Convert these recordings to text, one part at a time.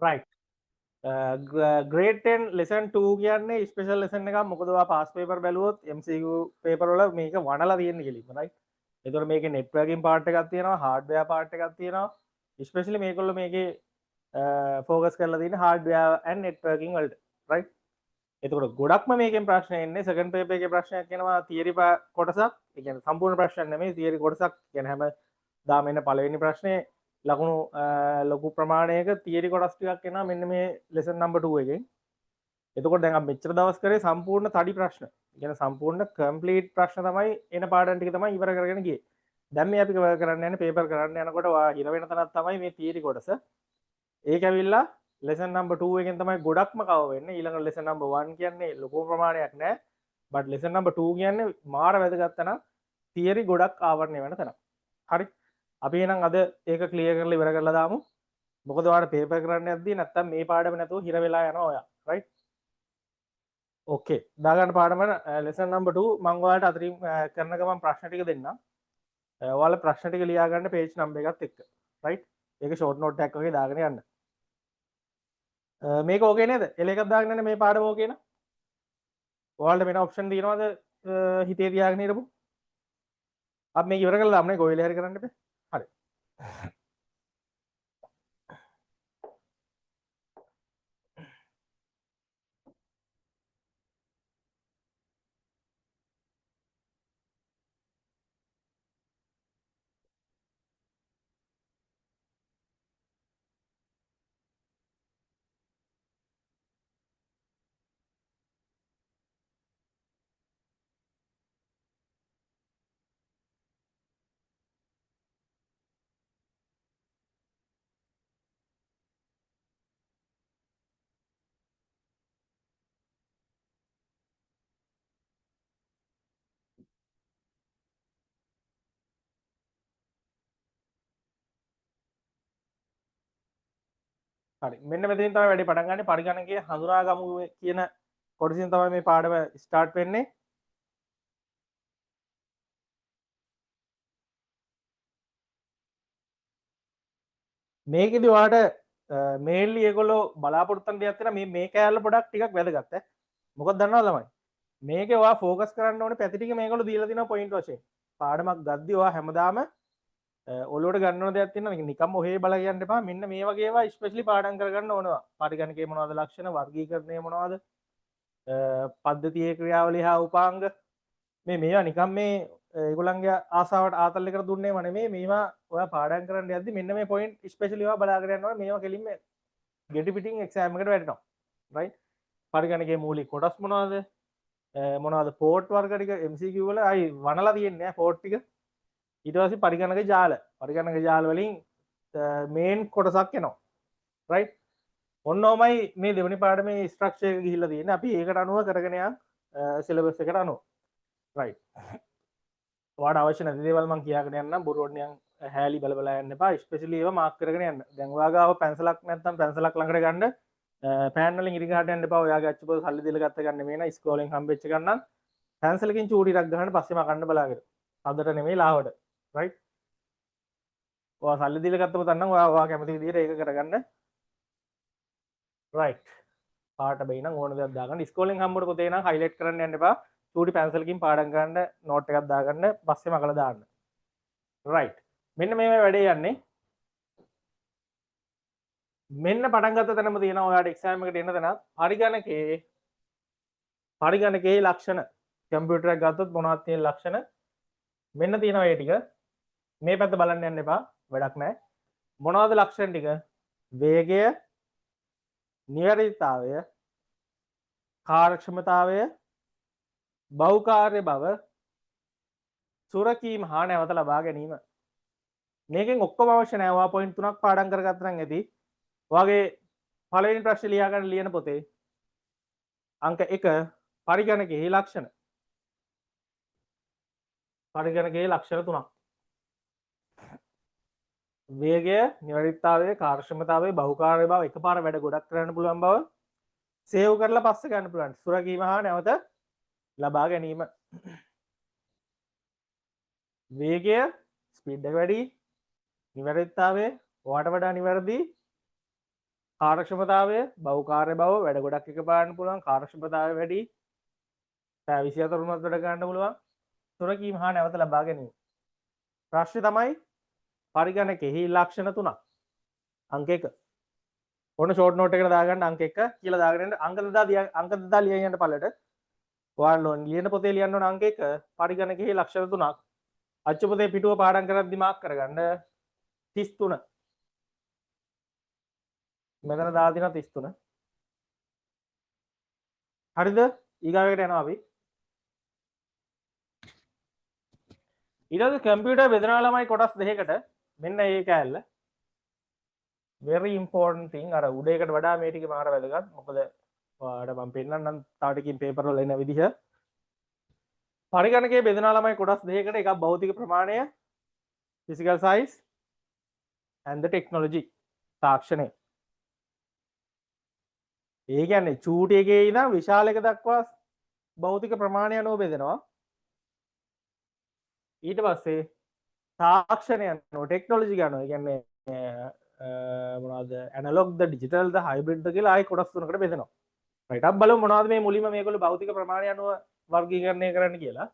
right. grade 10 lesson 2 කියන්නේ special lesson එකක්. මොකද ඔයා පාස් පේපර් බැලුවොත් MCQ පේපර් වල මේක වණලා තියෙන්නේ කෙලින්ම right. ඒතකොට මේකේ networking part එකක් තියෙනවා, hardware part එකක් තියෙනවා. especially මේගොල්ලෝ මේකේ focus කරලා තියෙන්නේ hardware and networking වලට right. එතකොට ගොඩක්ම මේකෙන් ප්‍රශ්න එන්නේ second paper එකේ ප්‍රශ්නයක් එනවා theory කොටසක්. ඒ කියන්නේ සම්පූර්ණ ප්‍රශ්නයක් නෙමෙයි theory කොටසක්. කියන්නේ හැම දාම එන පළවෙනි ප්‍රශ්නේ ලකුණු ලොකු ප්‍රමාණයක තියරි කොටස් ටිකක් එනවා මෙන්න මේ lesson number 2 එකෙන්. එතකොට දැන් අපි මෙච්චර දවස් කරේ සම්පූර්ණ තඩි ප්‍රශ්න. කියන්නේ සම්පූර්ණ complete ප්‍රශ්න තමයි එන පාඩම් ටික තමයි ඉවර කරගෙන ගියේ. දැන් මේ අපි කරන්න යන්නේ පේපර් කරන්න යනකොට හිර වෙන තැනක් තමයි මේ තියරි කොටස. ඒක ඇවිල්ලා lesson number 2 එකෙන් තමයි ගොඩක්ම කව වෙන්නේ. ඊළඟ lesson number 1 කියන්නේ ලොකු ප්‍රමාණයක් නෑ. but lesson number 2 කියන්නේ මාර වැදගත් තැනක්. තියරි ගොඩක් ආවරණය වෙන තැනක්. හරි. අපි එහෙනම් අද ඒක ක්ලියර් කරලා ඉවර කරලා දාමු. මොකද ඔයාලට පේපර් කරන්න යද්දී නැත්තම් මේ පාඩම නැතුව හිර වෙලා යනවා ඔයා. right? okay. දාගන්න පාඩම lesson number 2 මම ඔයාලට අතරින් කරන ගමන් ප්‍රශ්න ටික දෙන්නම්. ඔයාලා ප්‍රශ්න ටික ලියා ගන්න page number එකත් එක්ක. right? ඒක short note එකක් වගේ දාගෙන යන්න. මේක ඕකේ නේද? එල එකක් දාගෙන යන්න මේ පාඩම ඕකේ නේද? ඔයාලට වෙන option තියෙනවද හිතේ තියාගෙන ඉරපු? අපි මේක ඉවර කරලා දාමුනේ ගොවිල හරි කරන්න එපා. හරි. හරි. මෙන්න මෙතනින් තමයි වැඩේ පටන් ගන්න. පරිගණකයේ හඳුනා ගමු කියන කොටසින් තමයි මේ පාඩම ස්ටාර්ට් වෙන්නේ. මේකෙදි ඔයාලට මේන්ලි ඒගොල්ලෝ බලාපොරොත්තු වෙන දෙයක් තියෙනවා මේ කෑල්ල පොඩක් ටිකක් වැදගත් ඈ. මොකද දන්නවද ළමයි? මේකේ ඔයා ફોකස් කරන්න ඕනේ පැති ටික මේගොල්ලෝ දීලා තියෙනවා පොයින්ට් වශයෙන්. පාඩමක් ගද්දි ඔයා හැමදාම ඔලුවට ගන්න ඕන දෙයක් තියෙනවා. නිකම්ම ඔහේ බල කියන්න එපා. මෙන්න මේ වගේ ඒවා ස්පෙෂලි පාඩම් කරගන්න ඕනවා. පරිගණකයේ මොනවද ලක්ෂණ, වර්ගීකරණය මොනවද, පද්ධතියේ ක්‍රියාවලිය හා උපාංග මේවා නිකම් මේ ඒගොල්ලන්ගේ ආසාවට ආතල් එකට දුන්නේම නෙමෙයි. මේවා ඔයා පාඩම් කරන්න යද්දි මෙන්න මේ පොයින්ට් ස්පෙෂලි ඔයා බලාගෙන යන්න ඕනේ. මේවා කෙලින්ම ගෙටි පිටින් එක්සෑම් එකට වැටෙනවා. රයිට්? පරිගණකයේ මූලික කොටස් මොනවද? මොනවද පෝට් වර්ග ටික MCQ වල අයි වනලා තියෙන්නේ ඈ පෝට් ටික. ඊට පස්සේ පරිගණක ජාල වලින් මේන් කොටසක් එනවා. රයිට්? ඔන්න ඔමයි මේ දෙවෙනි පාඩමේ ස්ට්‍රක්චර් එක ගිහිල්ලා තියෙන්නේ. අපි ඒකට අනුව කරගෙන යන සිලබස් එකට අනුව. රයිට්. ඔයාලට අවශ්‍ය නැති දේවල් මම කියාගෙන යන්නම්. බොරුවන්යන් හැලී බල බල යන්න එපා. ස්පෙෂලි ඒවා මාක් කරගෙන යන්න. දැන් ඔයා ගාව පැන්සලක් නැත්නම් පැන්සලක් ළඟට ගන්න පෑන් වලින් ඉරි ගහට යන්න එපා. ඔයාගේ අච්චුපොත සල්ලි දීලා ගත්ත ගන්න නෙමෙයි නා ඉස්කෝලෙන් හම්බෙච්ච ගන්න. පැන්සලකින් චූටි ටිකක් ගහන්න පස්සේ මකන්න බලාගෙන. අදට නෙමෙයි ලාවට. රයිට්? ඔයා සල්ලි දීලා ගත්ත පොතක් නම් ඔයා කැමති විදිහට ඒක කරගන්න. රයිට්. පාට බයි නම් ඕන දෙයක් දාගන්න. ඉස්කෝලෙන් හම්බුන පොතේ නම් හයිලයිට් කරන්න යන්න එපා. චූටි පැන්සලකින් පාඩම් කරන්න නෝට් එකක් දාගන්න පස්සේ මකලා දාන්න. රයිට්. මෙන්න මේ වැඩේ යන්නේ. මෙන්න පටන් ගත්ත තැනම තියෙනවා ඔයාලට එක්සෑම් එකට එන තැනක් පරිගණකයේ ලක්ෂණ. කම්පියුටර් එක ගත්තොත් මොනවද තියෙන ලක්ෂණ? මෙන්න තියෙනවා ඒ ටික. මේ පැත්ත බලන්න යන්න එපා. වැඩක් නැහැ. මොනවද ලක්ෂණ ටික? වේගය, නිවැරදිතාවය, කාර්යක්ෂමතාවය, බහුකාර්ය බව, සුරකීම හා නැවත ලබා ගැනීම. මේකෙන් ඔක්කොම අවශ්‍ය නැහැ. ඔයා පොයින්ට් 3ක් පාඩම් කරගත්ත නම් ඇති. ඔයාගේ පළවෙනි ප්‍රශ්නේ ලියා ගන්න ලියන පොතේ අංක 1 පරිගණකයේ ලක්ෂණ. පරිගණකයේ ලක්ෂණ 3ක්. වේගය, නිවැරදිතාවය, කාර්යක්ෂමතාවය, බහුකාර්ය බව, එකපාර වැඩ ගොඩක් කරන්න පුළුවන් බව, සේව් කරලා පස්සේ ගන්න පුළුවන්. සුරකීම හා නැවත ලබා ගැනීම. වේගය ස්පීඩ් එක වැඩි, නිවැරදිතාවය ඔයාට වඩා නිවැරදි, කාර්යක්ෂමතාවය, බහුකාර්ය බව, වැඩ ගොඩක් එක පාන්න පුළුවන්, කාර්යක්ෂමතාවය වැඩි, පැය 24 වුණත් වැඩ ගන්න පුළුවන්. සුරකීම හා නැවත ලබා ගැනීම. ප්‍රශ්නේ තමයි පරිගණකෙහි ලක්ෂණ තුනක්. අංක 1. ඔන්න ෂෝට් නෝට් එකට දාගන්න අංක 1 කියලා දාගෙන ඉන්න අංක දෙදා ලියන් යන්න පළලට. ඔයාලා ලියන පොතේ ලියන්න ඕන අංක 1 පරිගණකෙහි ලක්ෂණ තුනක්. අච්චු පොතේ පිටුව පාඩම් කරද්දි මාක් කරගන්න 33. මෙතන දාලා තියෙනවා 33. හරිද? ඊගාවට යනවා අපි. ඊළඟ කම්පියුටර් බෙදනවා ළමයි කොටස් දෙකකට. මෙන්න මේ කෑල්ල. very important thing. අර උඩ එකට වඩා මේ ටික මාර වැදගත්. මොකද ඔයාලට මම පෙන්නන්නම් තව ටිකකින් පේපර් වල එන විදිහ. පරිගණකයේ බෙදනවා ළමයි කොටස් දෙකකට. එකක් භෞතික ප්‍රමාණය physical size and the technology තාක්ෂණය. ඒ කියන්නේ චූටි එකේ ඉඳන් විශාල එක දක්වා භෞතික ප්‍රමාණය අනුව බෙදනවා. ඊට පස්සේ තාක්ෂණය අනුව ටෙක්නොලොජි ගන්නවා. ඒ කියන්නේ මොනවද ඇනලොග්ද ඩිජිටල්ද හයිබ්‍රිඩ්ද කියලා ආයෙ කොටස් තුනකට බෙදනවා. රයිට් අපි බලමු මොනවද මේ මුලින්ම මේගොල්ලෝ භෞතික ප්‍රමාණය අනුව වර්ගීකරණය කරන්න කියලා.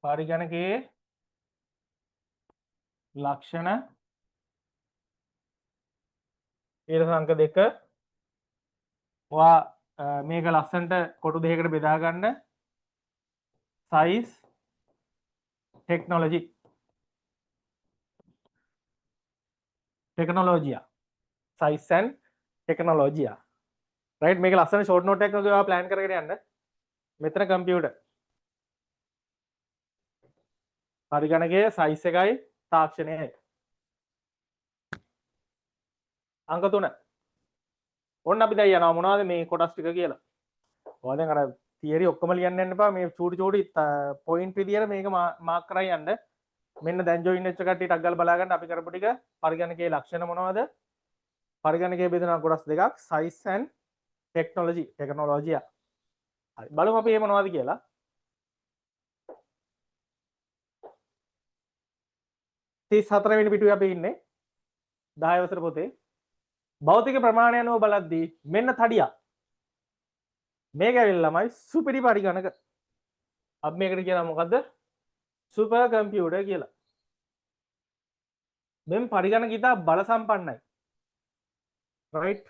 පරිගණකයේ ලක්ෂණ ඊට අංක 2 ඔයා මේක ලස්සනට කොටු දෙකකට බෙදා ගන්න size technology size and technology right මේක ලස්සන short note එකක් වගේ ඔයා plan කරගෙන යන්න මෙතන computer පරිගණකයේ size එකයි තාක්ෂණයයි අංක 3 ඔන්න අපි දැන් යනවා මොනවද මේ කොටස් ටික කියලා. ඔයා දැන් අර තියරි ඔක්කොම ලියන්න යන්න එපා මේ චූටි චූටි පොයින්ට් විදියට මේක මාක් කරලා යන්න. මෙන්න දැන් ජොයින් වෙච්ච කට්ටියට ටක් ගාලා බලා ගන්න අපි කරපු ටික පරිගණකයේ ලක්ෂණ මොනවද? පරිගණකයේ බෙදෙනවා කොටස් දෙකක් size and technology. හරි බලමු අපි මේ මොනවද කියලා. තිස් හතරවෙනි පිටුවේ අපි ඉන්නේ 10 වසර පොතේ භෞතික ප්‍රමාණය අනුව බලද්දී මෙන්න තඩියක් මේක ඇවිල්ලා ළමයි සුපිරි පරිගණක අපි මේකට කියනවා මොකද්ද සුපර් කම්පියුටර් කියලා මෙම් පරිගණක ඉතා බල සම්පන්නයි රයිට්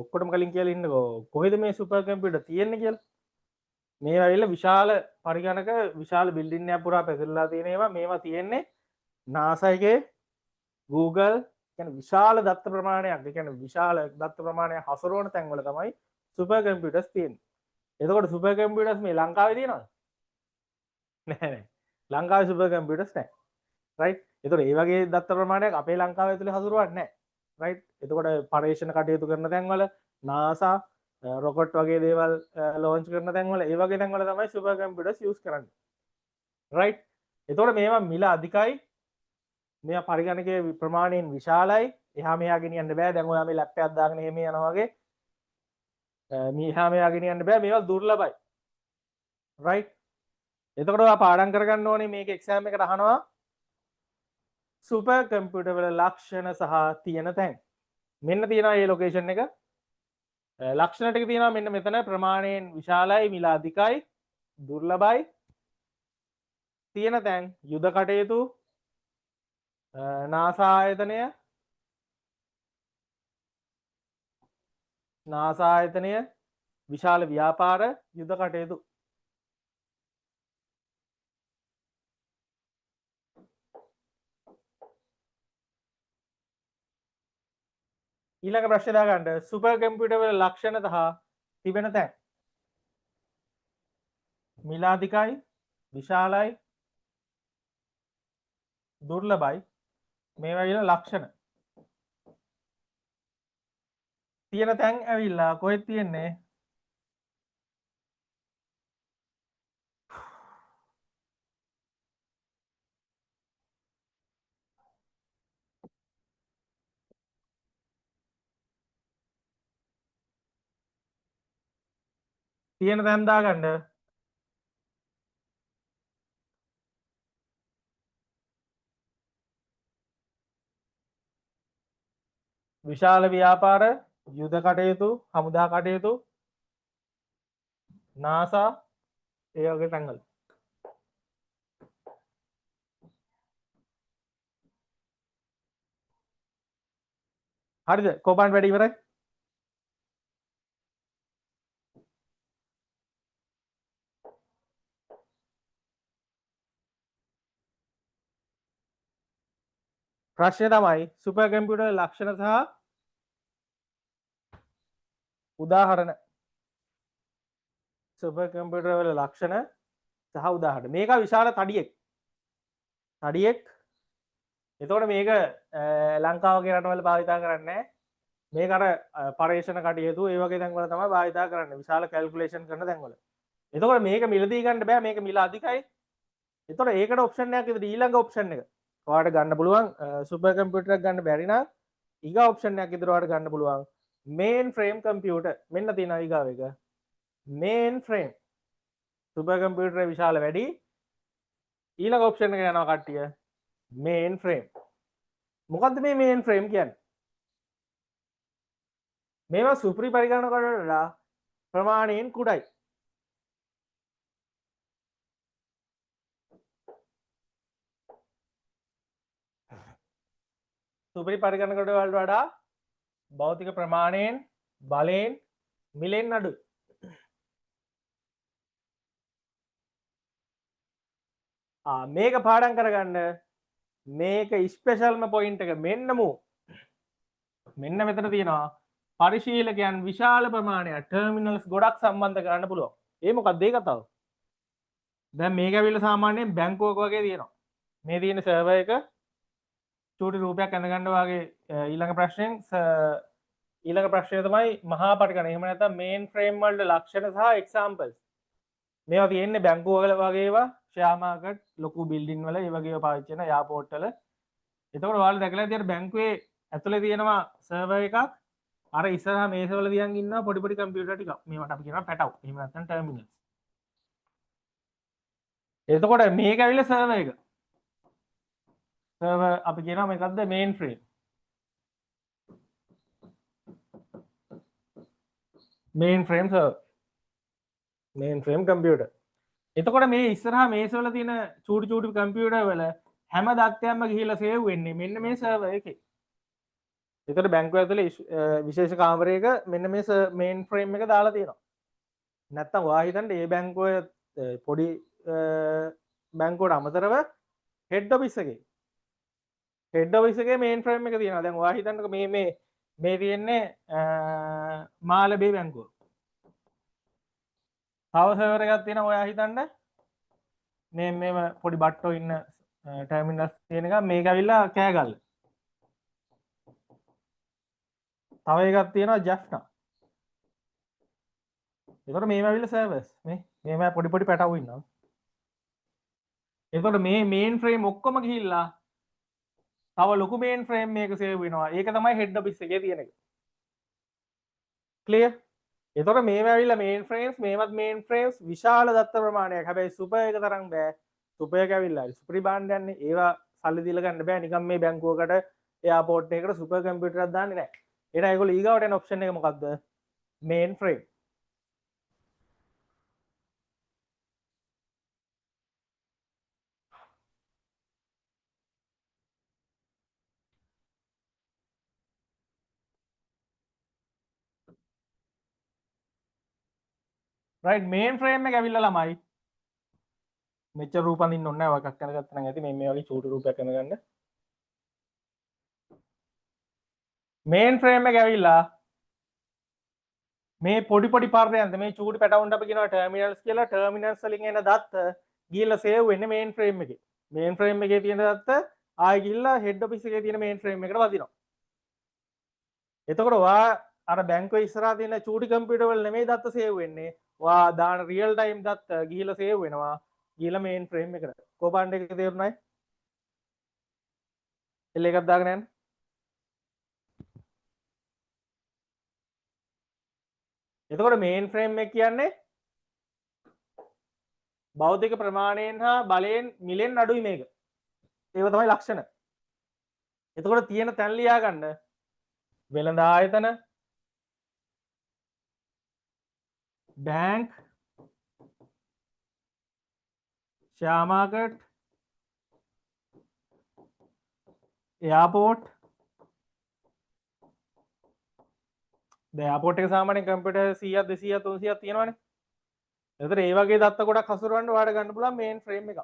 ඔක්කොටම කලින් කියලා ඉන්නකෝ කොහෙද මේ සුපර් කම්පියුටර් තියෙන්නේ කියලා මේ ඇවිල්ලා විශාල පරිගණක විශාල බිල්ඩින් එකක් පුරා පැතිරලා තියෙන ඒවා මේවා තියෙන්නේ NASA එකේ Google කියන්නේ විශාල දත්ත ප්‍රමාණයක් ඒ කියන්නේ විශාල දත්ත ප්‍රමාණයක් හසුරවන තැන්වල තමයි සුපර් කම්පියුටර්ස් තියෙන්නේ. එතකොට සුපර් කම්පියුටර්ස් මේ ලංකාවේ තියෙනවද? නැහැ. ලංකාවේ සුපර් කම්පියුටර්ස් නැහැ. රයිට්. එතකොට මේ වගේ දත්ත ප්‍රමාණයක් අපේ ලංකාව ඇතුලේ හසුරවන්නේ නැහැ. රයිට්. එතකොට පරීක්ෂණ කටයුතු කරන තැන්වල NASA රොකට් වගේ දේවල් ලොන්ච් කරන තැන්වල ඒ වගේ තැන්වල තමයි සුපර් කම්පියුටර්ස් යූස් කරන්නේ. රයිට්. එතකොට මේවා මිල අධිකයි මේ පරිගණකයේ ප්‍රමාණයෙන් විශාලයි එහා මෙහා ගෙනියන්න බෑ දැන් ඔයා මේ ලැප් එකක් දාගෙන එහෙම යනවා වගේ මෙහා මෙහා ගෙනියන්න බෑ මේවා දුර්ලභයි රයිට් එතකොට ඔයා පාඩම් කරගන්න ඕනේ මේක එක්සෑම් එකට අහනවා සුපර් කම්පියුටර් වල ලක්ෂණ සහ තියෙන තැන් මෙන්න තියෙනවා මේ ලොකේෂන් එක ලක්ෂණ ටික තියෙනවා මෙන්න මෙතන ප්‍රමාණයෙන් විශාලයි මිල අධිකයි දුර්ලභයි තියෙන තැන් යුද කටයුතු නාසා ආයතනය විශාල ව්‍යාපාර යුද කටයුතු ඊළඟ ප්‍රශ්නේ දාගන්න සුපර් කම්පියුටර් වල ලක්ෂණ සහ තිබෙන තැන් මිල අධිකයි විශාලයි දුර්ලභයි මේවා කියන ලක්ෂණ තියෙන තැන් ඇවිල්ලා කොහෙද තියෙන්නේ තියෙන තැන් දාගන්න. විශාල ව්‍යාපාර, යුද කටයුතු, හමුදා කටයුතු, නාසා ඒ වගේ තැන්වල. හරිද? කෝපන් වැඩි ඉවරයි. ප්‍රශ්නය තමයි සුපර් කම්පියුටර් ලක්ෂණ සහ උදාහරණ. සුපර් කම්පියුටර් වල ලක්ෂණ සහ උදාහරණ. මේක විශාල තඩියෙක්. එතකොට මේක ලංකාව වගේ රටවල භාවිතා කරන්නේ මේක අර පර්යේෂණ කටයුතු ඒ වගේ තැන්වල තමයි භාවිතා කරන්නේ. විශාල කැල්කියුලේෂන් කරන තැන්වල. එතකොට මේක මිලදී ගන්න බෑ. මේක මිල අධිකයි. එතකොට ඒකට ඔප්ෂන් එකක් විතර ඊළඟ ඔප්ෂන් එක. ඔයාලට ගන්න පුළුවන් සුපර් කම්පියුටර් එකක් ගන්න බැරි නම් ඊගා ඔප්ෂන් එකක් විතර ඔයාලට ගන්න පුළුවන් මේන් ෆ්‍රේම් කම්පියුටර්. මෙන්න තියෙනවා ඊගාව එක. මේන් ෆ්‍රේම්. සුපර් කම්පියුටරේ විශාල වැඩි. ඊළඟ ඔප්ෂන් එක යනවා කට්ටිය මේන් ෆ්‍රේම්. මොකද්ද මේ මේන් ෆ්‍රේම් කියන්නේ? මේවා සුපරි පරිගණක වලට ප්‍රමාණයෙන් කුඩයි. සුපරි පරිගණක වලට වඩා භෞතික ප්‍රමාණයෙන් බලයෙන් මිලෙන් අඩුයි. මේක පාඩම් කරගන්න. මේක ස්පෙෂල්ම පොයින්ට් එක මෙන්න මෙතන තියෙනවා. පරිශීලකයන් විශාල ප්‍රමාණයක් ටර්මිනල්ස් ගොඩක් සම්බන්ධ කරන්න පුළුවන්. ඒ මොකක්ද ඒ කතාව? දැන් මේක ඇවිල්ලා සාමාන්‍යයෙන් බැංකුවක වගේ තියෙනවා. මේ තියෙන සර්වර් එක චූටි රූපයක් ඇඳගන්න වගේ. ඊළඟ ප්‍රශ්නය තමයි මහා පරිගණක. එහෙම නැත්නම් මේන් ෆ්‍රේම් වලට ලක්ෂණ සහ එක්සැම්පල්ස්. මේවා තියෙන්නේ බැංකුව වල වගේ ඒවා, ෂෙයා මාකට්, ලොකු බිල්ඩින් වල ඒ වගේ ඒවා පාවිච්චි කරන එයාපෝට් වල. එතකොට ඔයාලා දැකලා ඇති අර බැංකුවේ ඇතුලේ තියෙනවා සර්වර් එකක්. අර ඉස්සරහා මේසවල තියන් ඉන්නවා පොඩි පොඩි කම්පියුටර් ටිකක්. මේවට අපි කියනවා පැටව්. එහෙම නැත්නම් ටර්මිනල්ස්. එතකොට මේක ඇවිල්ලා සර්වර් එක. සර්වර් අපි කියනවා මේකක්ද මේන් ෆ්‍රේම්. මේන් ෆ්‍රේම් සර්වර්. මේන් ෆ්‍රේම් කම්පියුටර්. එතකොට මේ ඉස්සරහා මේසවල තියෙන චූටි චූටි කම්පියුටර් වල හැම දත්තයක්ම ගිහිල්ලා සේව් වෙන්නේ මෙන්න මේ සර්වර් එකේ. ඒකට බැංකුව ඇතුලේ විශේෂ කාමරයක මෙන්න මේ මේන් ෆ්‍රේම් එක දාලා තියෙනවා. නැත්තම් ඔයා හිතන්න මේ බැංකුවේ පොඩි බැංකුවට අමතරව හෙඩ් ඔෆිස් එකේ මේන් ෆ්‍රේම් එක තියෙනවා. දැන් ඔයා හිතන්නකෝ මේ තියෙන්නේ මාළඹේ බැංකුව. තව සර්වර් එකක් තියෙනවා ඔයා හිතන්න මේ පොඩි බට්ටෝ ඉන්න ටර්මිනල්ස් තියෙන එක. මේක ඇවිල්ලා කෑගල්ල. තව එකක් තියෙනවා ජැෆ්නා. එතකොට මේව ඇවිල්ලා සර්වර්ස්. මේව පොඩි පොඩි පැටවු ඉන්නවා. එතකොට මේ මේන් ෆ්‍රේම් ඔක්කොම ගිහිල්ලා තව ලොකු මේන් ෆ්‍රේම් මේක සේව් වෙනවා. ඒක තමයි හෙඩ් ඔෆිස් එකේ තියෙන එක. ක්ලියර්? එතකොට මේව ඇවිල්ලා මේන් ෆ්‍රේම්ස්, මේවත් මේන් ෆ්‍රේම්ස් විශාල දත්ත ප්‍රමාණයක්. හැබැයි සුපර් එක තරම් බෑ. සුපර් එක ඇවිල්ලා සුපරි බාණ්ඩ යන්නේ. ඒවා සල්ලි දීලා ගන්න බෑ. නිකන් මේ බැංකුවකට එයාපෝට් එකකට සුපර් කම්පියුටරයක් දාන්නේ නැහැ. එහෙනම් ඒගොල්ලෝ ඊගාවට එන ඔප්ෂන් එක මොකක්ද? මේන් ෆ්‍රේම්. රයිට්. මේන් ෆ්‍රේම් එක ඇවිල්ලා ළමයි මෙච්චර රූප අඳින්න ඕනේ නැහැ. ඔය එකක් කරගත්තා නම් ඇති. මේ වගේ චූටි රූපයක් අඳගන්න. මේන් ෆ්‍රේම් එක ඇවිල්ලා මේ පොඩි පොඩි පර්යන්ත මේ චූටි පැටවුන්ට අපි කියනවා ටර්මිනල්ස් කියලා. ටර්මිනල්ස් වලින් එන දත්ත ගිහිල්ලා සේව් වෙන්නේ මේන් ෆ්‍රේම් එකේ. මේන් ෆ්‍රේම් එකේ තියෙන දත්ත ආයෙ ගිහිල්ලා හෙඩ් ඔෆිස් එකේ තියෙන මේන් ෆ්‍රේම් එකට වදිනවා. එතකොට ඔයා අර බැංකුවේ ඉස්සරහා තියෙන චූටි කම්පියුටර් වල නෙමෙයි දත්ත සේව් වෙන්නේ. ඔයා දාන රියල් ටයිම් දත්ත ගිහිල්ලා සේව් වෙනවා. ගිහිල්ලා මේන් ෆ්‍රේම් එකට. කොපන්ඩ් එක තේරුණායි? එල් එකක් දාගෙන යන්න. එතකොට මේන් ෆ්‍රේම් එක කියන්නේ භෞතික ප්‍රමාණයෙන් හා බලයෙන් මිලෙන් අඩුයි මේක. ඒව තමයි ලක්ෂණ. එතකොට තියෙන තැන් ලියා ගන්න. වෙළඳ ආයතන, බැංක්, ෂෙයා මාකට්, එයාපෝට්. දැන් එයාපෝට් එක සාමාන්‍යයෙන් කම්පියුටර් 100ක් 200ක් 300ක් තියෙනවනේ. එතකොට ඒ වගේ දත්ත ගොඩක් හසුරවන්න ඔයාලට ගන්න පුළුවන් මේන් ෆ්‍රේම් එකක්.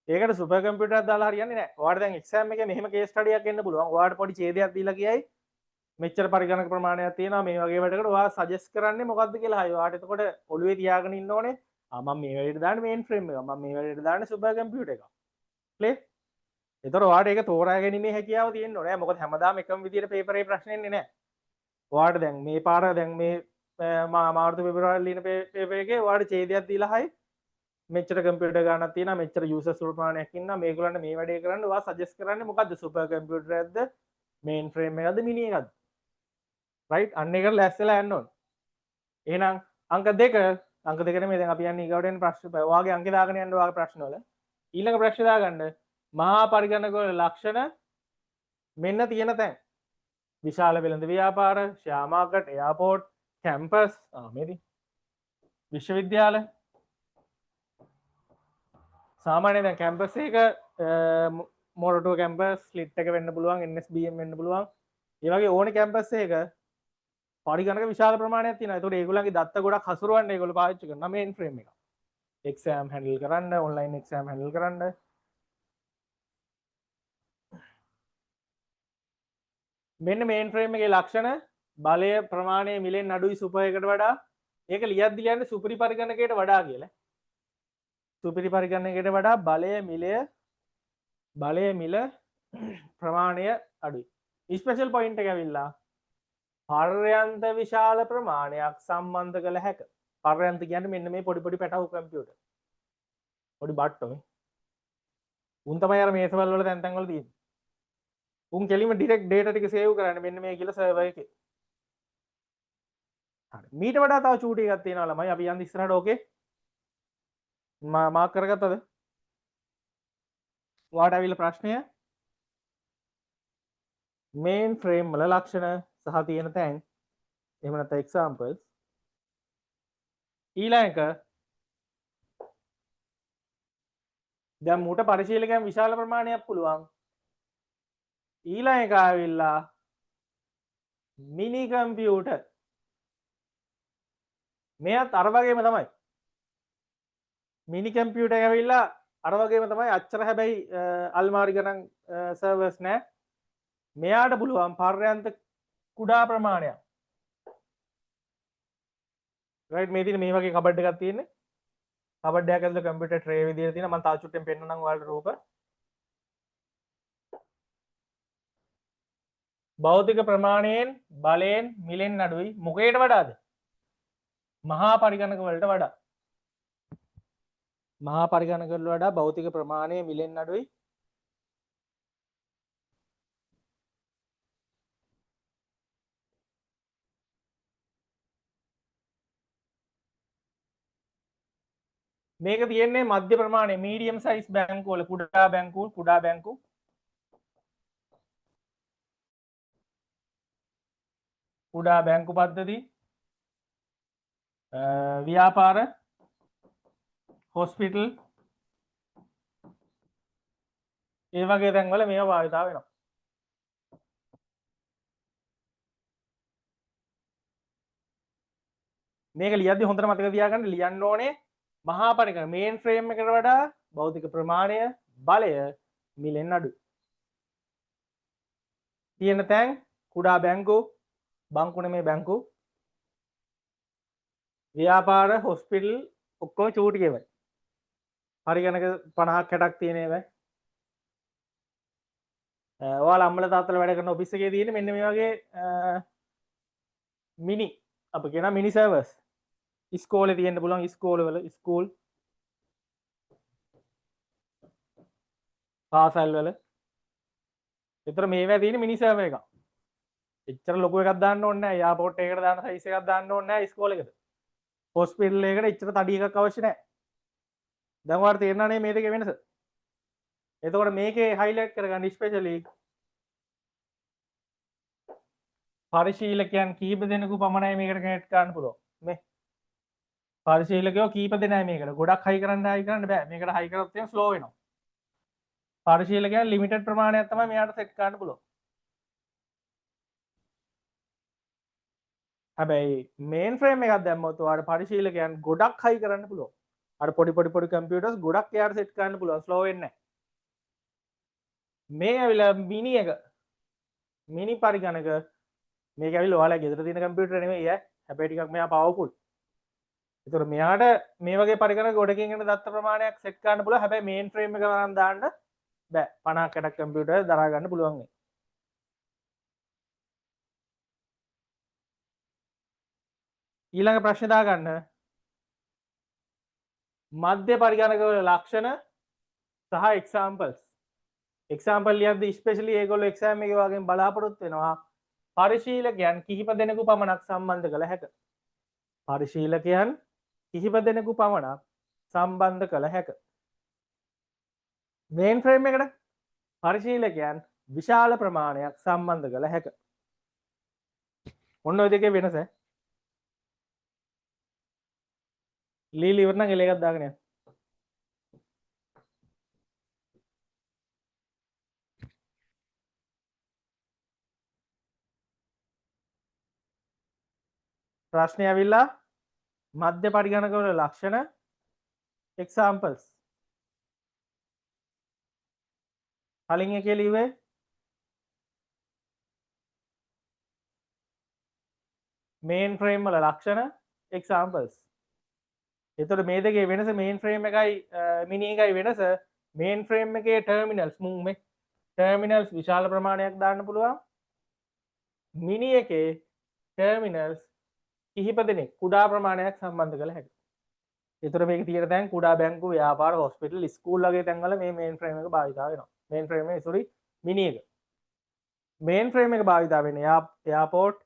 ඒකට සුපර් කම්පියුටරයක් දාලා හරියන්නේ නැහැ. ඔයාලට දැන් එක්සෑම් එකේ මෙහෙම කේස් ස්ටඩියක් එන්න පුළුවන්. ඔයාලට පොඩි ඡේදයක් දීලා කියයි මෙච්චර පරිගණක ප්‍රමාණයක් තියෙනවා මේ වගේ වැඩකට ඔයා සජෙස්ට් කරන්නේ මොකද්ද කියලා. හරි ඔයාලට එතකොට ඔළුවේ තියාගෙන ඉන්න ඕනේ. මම මේ වැඩේට දාන්නේ මේන් ෆ්‍රේම් එක. මම මේ වැඩේට දාන්නේ සුපර් කම්පියුටර් එක. ප්ලේ. එතකොට ඔයාලට ඒක තෝරා ගැනීමේ හැකියාව තියෙන්න ඕනේ. මොකද හැමදාම එකම විදිහට පේපරේ ප්‍රශ්න එන්නේ නැහැ. ඔයාලට දැන් මේ පාර දැන් මේ මාර්තු පෙබරවාරි ලියන පේපර් එකේ ඔයාලට ඡේදයක් දීලා හයි මෙච්චර කම්පියුටර් ගානක් තියෙනවා මෙච්චර යූසර්ස් ප්‍රමාණයක් ඉන්නවා මේගොල්ලන්ට මේ වැඩේ කරන්න ඔයා සජෙස්ට් කරන්නේ මොකද්ද සුපර් කම්පියුටර් එකක්ද මේන් ෆ්‍රේම් එකක්ද මිනි එකක්ද රයිට් අන්න ඒකට ලැස්සලා යන්න ඕනේ එහෙනම් අංක 2 නේ දැන් අපි යන්නේ ඊගවට එන ප්‍රශ්න ඔයාගේ අංක දාගෙන යන්න ඔයාගේ ප්‍රශ්න වල ඊළඟ ප්‍රශ්න දාගන්න මහා පරිගණක වල ලක්ෂණ මෙන්න තියෙන තැන් විශාල වෙළඳ ව්‍යාපාර ෂෙයා මාකට් එයාපෝට් කැම්පස් මේදී විශ්වවිද්‍යාල සාමාන්‍යයෙන් දැන් කැම්පස් එක මොරටුව කැම්පස් ස්ලිට් එක වෙන්න පුළුවන් NSBM වෙන්න පුළුවන් ඒ වගේ ඕනේ කැම්පස් එකක පරිගණක විශාල ප්‍රමාණයක් තියෙනවා ඒතකොට ඒගොල්ලන්ගේ දත්ත ගොඩක් හසුරවන්න ඒගොල්ලෝ පාවිච්චි කරනවා මේන් ෆ්‍රේම් එක එක්සෑම් හැන්ඩල් කරන්න ඔන්ලයින් එක්සෑම් හැන්ඩල් කරන්න මෙන්න මේන් ෆ්‍රේම් එකේ ලක්ෂණ බලය ප්‍රමාණය මිලෙන් අඩුයි සුපර් එකට වඩා ඒක ලියද්දි කියන්නේ සුපිරි පරිගණකයට වඩා කියලා සුපිරි පරිගණකයට වඩා බලය මිල ප්‍රමාණය අඩුයි ස්පෙෂල් පොයින්ට් එක ඇවිල්ලා පර්යන්ත විශාල ප්‍රමාණයක් සම්බන්ධ කළ හැක පර්යන්ත කියන්නේ මෙන්න මේ පොඩි පොඩි පැටවු කම්පියුටර් පොඩි බට්ටෝ උන් තමයි අර මේසවල වල තැන් තැන් වල තියෙන්නේ උන් කෙලිම ඩිරෙක්ට් ඩේටා ටික සේව් කරන්නේ මෙන්න මේ කියලා සර්වර් එකේ හරි මීට වඩා තව චූටි එකක් තියෙනවා ළමයි අපි යන්න ඉස්සරහට ඕකේ මාක් කරගත්තද ඔයාට ඇවිල්ලා ප්‍රශ්නය මේන් ෆ්‍රේම් වල ලක්ෂණ සහ තියෙන තැන් එහෙම නැත්නම් එක්සැම්පල්ස් ඊළඟ දැන් මුට පරිශීලකයන් විශාල ප්‍රමාණයක් පුළුවන් ඊළඟ එක ආවිල්ලා මිනි කම්පියුටර් මෙයත් අර වගේම තමයි මිනි කම්පියුටර් එක ඇවිල්ලා අර වගේම තමයි අච්චර හැබැයි අල්මාරි ගණන් සර්වර්ස් නෑ මෙයාට පුළුවන් පර්යන්ත කුඩා ප්‍රමාණයක් රයිට් මේ තියෙන මේ වගේ කබඩ් එකක් තියෙන්නේ කබඩ් එකක් ඇතුලේ කම්පියුටර් ට්‍රේ විදියට තියෙනවා මම තා චුට්ටෙන් පෙන්නන්නම් ඔයාලට රූප භෞතික ප්‍රමාණයෙන් බලයෙන් මිලෙන් අඩුයි මොකේට වඩාද මහා පරිගණක වලට වඩා මහා පරිගණක වලට වඩා භෞතික ප්‍රමාණය මිලෙන් අඩුයි මේක තියෙන්නේ මධ්‍ය ප්‍රමාණය මීඩියම් සයිස් බැංකු වල කුඩා බැංකු කුඩා බැංකු පද්ධති ව්‍යාපාර හොස්පිටල් ඒ වගේ තැන්වල මේවා භාවිතා වෙනවා මේක ලියද්දි හොඳට මතක තියාගන්න ලියන්න ඕනේ මහා පරිගණක මේන් ෆ්‍රේම් එකට වඩා භෞතික ප්‍රමාණය බලය මිලෙන් අඩුයි තියෙන තැන් කුඩා බැංකු බංකු නෙමේ බැංකු ව්‍යාපාර හොස්පිටල් ඔක්කොම චූටි ඒවායි පරිගණක 50ක් 60ක් තියෙන ඒවා ඔයාලා අම්මලා තාත්තලා වැඩ කරන ඔෆිස් එකේ තියෙන මෙන්න මේ වගේ මිනි අපි කියන මිනි සර්වර්ස් ඉස්කෝලේ තියෙන්න පුළුවන් ඉස්කෝලවල ස්කූල් පාසල් වල ඒතර මේවා තියෙන මිනි සර්වර් එකක් එච්චර ලොකු එකක් දාන්න ඕනේ නැහැ එයාපෝට් එකකට දාන සයිස් එකක් දාන්න ඕනේ නැහැ ඉස්කෝලේ එකට හොස්පිටල් එකකට එච්චර තඩි එකක් අවශ්‍ය නැහැ දැන් ඔයාලට තේරෙනවනේ මේ දෙකේ වෙනස. එතකොට මේකේ highlight කරගන්න especially පරිශීලකයන් කීප දෙනෙකු පමණයි මේකට කනෙක්ට් කරන්න පුළුවන්. මේ පරිශීලකයෝ කීප දෙනයි මේකට. ගොඩක් හයි කරන්න බෑ. මේකට හයි කරොත් එහෙනම් ස්ලෝ වෙනවා. පරිශීලකයන් ලිමිටඩ් ප්‍රමාණයක් තමයි මෙයාට සෙට් කරන්න පුළුවන්. හැබැයි මේන් ෆ්‍රේම් එකක් දැම්මොත් ඔයාලට පරිශීලකයන් ගොඩක් හයි කරන්න පුළුවන්. අර පොඩි කම්පියුටර්ස් ගොඩක් එයාට සෙට් කරන්න පුළුවන්. ස්ලෝ වෙන්නේ නැහැ. මේ ඇවිල්ලා මිනි එක මිනි පරිගණක මේක ඇවිල්ලා ඔයාලා ගෙදර තියෙන කම්පියුටර් නෙමෙයි ඈ. හැබැයි ටිකක් මෙයා පවර්ෆුල්. ඒතර මෙයාට මේ වගේ පරිගණක ගොඩකින් එන දත්ත ප්‍රමාණයක් සෙට් කරන්න පුළුවන්. හැබැයි මේන් ෆ්‍රේම් එක ගණන් දාන්න බෑ. 50කට කම්පියුටර් දරා ගන්න පුළුවන් නේ. ඊළඟ ප්‍රශ්නේ දාගන්න. මධ්‍ය පරිගණකවල ලක්ෂණ සහ එක්සැම්පල්ස්. එක්සැම්පල් ලියද්දී ස්පෙෂලි ඒගොල්ලෝ එක්සෑම් එකේ වගේ බලාපොරොත්තු වෙනවා පරිශීලකයන් කිහිප දෙනෙකු පමණක් සම්බන්ධ කළ හැක. පරිශීලකයන් කිහිප දෙනෙකු පමණක් සම්බන්ධ කළ හැක. මේන් ෆ්‍රේම් එකට පරිශීලකයන් විශාල ප්‍රමාණයක් සම්බන්ධ කළ හැක. ඔන්න ඔය දෙකේ වෙනස. ලීලි ඉවර නම් එළ එකක් දාගෙන යන්න. ප්‍රශ්නේ ඇවිල්ලා මධ්‍ය පරිගණකවල ලක්ෂණ examples. කලින් එකේ ලිව්වේ main frame වල ලක්ෂණ examples. එතකොට මේ දෙකේ වෙනස main frame එකයි mini එකයි වෙනස main frame එකේ terminals මේ terminals විශාල ප්‍රමාණයක් දාන්න පුළුවන්. mini එකේ terminals කිහිප දෙනෙක් කුඩා ප්‍රමාණයක් සම්බන්ධ කළ හැකියි. ඒතර මේක තියෙන තැන් කුඩා බැංකු ව්‍යාපාර හොස්පිටල් ස්කූල් වගේ තැන්වල මේ මේන් ෆ්‍රේම් එක භාවිතා වෙනවා. මේන් ෆ්‍රේම් එක සෝරි මිනි එක. මේන් ෆ්‍රේම් එක භාවිතා වෙන්නේ එයාපෝට්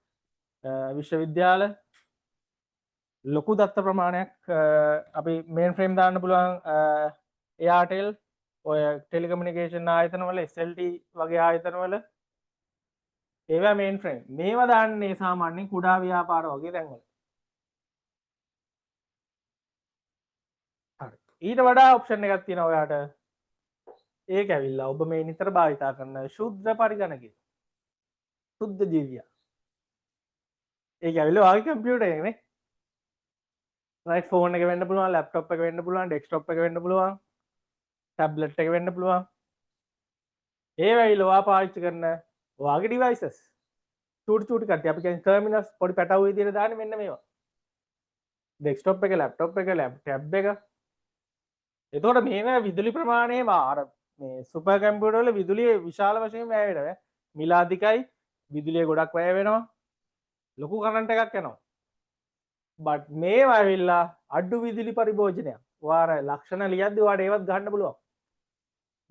විශ්වවිද්‍යාල ලොකු දත්ත ප්‍රමාණයක් අපි මේන් ෆ්‍රේම් දාන්න පුළුවන් එයාටෙල් ඔය ටෙලිකමියුනිකේෂන් ආයතන වල SLT වගේ ආයතන වල ඒවා මේන් ෆ්‍රේම්. මේවා දාන්නේ සාමාන්‍යයෙන් කුඩා ව්‍යාපාර වගේ තැන්වල. ඊට වඩා ඔප්ෂන් එකක් තියෙනවා ඔයාට. ඒක ඇවිල්ලා ඔබ මේ නිතර භාවිතා කරන ශුද්ධ පරිගණකය. ශුද්ධ ජීවියා. ඒක ඇවිල්ලා ඔයාගේ කම්පියුටර් එකේ නේ. රයිට් ෆෝන් එක වෙන්න පුළුවන්, ලැප්ටොප් එක වෙන්න පුළුවන්, ඩෙස්ක්ටොප් එක වෙන්න පුළුවන්, ටැබ්ලට් එක වෙන්න පුළුවන්. ඒ වෙයිල ඔයා පාවිච්චි කරන ඔයාගේ ඩිවයිසස්. චූටි කට්ටිය අපි කියන්නේ ටර්මිනල්ස් පොඩි පැටවු විදියට දාන්නේ මෙන්න මේවා. ඩෙස්ක්ටොප් එක, ලැප්ටොප් එක, ටැබ් එක. එතකොට මේවා විදුලි ප්‍රමාණය අර මේ සුපර් කම්පියුටර් වල විදුලිය විශාල වශයෙන් වැය වෙනවා. මිල අධිකයි, විදුලිය ගොඩක් වැය වෙනවා. ලොකු කරන්ට් එකක් යනවා. බට් මේවා ඇවිල්ලා අඩු විදුලි පරිභෝජනයක්. ඔයාලා ලක්ෂණ ලියද්දි ඔයාලට ඒවත් ගන්න පුළුවන්.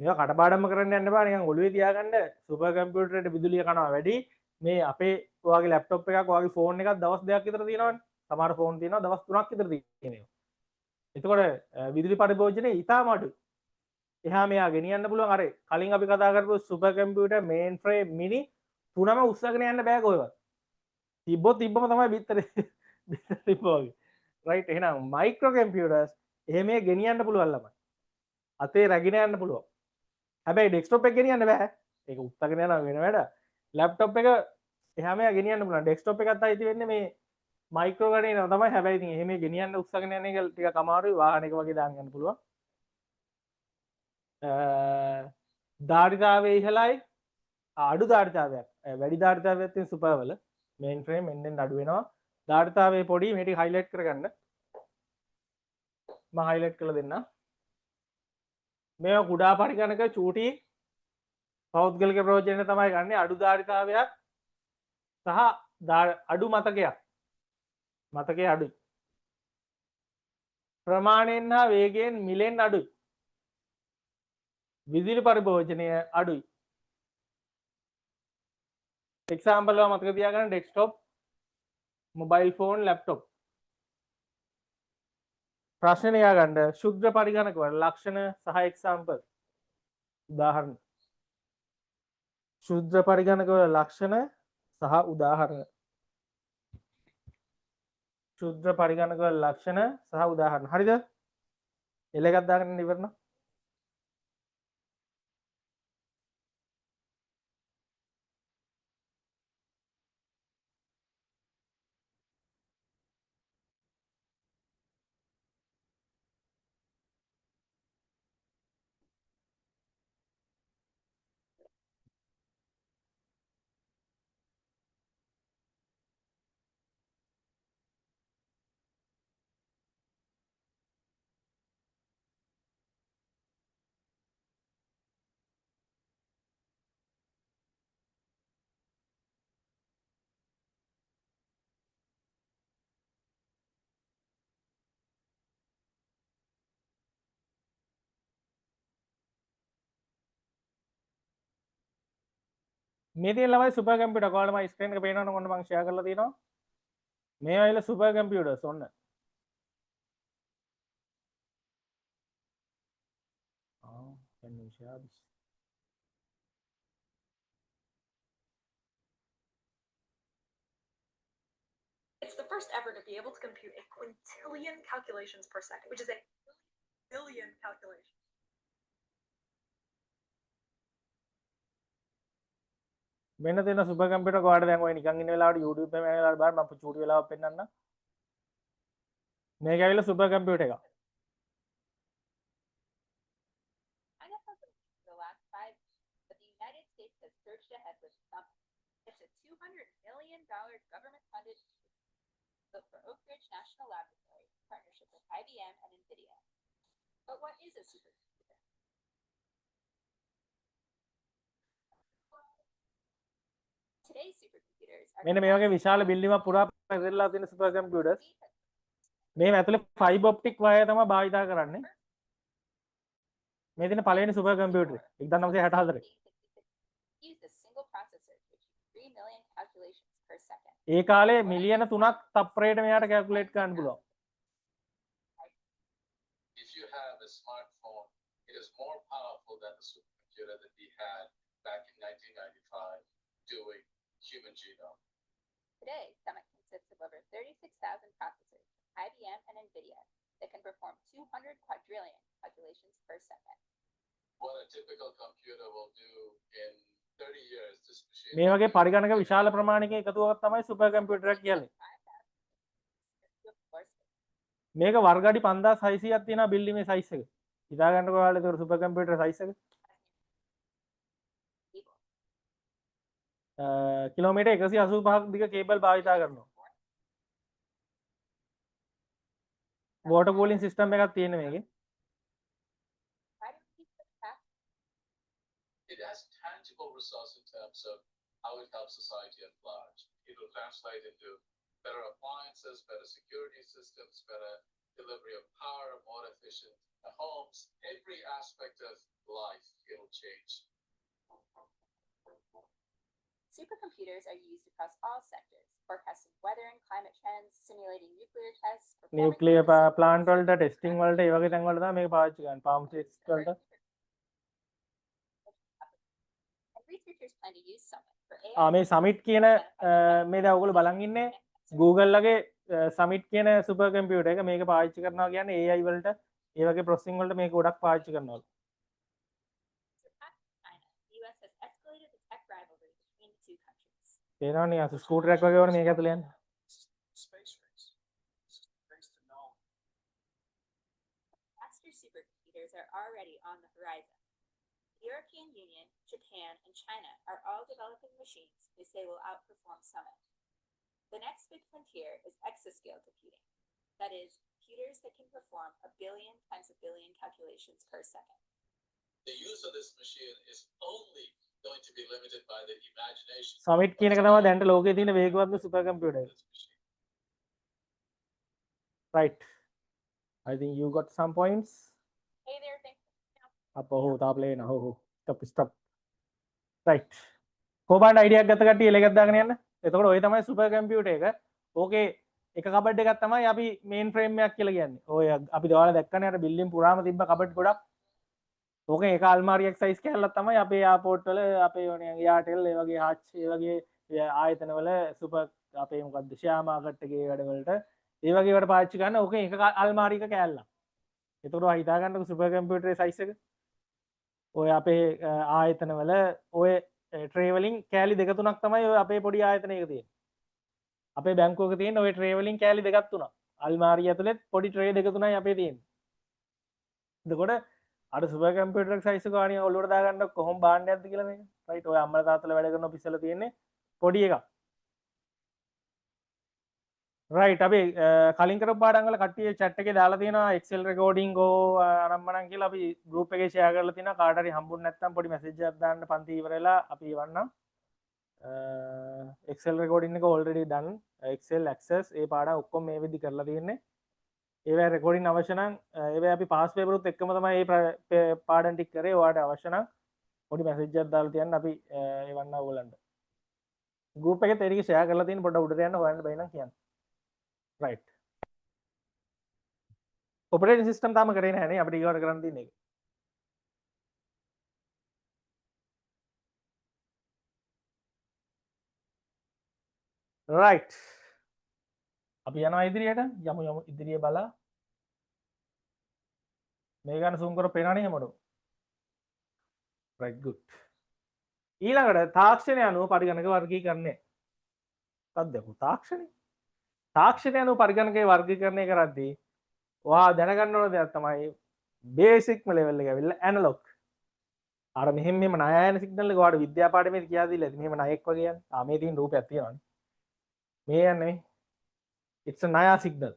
මේවා කටපාඩම්ම කරන්න යන්න බෑ නිකන් ඔළුවේ තියාගන්න සුපර් කම්පියුටරේට විදුලිය කනවා වැඩි. මේ අපේ ඔයාගේ ලැප්ටොප් එකක් ඔයාගේ ෆෝන් එකක් දවස් 2ක් විතර තියෙනවනේ. සමහර ෆෝන් තියෙනවා දවස් 3ක් විතර තියෙනවා. එතකොට විදුලි පරිභෝජනය ඉතාම අඩුයි. එහා මෙහා ගෙනියන්න පුළුවන් අර කලින් අපි කතා කරපු සුපර් කම්පියුටර් මේන් ෆ්‍රේම් මිනි තුනම උස්සගෙන යන්න බෑ කොහෙවත්. තිබ්බම තමයි බිත්තරේ තිබ්බා වගේ. රයිට් එහෙනම් මයික්‍රෝ කම්පියුටර්ස් එහෙම ගෙනියන්න පුළුවන් ළමයි. අතේ රැගෙන යන්න පුළුවන්. හැබැයි ඩෙස්ක්ටොප් එක ගෙනියන්න බෑ. ඒක උස්සගෙන යනවා වෙන වැඩ. ලැප්ටොප් එක එහා මෙහා ගෙනියන්න පුළුවන්. ඩෙස්ක්ටොප් එකත් අයිති වෙන්නේ මේ මයික්‍රෝ ගණේ නම තමයි. හැබැයි ඉතින් එහෙම ගෙනියන්න උස්සගෙන යන එක ටිකක් අමාරුයි. වාහනයක වගේ දාන්න යන්න පුළුවන්. ධාරිතාවය ඉහළයි අඩු ධාරිතාවයක් වැඩි ධාරිතාවයක් තියෙන සුපර් වල මේන් ෆ්‍රේම් එන්නෙන් අඩු වෙනවා. ධාරිතාවය පොඩි මේ ටික හයිලයිට් කරගන්න. මම හයිලයිට් කරලා දෙන්නම්. මේවා කුඩා පරිගණක චූටි පෞද්ගලික ප්‍රයෝජන තමයි ගන්න. අඩු ධාරිතාවයක් සහ අඩු මතකයක්. මතකයේ අඩුයි. ප්‍රමාණයෙන් හා වේගයෙන් මිලෙන් අඩුයි. විදුලි පරිභෝජනය අඩුයි. එක්සාම්පල් එක මතක තියාගන්න. Desktop, mobile phone, laptop. ප්‍රශ්න ලියාගන්න ශුද්ධ පරිගණක වල ලක්ෂණ සහ එක්සැම්පල් උදාහරණ ශුද්ධ පරිගණක වල ලක්ෂණ සහ උදාහරණ ශුද්ධ පරිගණක වල ලක්ෂණ සහ උදාහරණ හරිද එල එකක් දාගෙන ඉවරන මේ තියෙන ළමයි සුපර් කම්පියුටර් ඔයාලම ස්ක්‍රීන් එක පේනවනේ ඔන්න මම ෂෙයා කරලා තියෙනවා මේ ආයිල සුපර් කම්පියුටර්ස් ඔන්න can you share this? It's the first ever to be able to compute a quintillion calculations per second, which is a billion calculations. මෙන්න තියෙන සුපර් කම්පියුටර් ඔයාලට දැන් ඔය නිකන් ඉන්න වෙලාවට YouTube එකේ යන වෙලාවට බලන්න මම චූටි වෙලාවක් පෙන්නන්න මේක ඇවිල්ලා සුපර් කම්පියුටර් එක The last 5, but the United States has surged ahead with Summit. It's a $200 million government-funded built for Oak Ridge National Laboratory in partnership with IBM and NVIDIA. But what is a supercomputer? Today's supercomputers are මෙන්න මේ වගේ විශාල building එකක් පුරා පෙරලා තියෙන super computers මේ ඇතුලේ ෆයිබර් ඔප්ටික් වයර් තමයි භාවිතා කරන්නේ මේ තියෙන පළවෙනි super computer 1964 use a single processor to achieve 3 million calculations per second. ඒ කාලේ මිලියන 3ක් තප්පරයට මෙයාට කැල්කියුලේට් කරන්න පුළුවන් If you have a smartphone, it is more powerful than the supercomputer that we had back in 1995 doing human genome. Today, Summit consists of over 36,000 processors from IBM and NVIDIA that can perform 200 quadrillion calculations per second. What a typical computer will do in 30 years, this machine. මේ වගේ පරිගණක විශාල ප්‍රමාණයක එකතුවක් තමයි super computer එක කියන්නේ මේක වර්ග අඩි 5600ක් තියෙනවා බිල්ඩින් මේ සයිස් එක හිතා ගන්නකො ඔයාලා ඒක සුපර් කම්පියුටර් සයිස් එක කිලෝමීටර් 185ක් දිග කේබල් භාවිතා කරනවා වෝටර් කූලින් සිස්ටම් එකක් තියෙන මේකේ Why do we keep such fast? It has tangible results in terms of how it helps society at large. It will translate into better appliances, better security systems, better delivery of power, more efficient homes. Every aspect of life it will change. Supercomputers are used across all sectors, forecasting weather and climate trends, simulating nuclear tests, nuclear plant වලට testing වලට ඒ වගේ තැන් වලට තමයි මේක පාවිච්චි කරන්නේ pharmacist වලට and researchers plan to use Summit for AI. මේ සමිට් කියන මේ දැන් ඔයගොල්ලෝ බලන් ඉන්නේ Google ලගේ සමිට් කියන සුපර් කම්පියුටර් එක මේක පාවිච්චි කරනවා කියන්නේ AI වලට ඒ වගේ ප්‍රොසෙසින් වලට මේක ගොඩක් පාවිච්චි කරනවා China, the US has escalated the tech rivalry between the two countries. තේරෙනවනේ අර ස්කූටර් එකක් වගේ වුණ මේක ඇතුලේ යන්නේ Space race. Race to know. Faster supercomputers are already on the horizon. The European Union, Japan, and China are all developing machines they say will outperform Summit. The next big frontier is exascale computing. That is, computers that can perform a billion times a billion calculations per second. The use of this machine is only going to be limited by the imagination. Summit කියන එක තමයි දැන්ට ලෝකයේ තියෙන වේගවත්ම super computer එක This machine. right I think you got some points Hey there, thanks. අප හෝ තාපලේන හෝ stop right කොබන්ඩ් අයිඩියක් ගත්ත කට්ටිය එල එකක් දාගෙන යන්න එතකොට ඔය තමයි සුපර් කම්පියුටර් එක ඕකේ එක කබඩ් එකක් තමයි අපි මේන් ෆ්‍රේම් එකක් කියලා කියන්නේ. ඔය අපි දවල් දැක්කනේ අර බිල්ඩින් පුරාම තිබ්බ කබඩ් ගොඩක්. ඕක එක අල්මාරියක් සයිස් කෑල්ලක් තමයි අපේ එයාපෝට් වල අපේ ඕනේ එයාටෙල් ඒ වගේ හච් ඒ වගේ ආයතන වල සුපර් අපේ මොකද්ද ෂෙයා මාකට් එකේ වැඩවලට ඒ වගේ වට පාවිච්චි කරන ඕක එක අල්මාරියක කෑල්ලක්. ඒතකොට ඔය හිතා ගන්නකො සුපර් කම්පියුටරේ සයිස් එක. ඔය අපේ ආයතන වල ඔය ට්‍රේ වලින් කෑලි දෙක තුනක් තමයි ඔය අපේ පොඩි ආයතනයක තියෙන්නේ. අපේ බැංකුවක තියෙන ඔය ට්‍රේ වලින් කෑලි දෙකක් තුනක්. අල්මාරිය ඇතුලේ පොඩි ට්‍රේ දෙක තුනයි අපේ තියෙන්නේ. එතකොට අර සුපර් කම්පියුටර් සයිස් එක ගානිය ඔලුවට දාගන්න කොහොම බාණ්ඩයක්ද කියලා මේක. රයිට් ඔය අම්මලා තාත්තලා වැඩ කරන ඔෆිස් වල තියෙන්නේ පොඩි එකක්. රයිට් අපි කලින් කරපු පාඩම් වල කට්ටිය chat එකේ දාලා තියෙනවා Excel recording go අනම්මනම් කියලා අපි group එකේ share කරලා තියෙනවා කාට හරි හම්බුනේ නැත්නම් පොඩි message එකක් දාන්න පන්ති ඉවර වෙලා අපි එවන්නම් Excel recording එක already done Excel access ඒ පාඩම් ඔක්කොම මේ විදි කරලා තියෙන්නේ ඒවැ recording අවශ්‍ය නම් ඒවැ අපි pass paper උත් එක්කම තමයි මේ පාඩම් ටික කරේ ඔයාලට අවශ්‍ය නම් පොඩි message එකක් දාලා තියන්න අපි එවන්න ඕගොල්ලන්ට group එකේ තේරික share කරලා තියෙන පොඩ්ඩක් උඩට යන්න හොයන්න බැයි නම් කියන්න right operating system තාම කරේ නැහැ නේ අපිට ඊගොඩ කරන්න තියෙන එක right අපි යනවා ඉදිරියට යමු ඉදිරිය බලා මේ ගන්න zoom කර පේනවනේ හැමෝටම right good ඊළඟට තාක්ෂණය අනුව පරිගණක වර්ගීකරණය මොකක්ද තාක්ෂණය අනුව පරිගණකයේ වර්ගීකරණය කරද්දී ඔයා දැනගන්න ඕන දෙයක් තමයි බේසික්ම ලෙවල් එක ඇවිල්ලා ඇනලොග්. අර මෙහෙම ණය යන සිග්නල් එක ඔයාලට විද්‍යා පාඩමේදී කියලා දීලා ඇති. මෙහෙම ණයෙක් වගේ යන්නේ. මේ තියෙන රූපයක් තියෙනවානේ. මේ යන්නේ it's a ණය සිග්නල්.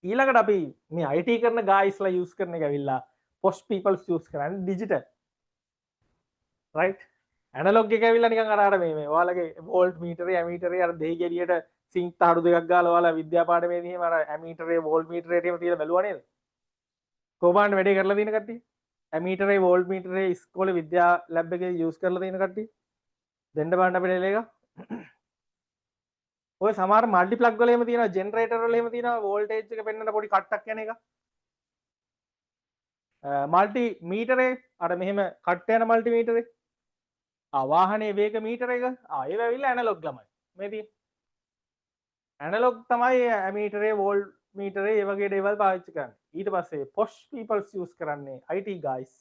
ඊළඟට අපි මේ IT කරන guysලා use කරන එක ඇවිල්ලා post people use කරන්නේ digital. right? ඇනලොග් එක ඇවිල්ලා නිකන් අර මේ ඔයාලගේ වෝල්ට් මීටරේ ඇමීටරේ අර දෙහි ගෙඩියට සිංක් තාඩු දෙකක් ගාලා ඔයාලා විද්‍යා පාඩමේදී එහෙම අර ඇමීටරේ වෝල්ට් මීටරේ එහෙම තියලා බැලුවා නේද? කොහොමද වැඩේ කරලා තියෙන කට්ටිය? ඇමීටරේ වෝල්ට් මීටරේ ඉස්කෝලේ විද්‍යා ලැබ් එකේ යූස් කරලා තියෙන කට්ටිය. දෙන්න බලන්න අපේ ලේක. ඔය සමහර මල්ටි ප්ලග් වල එහෙම තියෙනවා ජෙනරේටර් වල එහෙම තියෙනවා වෝල්ටේජ් එක පෙන්වන්න පොඩි කට්ටක් යන එක. මල්ටි මීටරේ අර මෙහෙම කට් යන මල්ටි මීටරේ වාහනේ වේග මීටර එක ඒව ඇවිල්ලා ඇනලොග් ළමයි මේ තියෙන්නේ ඇනලොග් තමයි ඇමීටරේ වෝල්ට් මීටරේ ඒ වගේ දේවල් පාවිච්චි කරන්නේ ඊට පස්සේ posh peoples use කරන්නේ IT guys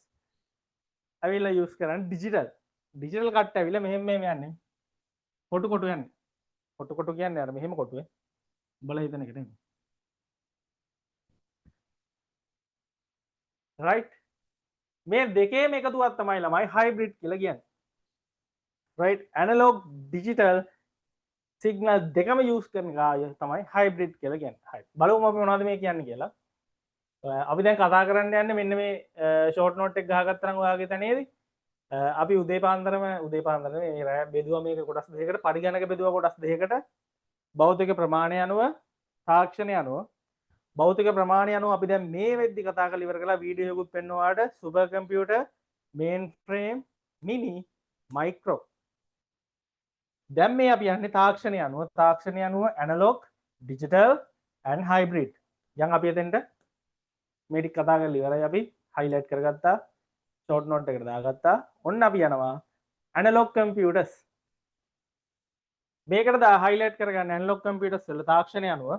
ඇවිල්ලා use කරන්නේ ඩිජිටල් කට් ඇවිල්ලා මෙහෙම යන්නේ කොටු යන්නේ කොටු කියන්නේ අර මෙහෙම කොටුවේ උඹලා හිතන එක නෙමෙයි right මේ දෙකේම එකතුවක් තමයි ළමයි hybrid කියලා කියන්නේ right analog digital signal දෙකම use කරන ගාය තමයි hybrid කියලා කියන්නේ හරි බලමු අපි මොනවද මේ කියන්නේ කියලා අපි දැන් කතා කරන්න යන්නේ මෙන්න මේ short note එක ගහගත්තා නම් ඔයාගේ තැනේදී අපි උදේ පාන්දරම මේ රැ බෙදුවා මේක කොටස් දෙකකට පරිගණක බෙදුවා කොටස් දෙකකට භෞතික ප්‍රමාණය අනුව තාක්ෂණය අනුව භෞතික ප්‍රමාණය අනුව අපි දැන් මේ වෙද්දි කතා කරලා ඉවර කළා වීඩියෝ එකකුත් පෙන්වුවාට සුපර් කම්පියුටර් මේන් ෆ්‍රේම් මිනි මයික්‍රෝ දැන් මේ අපි යන්නේ තාක්ෂණය අනුව ඇනලොග් ඩිජිටල් ඇන්ඩ් හයිබ්‍රිඩ් යන් අපි එතෙන්ට මේ ටික කතා කරලා ඉවරයි අපි හයිලයිට් කරගත්තා ෂෝට් නෝට් එකට දාගත්තා ඔන්න අපි යනවා ඇනලොග් කම්පියුටර්ස් මේකට දා හයිලයිට් කරගන්න ඇනලොග් කම්පියුටර්ස් වල තාක්ෂණය අනුව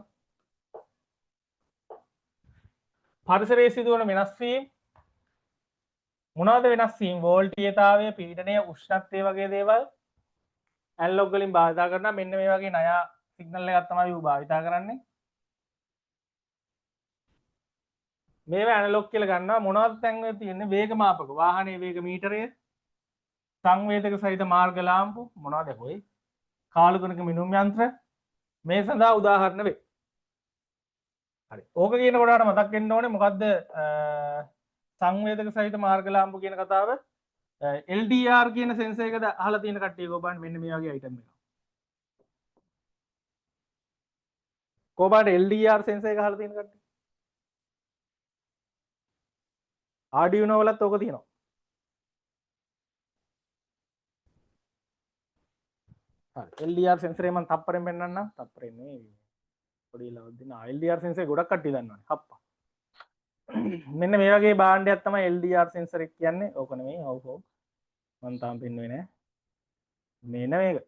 පරිසරයේ සිදුවන වෙනස් වීම මොනවද වෙනස් වීම වෝල්ටීයතාවය පීඩනය උෂ්ණත්වය වගේ දේවල් ඇනලොග් වලින් භාවිතා කරනවා මෙන්න මේ වගේ ණය සිග්නල් එකක් තමයි ඌ භාවිතා කරන්නේ මේවා ඇනලොග් කියලා ගන්නවා මොනවද දැන් ඔය තියෙන්නේ වේග මාපක වාහනේ වේග මීටරය සංවේදක සහිත මාර්ග ලාම්පු මොනවද කොයි කාලගුණක මිනුම් යන්ත්‍ර මේ සඳහා උදාහරණ වේ හරි ඕක කියනකොට ඔයාලට මතක් වෙන්න ඕනේ මොකද්ද සංවේදක සහිත මාර්ග ලාම්පු කියන කතාව LDR කියන සෙන්සර් එකද අහලා තියෙන කට්ටිය කොබන් මෙන්න මේ වගේ අයිටම් එකක්. කොබන් LDR සෙන්සර් එක අහලා තියෙන කට්ටිය. Arduino වලත් ඕක තියෙනවා. හරි LDR සෙන්සරේ මම තප්පරෙන් පෙන්නන්නම් තප්පරෙන් නෙවෙයි පොඩි ලවද්ද නා LDR සෙන්සරේ ගොඩක් කට්ටිය දන්නවනේ හප්පා මෙන්න මේ වගේ භාණ්ඩයක් තමයි LDR සෙන්සර් එක කියන්නේ ඕක නෙමෙයි ඔව් මම තාම පෙන්නුවේ නෑ මේන මේක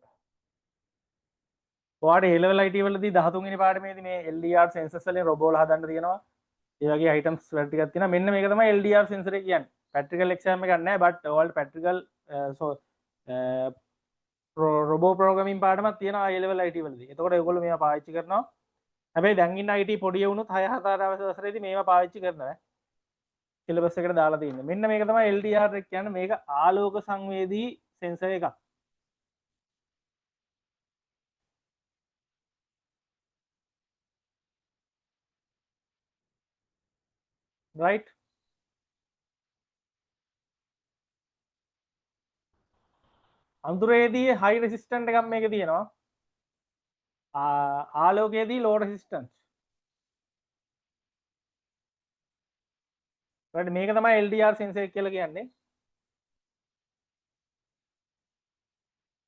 ඔයාලට A level IT වලදී 13 වෙනි පාඩමේදී මේ LDR සෙන්සර්ස් වලින් රොබෝලා හදන්න තියෙනවා ඒ වගේ අයිටම්ස් වල ටිකක් තියෙනවා මෙන්න මේක තමයි LDR සෙන්සර් එක කියන්නේ ප්‍රැක්ටිකල් එක්සෑම් එකක් නෑ බට් ඔයාලට ප්‍රැක්ටිකල් රොබෝ ප්‍රෝග්‍රෑමින් පාඩමක් තියෙනවා A level IT වලදී එතකොට ඒගොල්ලෝ මේවා පාවිච්චි කරනවා හැබැයි දැන් ඉන්න IT පොඩි වුණොත් 6-4 වසරේදී මේවා පාවිච්චි කරනවා සිලබස් එකට දාලා තියෙන්නේ මෙන්න මේක තමයි LDR එක කියන්නේ මේක ආලෝක සංවේදී සෙන්සර් එකක් right අඳුරේදී high resistance එකක් මේකේ තියෙනවා ආලෝකයේදී low resistance right මේක තමයි LDR sensor එක කියලා කියන්නේ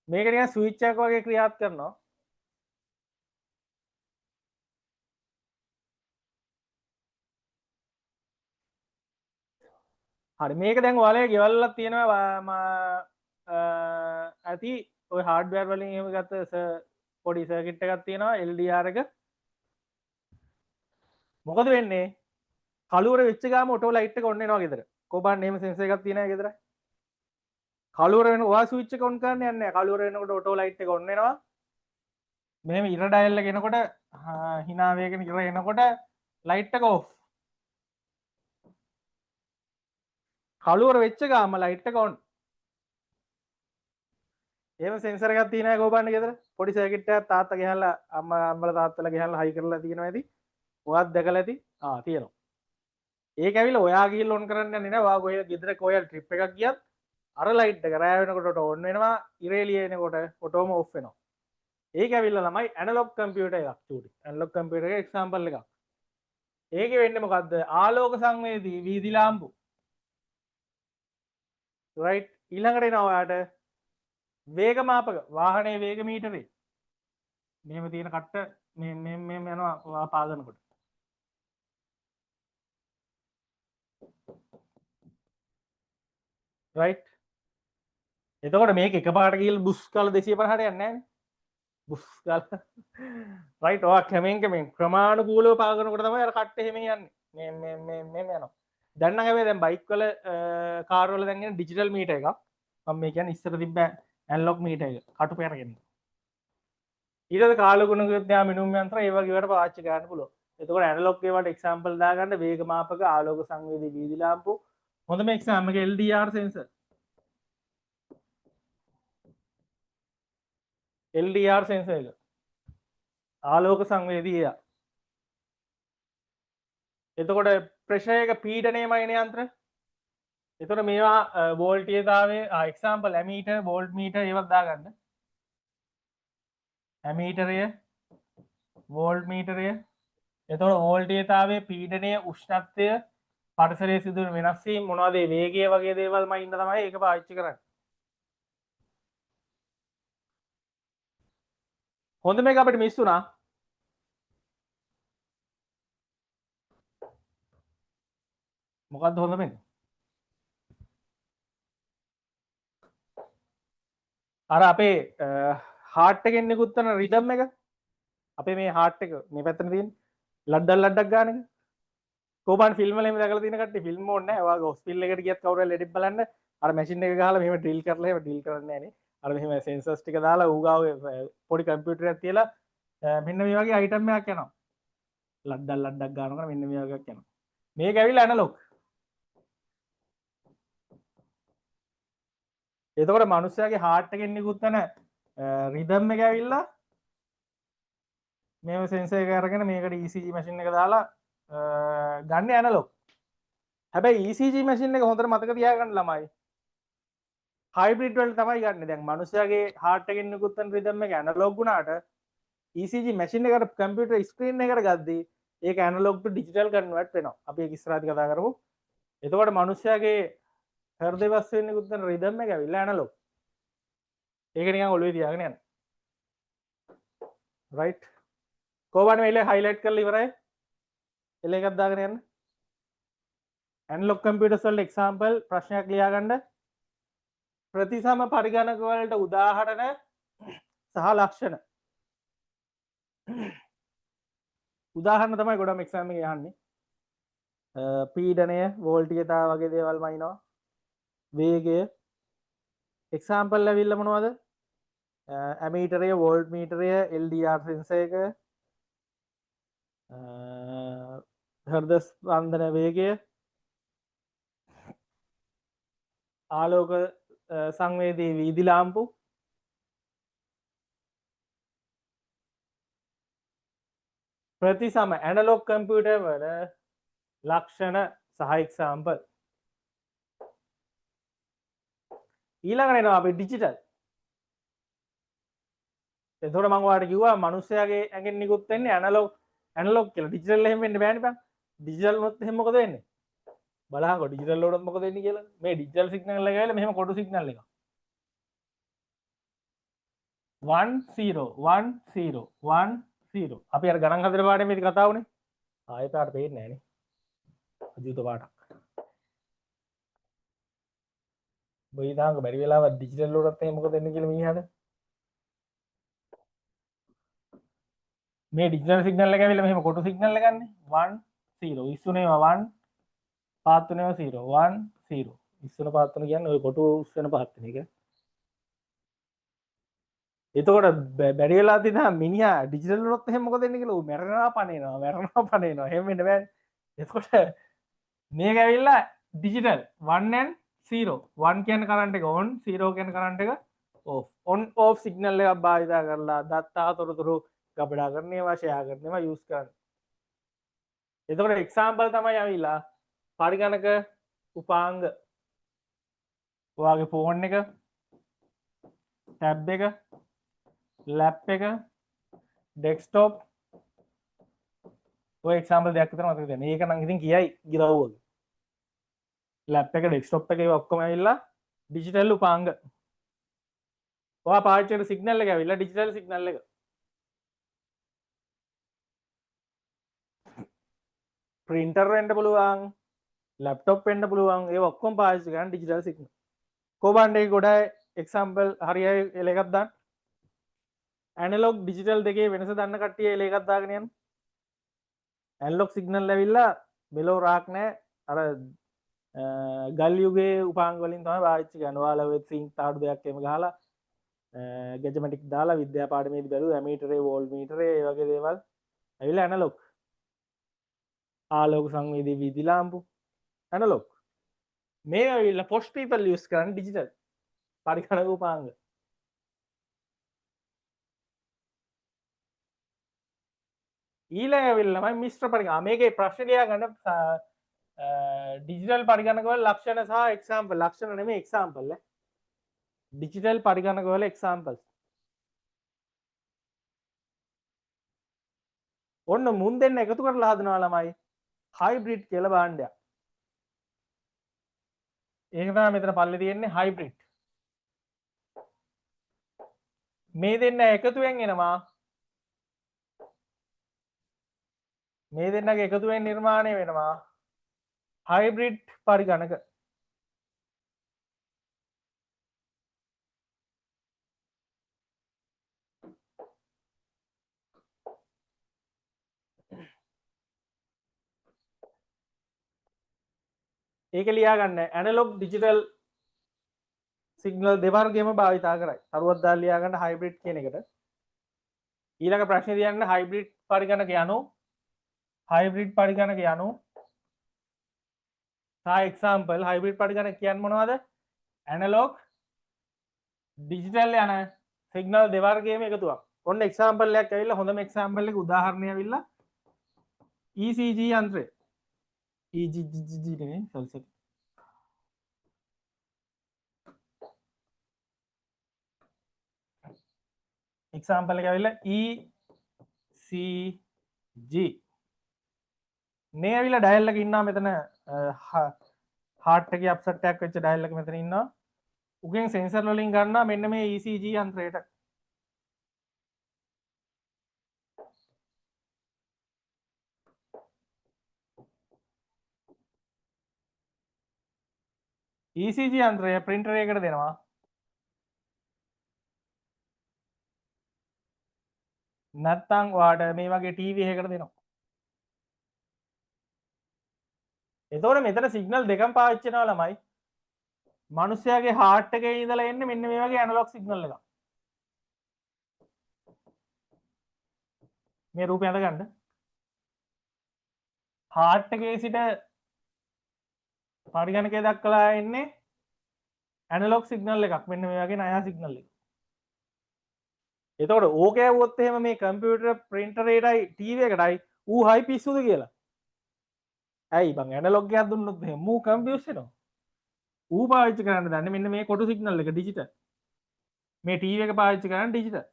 මේක නිකන් ස්විච් එකක් වගේ ක්‍රියාත් කරනවා හරි මේක දැන් ඔයාලගේ ගෙවල් වල තියෙනවා ඇති ඔය හાર્ඩ්වෙයාර් වලින් එහෙම ගත්ත පොඩි සර්කිට් එකක් තියෙනවා LDR එක මොකද වෙන්නේ කළුවර වෙච්ච ගාම ඔටෝ ලයිට් එක ඔන් වෙනවා ගෙදර කොබන් එහෙම සෙන්සර් එකක් තියෙනවා ගෙදර කළුවර වෙන ඔයා ස්විච් එක ඔන් කරන්න යන්නේ නැහැ කළුවර වෙනකොට ඔටෝ ලයිට් එක ඔන් වෙනවා මෙහෙම ඉර ඩයල් එක එනකොට hina වේගෙන ඉර එනකොට ලයිට් එක ඔෆ් කළුවර වෙච්ච ගාම ලයිට් එක ඔන් එහෙම සෙන්සර් එකක් තියෙනවා ගෝබන්න ගෙදර පොඩි සර්කිට් එකක් තාත්තා ගෙහලා අම්මලා තාත්තලා ගෙහලා හයි කරලා තියෙනවා ඇති ඔයාත් දැකලා ඇති තියෙනවා ඒක ඇවිල්ලා ඔයා ගිහින් ඔන් කරන්න යන්නේ නැහැ ඔයා කොහෙද ගෙදර කොහෙද ට්‍රිප් එකක් ගියත් අර ලයිට් එක රෑ වෙනකොට ඔන් වෙනවා ඉර එළිය එනකොට ඔටෝම ඔෆ් වෙනවා ඒක ඇවිල්ලා ළමයි ඇනලොග් කම්පියුටර් එකක් චූටි ඇනලොග් කම්පියුටර් එකේ එක්සැම්පල් එකක් ඒකේ වෙන්නේ මොකද්ද ආලෝක සංවේදී වීදි ලාම්පු right ඊළඟට එනවා ඔයාට වේග මාපක වාහනේ වේග මීටරේ මෙහෙම තියෙන කට්ට මේ යනවා ඔයා පාගනකොට right එතකොට මේක එකපාරට ගිහලා බුස් කාලා 250ට යන්නේ නැහැ නේ බුස් කාලා right ඔයා කැමෙන් ක්‍රමානුකූලව පාගනකොට තමයි අර කට්ට එහෙම යන්නේ මේ යනවා දැන් නම් හැබැයි දැන් බයික් වල කාර් වල දැන් එන ඩිජිටල් මීටර් එකක් මම මේ කියන්නේ ඉස්සර තිබ්බ ඇනලොග් මීටර් එක කටු පෙරගෙන ඊටද කාලගුණ විද්‍යා මිනුම් යන්ත්‍ර ඒ වගේ ඒවාට පාවිච්චි කරන්න පුළුවන් එතකොට ඇනලොග් ඒවාට එක්සැම්පල් දාගන්න වේග මාපක ආලෝක සංවේදී වීදි ලාම්පු හොඳම එක්සැම් එක LDR sensor LDR sensor එක ආලෝක සංවේදී එක එතකොට ප්‍රෙෂර් එක පීඩනයමයින යන්ත්‍ර එතකොට මේවා වෝල්ටේජතාවයේ එක්සැම්පල් ඇමීටර් වෝල්ට් මීටර් ඒවත් දාගන්න ඇමීටරය වෝල්ට් මීටරය එතකොට වෝල්ටේජතාවයේ පීඩනය උෂ්ණත්වය පරිසරයේ සිදුවන වෙනස් වීම මොනවද ඒ වේගය වගේ දේවල් මයින්ද තමයි ඒක පාවිච්චි කරන්නේ හොඳ මේක අපිට මිස් වුණා මොකක්ද හොඳ මේක අර අපේ හાર્ට් එකෙන් නිකුත් වෙන රිද්ම් එක අපේ මේ හાર્ට් එක මේ පැත්තට තියෙන ලඩක් ගන්න එක කොබන් ෆිල්ම් වල එහෙම දැකලා තියෙන කට්ටිය ෆිල්ම් ඕනේ නැහැ ඔයාගේ හොස්පිටල් එකට ගියත් කවුරු හරි ලෙඩෙක් බලන්න අර මැෂින් එක ගහලා මෙහෙම ඩ්‍රිල් කරලා එහෙම ඩ්‍රිල් කරන්නේ නැහැ නේ අර මෙහෙම සෙන්සර්ස් ටික දාලා ඌ ගාව පොඩි කම්පියුටර් එකක් තියලා මෙන්න මේ වගේ අයිටම් එකක් යනවා ලඩක් ගන්නකොට මෙන්න මේ වගේ එකක් යනවා මේක ඇවිල්ලා ඇනලොග් එතකොට මනුස්සයාගේ හાર્ට් එකෙන් නිකුත් වෙන රිද්ම් එක ඇවිල්ලා මේව සෙන්සර් එක අරගෙන මේකට ECG මැෂින් එක දාලා ගන්න ඇනලොග් හැබැයි ECG මැෂින් එක හොඳට මතක තියාගන්න ළමයි හයිබ්‍රිඩ් වල තමයි ගන්න දැන් මනුස්සයාගේ හાર્ට් එකෙන් නිකුත් වෙන රිද්ම් එක ඇනලොග් වුණාට ECG මැෂින් එකට කම්පියුටර් ස්ක්‍රීන් එකට ගද්දී ඒක ඇනලොග් ටු ඩිජිටල් කන්වර්ට් වෙනවා අපි ඒක ඉස්සරහදී කතා කරමු එතකොට මනුස්සයාගේ හෘද වස්තුවෙන් නිකුත් වෙන රිද්ම් එක ඇවිල්ලා ඇනලොග් ඒක නිකන් ඔළුවේ තියාගෙන යන්න රයිට් කෝබන් වෙල හයිලයිට් කරලා ඉවරයි එල එකක් දාගෙන යන්න ඇනලොග් කම්පියුටර්ස් වල එක්සැම්පල් ප්‍රශ්නයක් ලියා ගන්න ප්‍රතිසම පරිගණක වලට උදාහරණ සහ ලක්ෂණ උදාහරණ තමයි ගොඩම එක්සෑම් එකේ යන්නේ පීඩනය වෝල්ටියතා වගේ දේවල් මයින්නවා වේගය එක්සැම්පල් ඇවිල්ලා මොනවද ඇමීටරය වෝල්ට් මීටරය LDR සෙන්සර් එක හෘද ස්පන්දන වේගය ආලෝක සංවේදී වීදි ලාම්පු ප්‍රතිසම ඇනලොග් කම්පියුටර් වල ලක්ෂණ සහ එක්සැම්පල් ඊළඟට එනවා අපි ඩිජිටල් එතකොට මම ඔයාලට කිව්වා මිනිස්සයාගේ ඇඟෙන් නිකුත් වෙන්නේ ඇනලොග් කියලා ඩිජිටල් එහෙම වෙන්න බෑනේ බං ඩිජිටල් වුණොත් එහෙම මොකද වෙන්නේ බලහකො ඩිජිටල් වලට මොකද වෙන්නේ කියලා මේ ඩිජිටල් සිග්නල් එක ඇවිල්ලා මෙහෙම කොටු සිග්නල් එකක් 1 0 1 0 1 0 අපි අර ගණන් හදන පාඩේ මේක කතා වුනේ ආයෙ පාඩ පේන්නේ නැහනේ අජිත පාඩක් බයි දාංග බැරි වෙලාවත් ඩිජිටල් වලට එහෙම මොකද වෙන්නේ කියලා මිනිහට මේ ඩිජිටල් සිග්නල් එක ඇවිල්ලා මෙහෙම කොටු සිග්නල් එකන්නේ 1 0 ඉස්සුනේවා 1 පාත් තුනේවා 0 1 0 ඉස්සුන පාත් තුන කියන්නේ ඔය කොටු උස්සන පාත් වෙන එක එතකොට බැරි වෙලා තියෙනවා මිනිහා ඩිජිටල් වලත් එහෙම මොකද වෙන්නේ කියලා ඌ මැරෙනවා පණේනවා එහෙම වෙන්න බෑනේ එතකොට මේක ඇවිල්ලා ඩිජිටල් 1 and 0 1 කියන්නේ කරන්ට් එක on 0 කියන්නේ කරන්ට් එක off on off සිග්නල් එකක් භාවිත කරලා දත්තා තොරතුරු ගබඩා කරන්නේවා ෂෙයා කරන්නේවා යූස් කරන්න එතකොට එක්සැම්පල් තමයි ඇවිල්ලා පරිගණක උපාංග ඔයාගේ ෆෝන් එක ටැබ් එක ලැප් එක ඩෙස්ක්ටොප් ඔය එක්සැම්පල් දෙකක් විතර මතක තියාගන්න. මේක නම් ඉතින් කියයි ගිරව් වගේ. ලැප් එක ඩෙස්ක්ටොප් එක ඒවා ඔක්කොම ඇවිල්ලා ඩිජිටල් උපාංග. ඔයා පාවිච්චි කරන සිග්නල් එක ඇවිල්ලා ඩිජිටල් සිග්නල් එක. printer වෙන්න පුළුවන් ලැප්ටොප් වෙන්න පුළුවන් ඒ ඔක්කොම පාවිච්චි කරන ඩිජිටල් සිග්නල් කොබන්ඩ් එකේ ගොඩයි එක්සැම්පල් හරියයි එල එකක් දාන්න ඇනලොග් ඩිජිටල් දෙකේ වෙනස දන්න කට්ටිය එල එකක් දාගෙන යන්න ඇනලොග් සිග්නල් ඇවිල්ලා මෙලෝ රාක් නැහැ අර ගල් යුගයේ උපාංග වලින් තමයි පාවිච්චි කරන්නේ ඔයාලා ඔය සිංක් තාඩු දෙයක් එහෙම ගහලා ගැජමැටික් දාලා විද්‍යා පාඩමේදී බැලුවා ඇමීටරේ වෝල්ට් මීටරේ ඒ වගේ දේවල් ඇවිල්ලා ඇනලොග් ආලෝක සංවේදී වීදි ලාම්පු ඇනලොග් මේ ඇවිල්ලා පොස්ට් පීපල් යූස් කරන්නේ ඩිජිටල් පරිගණක උපාංග ඊළඟ ඇවිල්ලා තමයි මිශ්‍ර පරිගණක මේකේ ප්‍රශ්න ලියා ගන්න ඩිජිටල් පරිගණක වල ලක්ෂණ සහ එක්සැම්පල් ලක්ෂණ නෙමෙයි එක්සැම්පල් ඩිජිටල් පරිගණක වල එක්සැම්පල්ස් ඔන්න මුන් දෙන්න එකතු කරලා හදනවා ළමයි හයිබ්‍රිඩ් කියලා භාණ්ඩයක්. ඒක තමයි මෙතන පල්ලේ තියෙන්නේ හයිබ්‍රිඩ්. මේ දෙන්න එකතුවෙන් එනවා මේ දෙන්නගේ එකතුවෙන් නිර්මාණය වෙනවා හයිබ්‍රිඩ් පරිගණක. ඒක ලියා ගන්න ඇනලොග් ඩිජිටල් සිග්නල් දෙවර්ගෙම භාවිතා කරයි. තරුවක් දාලා ලියා ගන්න හයිබ්‍රිඩ් කියන එකට. ඊළඟ ප්‍රශ්නේ තියන්න හයිබ්‍රිඩ් පරිගණක යනු හයිබ්‍රිඩ් පරිගණක යනු සහ එක්සැම්පල් හයිබ්‍රිඩ් පරිගණක කියන්නේ මොනවද? ඇනලොග් ඩිජිටල් යන සිග්නල් දෙවර්ගයේම එකතුවක්. ඔන්න එක්සැම්පල් එකක් ඇවිල්ලා හොඳම එක්සැම්පල් එක උදාහරණය ඇවිල්ලා ECG යන්ත්‍රය. ECG නේ සල්සෙට්. එක්සැම්පල් එක ඇවිල්ලා ECG මේ ඇවිල්ලා ඩයල් එක ඉන්නවා මෙතන හાર્ට් එකේ අප්සෙට් එකක් වෙච්ච ඩයල් එක මෙතන ඉන්නවා උගෙන් සෙන්සර් වලින් ගන්නවා මෙන්න මේ ECG යන්ත්‍රයට ECG යන්ත්‍රය printer එකකට දෙනවා. නැත්තම් ඔයාට මේ වගේ TV එකකට දෙනවා. එතකොට මෙතන සිග්නල් දෙකම පාවිච්චි කරනවා ළමයි. මිනිස්යාගේ heart එකේ ඉඳලා එන්නේ මෙන්න මේ වගේ ඇනලොග් සිග්නල් එකක්. මේ රූපය අඳ ගන්න. heart එකේ සිට පරිගණකය දක්වලා එන්නේ ඇනලොග් සිග්නල් එකක්. මෙන්න මේ වගේ නයා සිග්නල් එකක්. එතකොට ඕක ඇහුවොත් එහෙම මේ කම්පියුටර් printer එකටයි TV එකටයි ඌ හයි පිස්සුද කියලා. ඇයි බං ඇනලොග් එකක් දුන්නොත් එහෙම මූ කන්ෆියුස් වෙනවා. ඌ පාවිච්චි කරන්න දන්නේ මෙන්න මේ කොටු සිග්නල් එක ඩිජිටල්. මේ TV එක පාවිච්චි කරන්න ඩිජිටල්.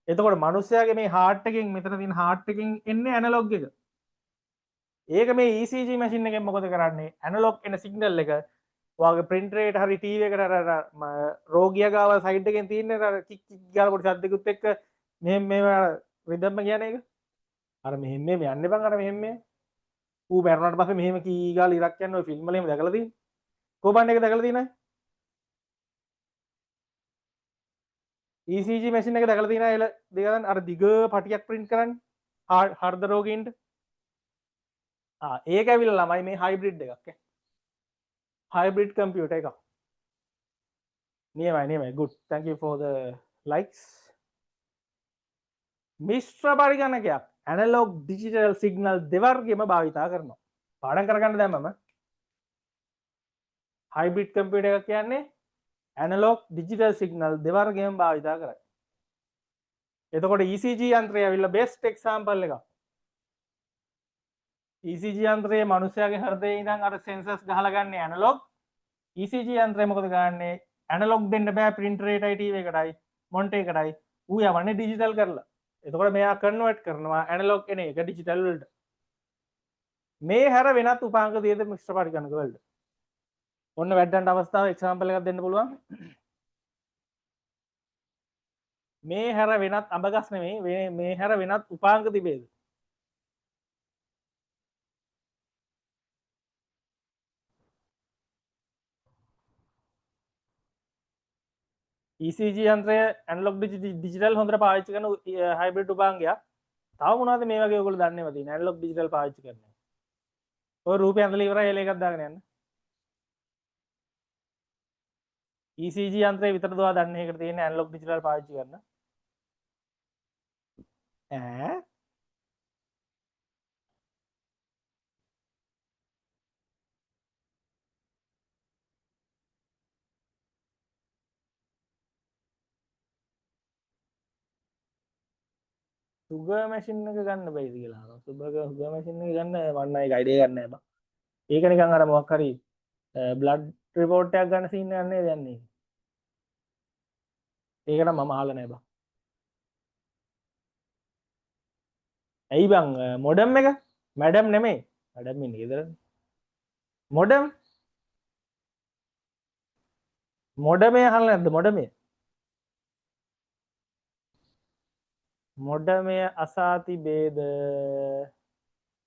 එතකොට මිනිස්යාගේ මේ heart එකෙන් මෙතන තියෙන heart එකෙන් එන්නේ ඇනලොග් එක. ඒක මේ ECG මැෂින් එකෙන් මොකද කරන්නේ? ඇනලොග් එන සිග්නල් එක ඔයාගේ printer එකට හරි TV එකට අර රෝගියා ගාව සයිඩ් එකෙන් තියෙන අර කික් කික් ගාලා පොඩි සද්දෙකුත් එක්ක මෙහෙම රිදම්ම කියන එක. අර මෙහෙම යන්න බං අර මෙහෙම ඌ මැරුණාට පස්සේ මෙහෙම කී ගාලා ඉරක් යන ඔය ෆිල්ම් වල එහෙම දැකලා තියෙන්නේ. කොබන් එක දැකලා තියෙනවද? ECG මැෂින් එක දැකලා තියෙනවද? දෙකෙන් අර දිග පටියක් print කරන්නේ හර්ද රෝගීන්ට. ඒක ඇවිල්ලා ළමයි මේ හයිබ්‍රිඩ් එකක් ඈ. hybrid computer එකක්. නියමයි good. Thank you for the likes. මිශ්‍ර පරිගණකයක් ඇනලොග් ඩිජිටල් සිග්නල් දෙවර්ගෙම භාවිතා කරනවා. පාඩම් කරගන්න දැම්මම හයිබ්‍රිඩ් කම්පියුටර් එකක් කියන්නේ ඇනලොග් ඩිජිටල් සිග්නල් දෙවර්ගෙම භාවිතා කරයි. එතකොට ECG යන්ත්‍රය ඇවිල්ලා බෙස්ට් එක්සැම්පල් එකක්. ECG යන්ත්‍රයේ මිනිස්යාගේ හෘදයේ ඉඳන් අර සෙන්සර්ස් ගහලා ගන්න ඇනලොග්. ECG යන්ත්‍රය මොකද ගන්නේ? ඇනලොග් දෙන්න බෑ printer එකටයි TV එකටයි මොනිටර් එකටයි. ඌ යවන්නේ ඩිජිටල් කරලා. එතකොට මෙයා කන්වර්ට් කරනවා ඇනලොග් එන එක ඩිජිටල් වලට. මේ හැර වෙනත් උපාංග තියෙද මිශ්‍ර පරිගණක වලට. ඔන්න වැඩන්ට අවස්ථාව එක්සැම්පල් එකක් දෙන්න පුළුවන්. මේ හැර වෙනත් අඹගස් නෙමෙයි මේ හැර වෙනත් උපාංග තිබේද? ECG යන්ත්‍රය ඇනලොග් ඩිජිටල් හොඳට පාවිච්චි කරන හයිබ්‍රිඩ් උපාංගයක්. තව මොනවද මේ වගේ ඔයගොල්ලෝ දන්නේම තියෙන ඇනලොග් ඩිජිටල් පාවිච්චි කරන්නේ? ඔය රූපය ඇඳලා ඉවරයි එළ එකක් දාගෙන යන්න. ECG යන්ත්‍රය විතරද ඔයා දන්නේ ඒකට තියෙන ඇනලොග් ඩිජිටල් පාවිච්චි කරන? ඈ සුගර් මැෂින් එක ගන්න බැයිද කියලා අහනවා. සුගර් මැෂින් එක ගන්න මන්න ඒක අයිඩියා ගන්න නෑ බං. ඒක නිකන් අර මොකක් හරි බ්ලඩ් රිපෝට් එකක් ගන්න සීන් එකක් නේද යන්නේ. ඒක නම් මම අහලා නෑ බං. ඇයි බං මොඩම් එක? මැඩම් නෙමෙයි. මැඩම් ඉන්නේ ගෙදරනේ. මොඩමේ අහලා නැද්ද මොඩමේ? මොඩමය අසා තිබේද?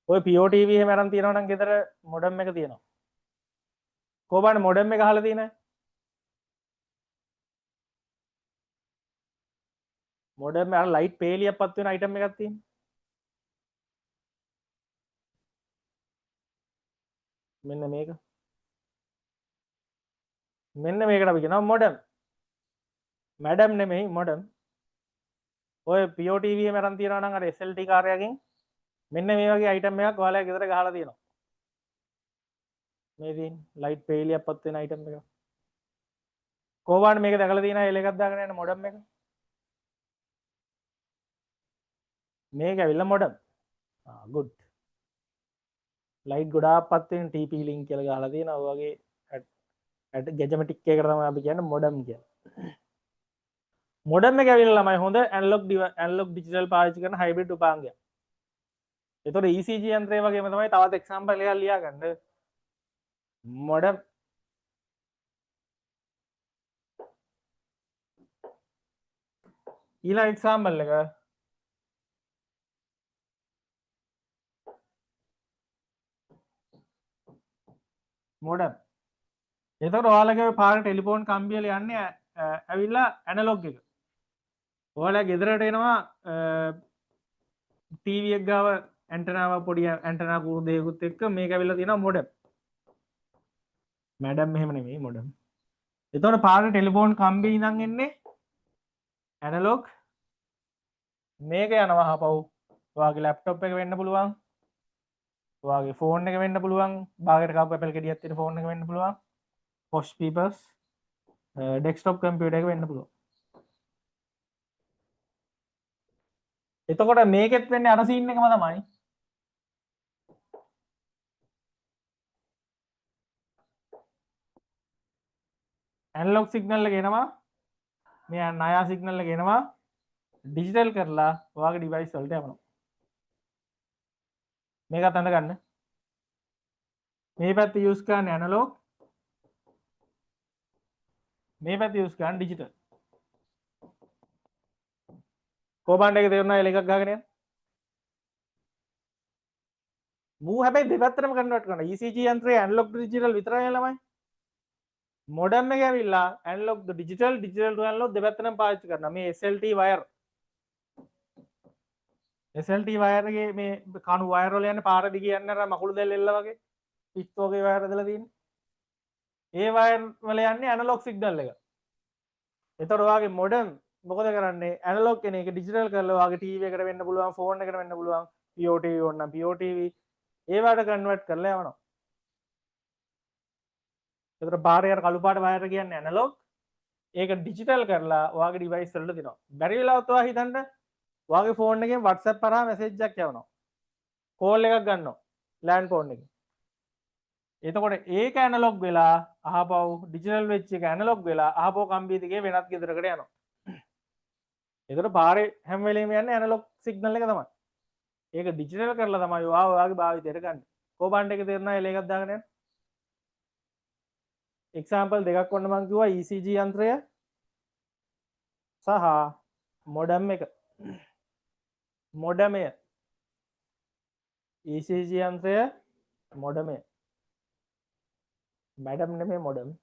ඔය POTV එහෙම අරන් තියනවා නම් ගෙදර මොඩම් එක තියෙනවා. කොහොමද මොඩම් එක අහලා තියෙන්නේ? මොඩම් අර ලයිට් පේලියක් පත් වෙන අයිටම් එකක් තියෙනවා. මෙන්න මේක. මෙන්න මේකට අපි කියනවා මොඩම්. මැඩම් නෙමෙයි මොඩම්. ඔය POTV එහෙම අරන් තියනවා නම් අර SLT කාර්යයෙන් මෙන්න මේ වගේ අයිටම් එකක් ඔයාලා ගෙදර ගහලා තියෙනවා. මේ තියෙන ලයිට් පේලියක් පත් වෙන අයිටම් එක. කොහොමද මේක දැකලා තියෙනා එළ එකක් දාගෙන යන මොඩම් එක? මේක ඇවිල්ලා මොඩම්. good. ලයිට් ගොඩාක් පත් වෙන TP link කියලා ගහලා තියෙනවා. ඔය වගේ ගැජමටික් එකකට තමයි අපි කියන්නේ මොඩම් කියලා. මොඩම් එක ඇවිල්ලා ළමයි හොඳ ඇනලොග් ඩිජිටල් පාවිච්චි කරන හයිබ්‍රිඩ් උපාංගයක්. එතකොට ECG යන්ත්‍රය වගේම තමයි තවත් එක්සැම්පල් එකක් ලියා ගන්න. මොඩම් ඊළඟ එක්සැම්පල් එක මොඩම්. එතකොට ඔයාලගේ පාර ටෙලිෆෝන් කම්බියල යන්නේ ඇවිල්ලා ඇනලොග් එක. ඔයාලා ගෙදරට එනවා ටීවී එක ගාව ඇන්ටනාව පොඩි ඇන්ටනා කුණු දෙකකුත් එක්ක මේක ඇවිල්ලා තියෙනවා මොඩම්. මැඩම් මෙහෙම නෙමෙයි මොඩම්. එතකොට පාර ටෙලිෆෝන් කම්බියේ ඉඳන් එන්නේ ඇනලොග් මේක යනවා අහපව් ඔයාගේ ලැප්ටොප් එක වෙන්න පුළුවන් ඔයාගේ ෆෝන් එක වෙන්න පුළුවන් බාගෙට කාපු Apple ගෙඩියක් තියෙන ෆෝන් එක වෙන්න පුළුවන් පොෂ් පීපර්ස් ඩෙස්ක්ටොප් කම්පියුටර් එක වෙන්න පුළුවන් එතකොට මේකෙත් වෙන්නේ අර සීන් එකම තමයි ඇනලොග් සිග්නල් එක එනවා මේ නයා සිග්නල් එක එනවා ඩිජිටල් කරලා ඔයාගේ ඩිවයිස් වලට යවනවා මේකත් අඳ ගන්න මේ පැත්ත යූස් කරන්නේ ඇනලොග් මේ පැත්ත යූස් කරන්නේ ඩිජිටල් කෝබාන්ඩ් එකේ තේරුණා එල එකක් ගහගෙන යන්න මූ හැබැයි දෙපැත්තටම කන්වර්ට් කරනවා ECG යන්ත්‍රයේ ඇනලොග් ටු ඩිජිටල් විතරයි ළමයි මොඩම් එක ඇවිල්ලා ඇනලොග් ටු ඩිජිටල් ඩිජිටල් ටු ඇනලොග් දෙපැත්තටම පාවිච්චි කරනවා මේ SLT වයර් SLT වයර් එකේ මේ කණු වයර් වල යන්නේ පාර දිගේ යන්නේ අර මකුළු දැල් එල්ල වගේ පිස්සෝගේ වයර් ඇදලා තියෙන්නේ ඒ වයර් වල යන්නේ ඇනලොග් සිග්නල් එක එතකොට ඔයාගේ මොඩම් මොකද කරන්නේ ඇනලොග් කෙන එක ඩිජිටල් කරලා ඔයාගේ ටීවී එකට වෙන්න පුළුවන් ෆෝන් එකට වෙන්න පුළුවන් POTV ඕනනම් POTV ඒවට කන්වර්ට් කරලා යවනවා එතකොට පාරේ අර කළු පාට වයර් කියන්නේ ඇනලොග් ඒක ඩිජිටල් කරලා ඔයාගේ ඩිවයිස් වලට දෙනවා බැරි වෙලාවත් ඔයා හිතන්න ඔයාගේ ෆෝන් එකෙන් WhatsApp කරා මැසේජ් එකක් යවනවා කෝල් එකක් ගන්නවා ලෑන්ඩ් ෆෝන් එකෙන් එතකොට ඒක ඇනලොග් වෙලා අහපව් ඩිජිටල් වෙච්ච එක ඇනලොග් වෙලා අහපව් කම්බිය දිගේ වෙනත් ගෙදරකට යනවා එතකොට පාරේ හැම වෙලේම යන්නේ ඇනලොග් සිග්නල් එක තමයි ඒක ඩිජිටල් කරලා තමයි ඔයාගේ භාවිතයට ගන්න කෝබාන්ඩ් එක තේරුණා එල එකක් දාගෙන යන්න එක්සාම්පල් දෙකක් ඔන්න මං කිව්වා ECG යන්ත්‍රය සහ මොඩම් එක මොඩමය ECG යන්ත්‍රය මොඩමය මැඩම් නෙමෙයි මොඩම්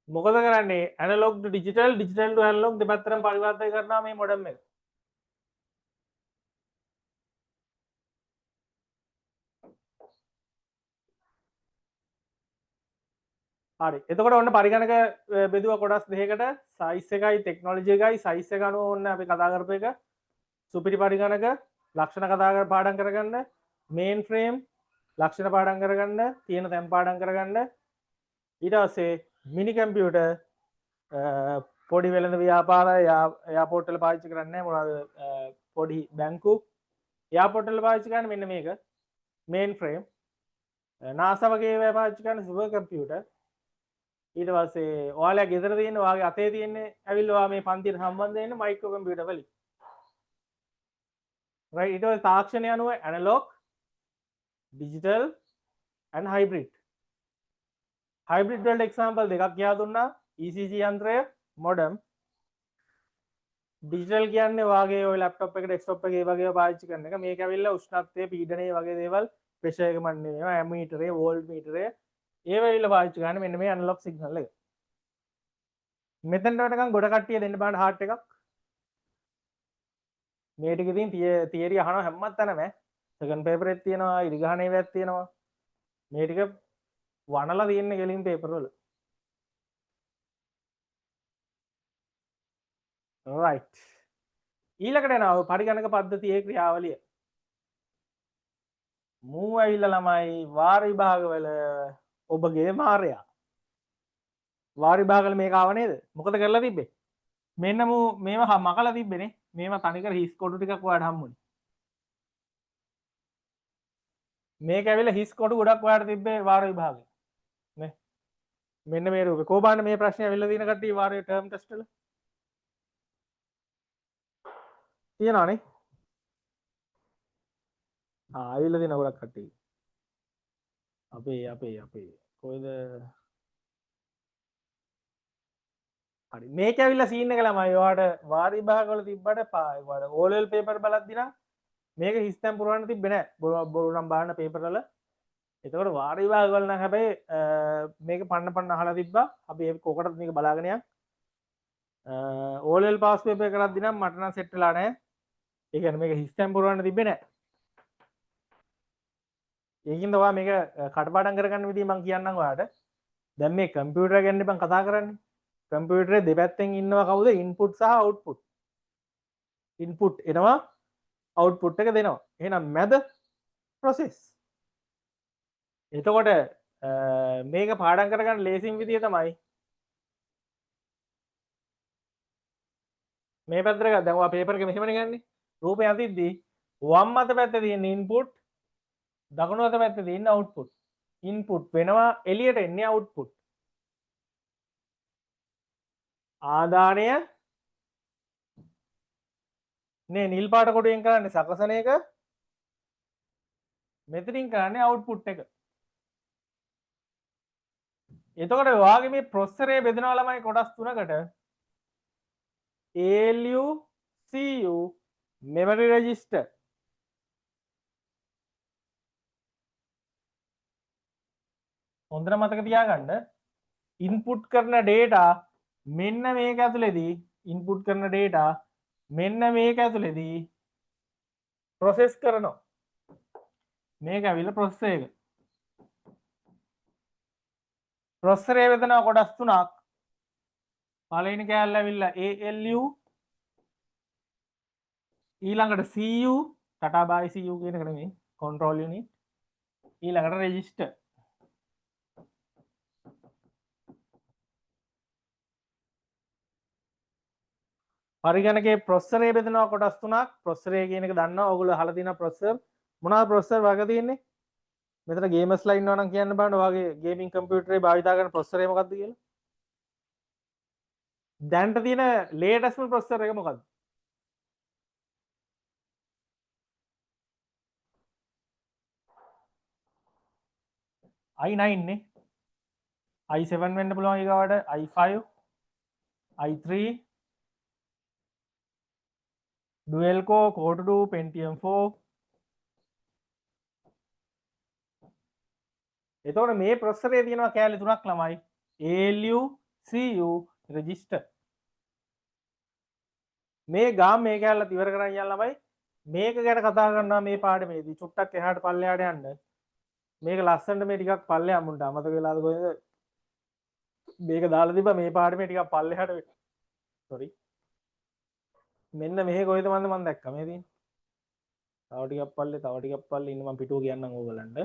මොකද කරන්නේ ඇනලොග් ටු ඩිජිටල් ඩිජිටල් ටු ඇනලොග් දෙපැත්තටම පරිවර්තනය කරනවා මේ මොඩම් එක හරි එතකොට ඔන්න පරිගණක බෙදුව කොටස් දෙකකට සයිස් එකයි ටෙක්නොලොජි එකයි සයිස් එක අනුව ඔන්න අපි කතා කරපු එක සුපිරි පරිගණක ලක්ෂණ කතා කර පාඩම් කරගන්න මේන් ෆ්‍රේම් ලක්ෂණ පාඩම් කරගන්න තියෙන තැන් පාඩම් කරගන්න ඊට පස්සේ මිනි කම්පියුටර් පොඩි වෙළඳ ව්‍යාපාර එයාපෝට් වල පාවිච්චි කරන්නේ මොනවද පොඩි බැංකු එයාපෝට් වල පාවිච්චි කරන්නේ මෙන්න මේක මේන් ෆ්‍රේම් NASA වගේ ඒවා පාවිච්චි කරන සුපර් කම්පියුටර් ඊට පස්සේ ඔයාලා ගෙදර තියෙන ඔයාගේ අතේ තියෙන්නේ ඇවිල්ලා ඔයා මේ පන්තියට සම්බන්ධ වෙන්න මයික්‍රෝ කම්පියුටර් වලින් right ඊට පස්සේ තාක්ෂණය අනුව analogue digital and hybrid hybrid වලට එක්සාම්පල් දෙකක් කියා දුන්නා ECG යන්ත්‍රය මොඩම් ඩිජිටල් කියන්නේ ඔයාගේ ඔය ලැප්ටොප් එක ඩෙස්ක්ටොප් එක ඒ වගේ පාවිච්චි කරන එක මේක ඇවිල්ලා උෂ්ණත්වය පීඩනය වගේ දේවල් ප්‍රෙෂර් එක මන්නේ මේවා ඇමීටරේ වෝල්ට් මීටරේ ඒව ඇවිල්ලා පාවිච්චි කරන්නේ මෙන්න මේ ඇනලොග් සිග්නල් එක මෙතනට වෙනකන් ගොඩ කට්ටිය දෙන්න බලන්න හાર્ට් එකක් මේ ටික ඉතින් තියරි අහනවා හැමත් තැනම සෙකන්ඩ් පේපර් එකක් තියෙනවා ඉරිගහන ඒවාක් තියෙනවා මේ ටික වනලා තියෙන්නේ ගෙලින් පේපර් වල right ඊළඟට එනවා පරිගණක පද්ධතියේ ක්‍රියාවලිය මූ ඇවිල්ලා ළමයි වාර විභාගවල ඔබගේ මාරයා වාර විභාගවල මේක ආව නේද මොකද කරලා තිබ්බේ මෙන්න මූ මේවා මකලා තිබ්බේනේ මේවා තනිකර හිස් කොටු ටිකක් ඔයාලට හම්බුනේ මේක ඇවිල්ලා හිස් කොටු ගොඩක් ඔයාලට තිබ්බේ වාර විභාගේ නේ මෙන්න මේ රූපේ කොහොමද මේ ප්‍රශ්නේ ඇවිල්ලා තියෙන කට්ටිය වාරේ ටර්ම් ටෙස්ට් වල තියෙනවනේ ආවිල්ලා දින ගොඩක් කට්ටිය අපේ කොයිද හරි මේක ඇවිල්ලා සීන් එක ළමයි ඔයාලට වාර විභාගවල තිබ්බට ඔයාලට O level paper බලද්දි නම් මේක හිස්තැන් පුරවන්න තිබ්බේ නෑ බොරු නම් බලන්න paper වල එතකොට වාර විභාගවල නම් හැබැයි මේක පන්න අහලා තිබ්බා අපි ඒක කොකටද මේක බලාගෙන යන් O level pass paper කරද්දි නම් මට නම් සෙට් වෙලා නෑ ඒ කියන්නේ මේක හිස්තැන් පුරවන්න තිබ්බේ නෑ ඒකින්ද ඔයා මේක කටපාඩම් කරගන්න විදිහ මම කියන්නම් ඔයාලට දැන් මේ කම්පියුටර් ගැන ඉතින් කතා කරන්නේ කම්පියුටරේ දෙපැත්තෙන් ඉන්නවා කවුද ඉන්පුට් සහ අවුට්පුට් ඉන්පුට් එනවා අවුට්පුට් එක දෙනවා එහෙනම් මැද ප්‍රොසෙස් එතකොට මේක පාඩම් කරගන්න ලේසිම විදිය තමයි මේ පැත්තට ගත්තා දැන් ඔයා පේපර් එක මෙහෙමනේ ගන්නේ රූපය අතිද්දී වම් අත පැත්තේ තියෙන ඉන්පුට් දකුණු අත පැත්තේ තියෙන අවුට්පුට් ඉන්පුට් වෙනවා එළියට එන්නේ අවුට්පුට් ආදානය නේ නිල් පාට කොටුවෙන් කරන්නේ සකසන එක මෙතනින් කරන්නේ අවුට්පුට් එක එතකොට ඔයාගේ මේ ප්‍රොසෙසරේ බෙදෙනවා ළමයි කොටස් තුනකට ALU CU memory register හොඳට මතක තියාගන්න ඉන්පුට් කරන data මෙන්න මේක ඇතුලේදී ඉන්පුට් කරන data මෙන්න මේක ඇතුලේදී ප්‍රොසෙස් කරනවා මේක ඇවිල්ලා ප්‍රොසෙසර් එක ප්‍රොසෙසරේ වෙදෙනවා කොටස් තුනක් පළවෙනි කෑල්ල ඇවිල්ලා ALU ඊළඟට CU ටටා බායි CU කියන එක නෙමෙයි control unit ඊළඟට register පරිගණකයේ ප්‍රොසෙසරේ බෙදෙනවා කොටස් තුනක් ප්‍රොසෙසරේ කියන එක දන්නවා ඔයගොල්ලෝ අහලා තියෙනවා ප්‍රොසෙසර් මොනවාද ප්‍රොසෙසර් වගේ තියෙන්නේ මෙතන ගේමර්ස්ලා ඉන්නවා නම් කියන්න බලන්න ඔයාගේ ගේමින් කම්පියුටරේ භාවිතා කරන ප්‍රොසෙසරේ මොකක්ද කියලා දැන්ට තියෙන ලේටස්ට්ම ප්‍රොසෙසර් එක මොකක්ද i9 නේ i7 වෙන්න පුළුවන් ඊගාවට i5 i3 dual core core 2 pentium 4 එතකොට මේ ප්‍රොසෙසරේ තියෙනවා කෑලි තුනක් ළමයි ALU CU register මේ ගාම් මේ කෑල්ලත් ඉවර කරන් යන්න ළමයි මේක ගැන කතා කරනවා මේ පාඩමේදී චුට්ටක් එහාට පල්ලෙහාට යන්න මේක ලස්සනට මේ ටිකක් පල්ලෙහා මුන්ට අමතක වෙලාද කොහෙද මේක දාලා තිබ්බා මේ පාඩමේ ටිකක් පල්ලෙහාට සෝරි මෙන්න මෙහෙ කොහෙද මම දැක්කා මේ තියෙන තව ටිකක් පල්ලේ ඉන්න මම පිටුව කියන්නම් ඕගලන්ට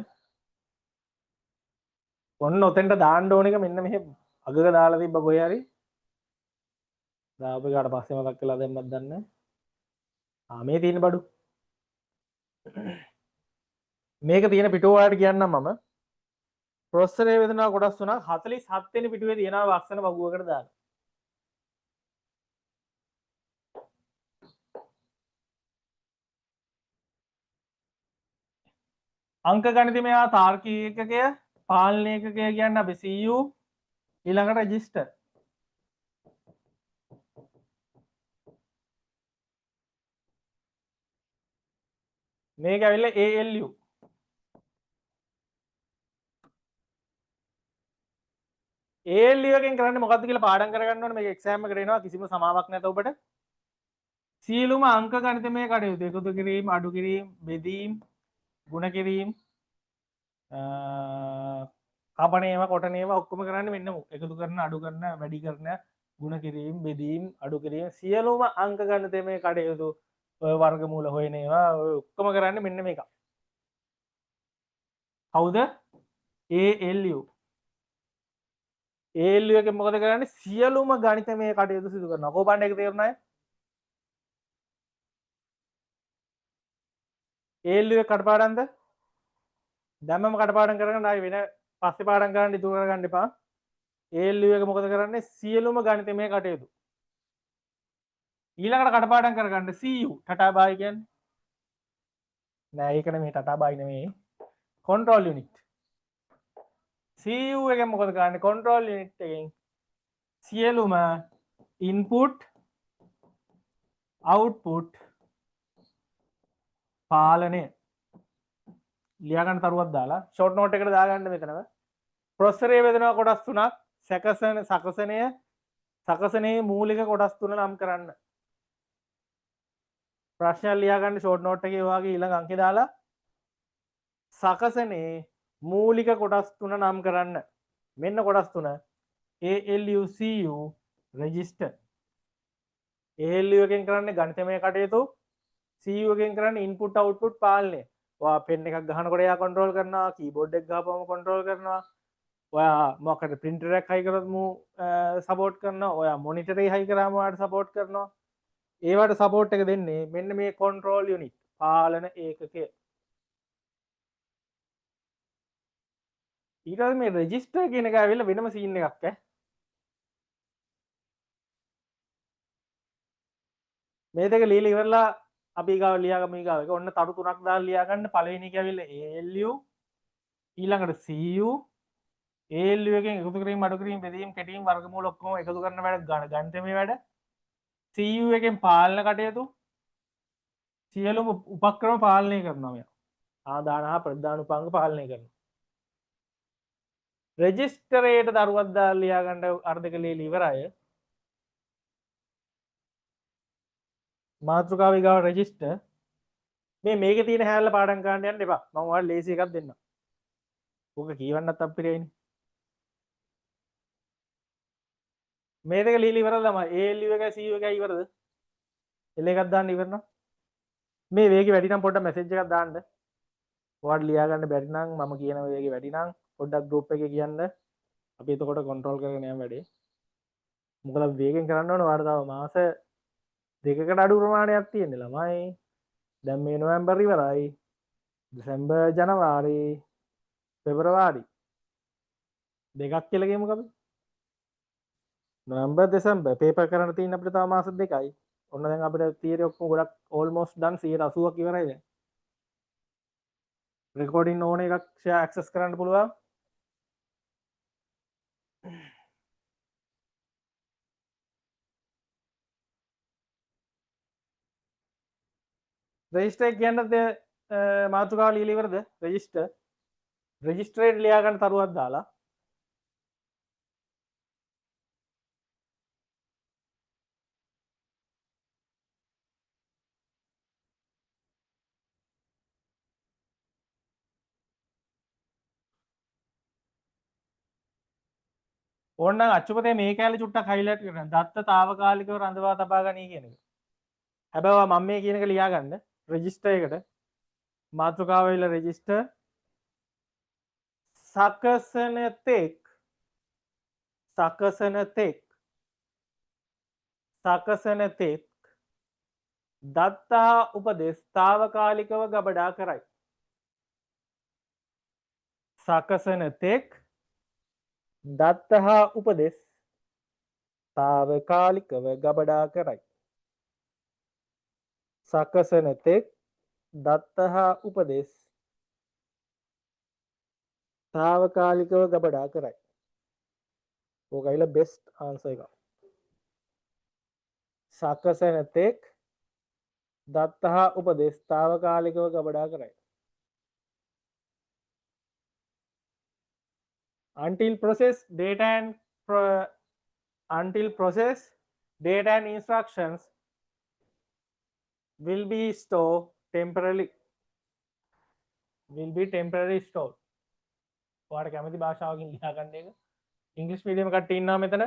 ඔන්න ඔතෙන්ට දාන්න ඕන එක මෙන්න මෙහෙ අගක දාලා තිබ්බ කොහේ හරි දාපු එකට පස්සේ මතක් වෙලා දැම්මත් දන්නේ මේ තියෙන බඩු මේක තියෙන පිටුව වලට කියන්නම් මම ප්‍රොසෙසරේ වේදනා කොටස් තුනක් 47 වෙනි පිටුවේ තියෙනවා වක්සන වගුවකට දාලා අංක ගණිතමය තාර්කික ඒකකය පාලන ඒකකය කියන්නේ අපි CU ඊළඟට රෙජිස්ටර් මේක ඇවිල්ලා ALU ALU එකෙන් කරන්නේ මොකක්ද කියලා පාඩම් කරගන්න ඕනේ මේක එක්සෑම් එකට එනවා කිසිම සමාවක් නැත ඔබට සියලුම අංක ගණිතමය කටයුතු එකතු කිරීම අඩු කිරීම බෙදීම ගුණ කිරීම කපන ඒවා කොටන ඒවා ඔක්කොම කරන්නේ මෙන්න එකතු කරන අඩු කරන වැඩි කරන ගුණ කිරීම බෙදීම අඩු කිරීම සියලුම අංක ගණිතමය කටයුතු ඔය වර්ගමූල හොයන ඒවා ඔය ඔක්කොම කරන්නේ මෙන්න මේක කවුද ALU ALU එකෙන් මොකද කරන්නේ සියලුම ගණිතමය කටයුතු සිදු කරනවා කොහොමද ඒක තේරුණාද ALU එක කටපාඩම්ද දැම්මම කටපාඩම් කරගන්න ආයි වෙන පස්සේ පාඩම් කරන්න ඉතුරු කරගන්න එපා ALU එක මොකද කරන්නේ සියලුම ගණිතමය කටයුතු ඊළඟට කටපාඩම් කරගන්න CU ටටා බායි කියන්නේ නෑ ඒකනේ මේ ටටා බයි නෙමෙයි control unit cu එකෙන් මොකද කරන්නේ control unit එකෙන් සියලුම input output පාලනය ලියාගන්න තරුවක් දාලා ෂෝට් නෝට් එකට දාගන්න මෙතනව ප්‍රොසෙසරයේ බෙදෙනවා කොටස් තුනක් සකසනයේ මූලික කොටස් තුන නම් කරන්න ප්‍රශ්නයක් ලියාගන්න ෂෝට් නෝට් එකේ වගේ ඊළඟ අංකේ දාලා සකසනයේ මූලික කොටස් තුන නම් කරන්න මෙන්න කොටස් තුන ALU CU register ALU එකෙන් කරන්නේ ගණිතමය කටයුතු CU එකෙන් කරන්නේ input output පාලනය ඔයා පෙන් එකක් ගහනකොට එයා කන්ට්‍රෝල් කරනවා කීබෝඩ් එක ගහපුවම කන්ට්‍රෝල් කරනවා ඔයා මොකද printer එකක් හයි කරොත් මූ සපෝට් කරනවා ඔයා monitor එක හයි කරාම ඔයාට සපෝට් කරනවා ඒවට සපෝට් එක දෙන්නේ මෙන්න මේ control unit පාලන ඒකකය ඊට පස්සේ මේ register කියන එක ඇවිල්ලා වෙනම scene එකක් මේ දෙක ලියලා ඉවරලා අපි ගාව ලියාගමු ඊගාව එක ඔන්න තරු තුනක් දාලා ලියා ගන්න පළවෙනි එක ඇවිල්ලා ALU ඊළඟට CU ALU එකෙන් එකතු කිරීම අඩු කිරීම බෙදීම කැටීම වර්ගමූල ඔක්කොම එකතු කරන වැඩ ගණිතමය වැඩ CU එකෙන් පාලන කටයුතු සියලුම උපක්‍රම පාලනය කරනවා මෙයා ආදාන හා ප්‍රධාන උපාංග පාලනය කරනවා රෙජිස්ටරයට දරුවක් දාලා ලියා ගන්න අර දෙක ලියලා ඉවරයි මාතෘකාව ඊගාව රෙජිස්ටර් මේකේ තියෙන හැල්ල පාඩම් ගන්න යන්න එපා මම ඔයාලට ලේසි එකක් දෙන්නම් ඕක කියවන්නත් අපිරියයිනේ මේ දෙක ලියලා ඉවරද තමයි ALU එකයි CU එකයි ඉවරද එල එකක් දාන්න ඉවරනවා මේ වේගෙ වැඩි නම් පොඩ්ඩක් මැසේජ් එකක් දාන්න ඔයාලට ලියා ගන්න බැරි නම් මම කියන වේගෙ වැඩි නම් පොඩ්ඩක් group එකේ කියන්න අපි එතකොට control කරගෙන යන්න වැඩේ මොකද වේගෙන් කරන්න ඕන ඔයාලට තව මාස දෙකකට අඩු ප්‍රමාණයක් තියෙන්නේ ළමයි දැන් මේ නොවැම්බර් ඉවරයි දෙසැම්බර් ජනවාරි පෙබරවාරි දෙකක් කියලා ගියමුකෝ අපි නොවැම්බර් දෙසැම්බර් පේපර් කරන්න තියෙන අපිට තව මාස දෙකයි ඔන්න දැන් අපිට තියරි ඔක්කොම ගොඩක් almost done 80%ක් ඉවරයි දැන් recording ඕන එකක් share access කරන්න පුළුවන් register කියන්නත් මාතෘකාව ලියලා ඉවරද register රෙජිස්ටරේට ලියා ගන්න තරුවක් දාලා ඕනනම් අච්චුපතේ මේ කැලේ චුට්ටක් highlight කරන්න දත්ත తాවකාලිකව රඳවා තබා ගනී කියන එක. හැබැයි මම මේ කියන එක ලියා ගන්න රෙජිස්ටර් එකට මාතෘකාව වෙල රෙජිස්ටර් සකසන තෙක් දත්තා උපදෙස් తాවකාලිකව ගබඩා කරයි. සකසන තෙක් දත්තා උපදෙස් తాවකාලිකව ගබඩා කරයි. සකසන තෙක් දත්තා උපදෙස් తాවකාලිකව ගබඩා කරයි. ඕකයිල බෙස්ට් ආන්සර් එක. සකසන තෙක් දත්තා උපදෙස් తాවකාලිකව ගබඩා කරයි. until process data and instructions will be stored temporarily stored. ඔයාලට කැමති භාෂාවකින් ලියා ගන්න එක ඉංග්‍රීසි මීඩියම් කට්ටිය ඉන්නවා මෙතන.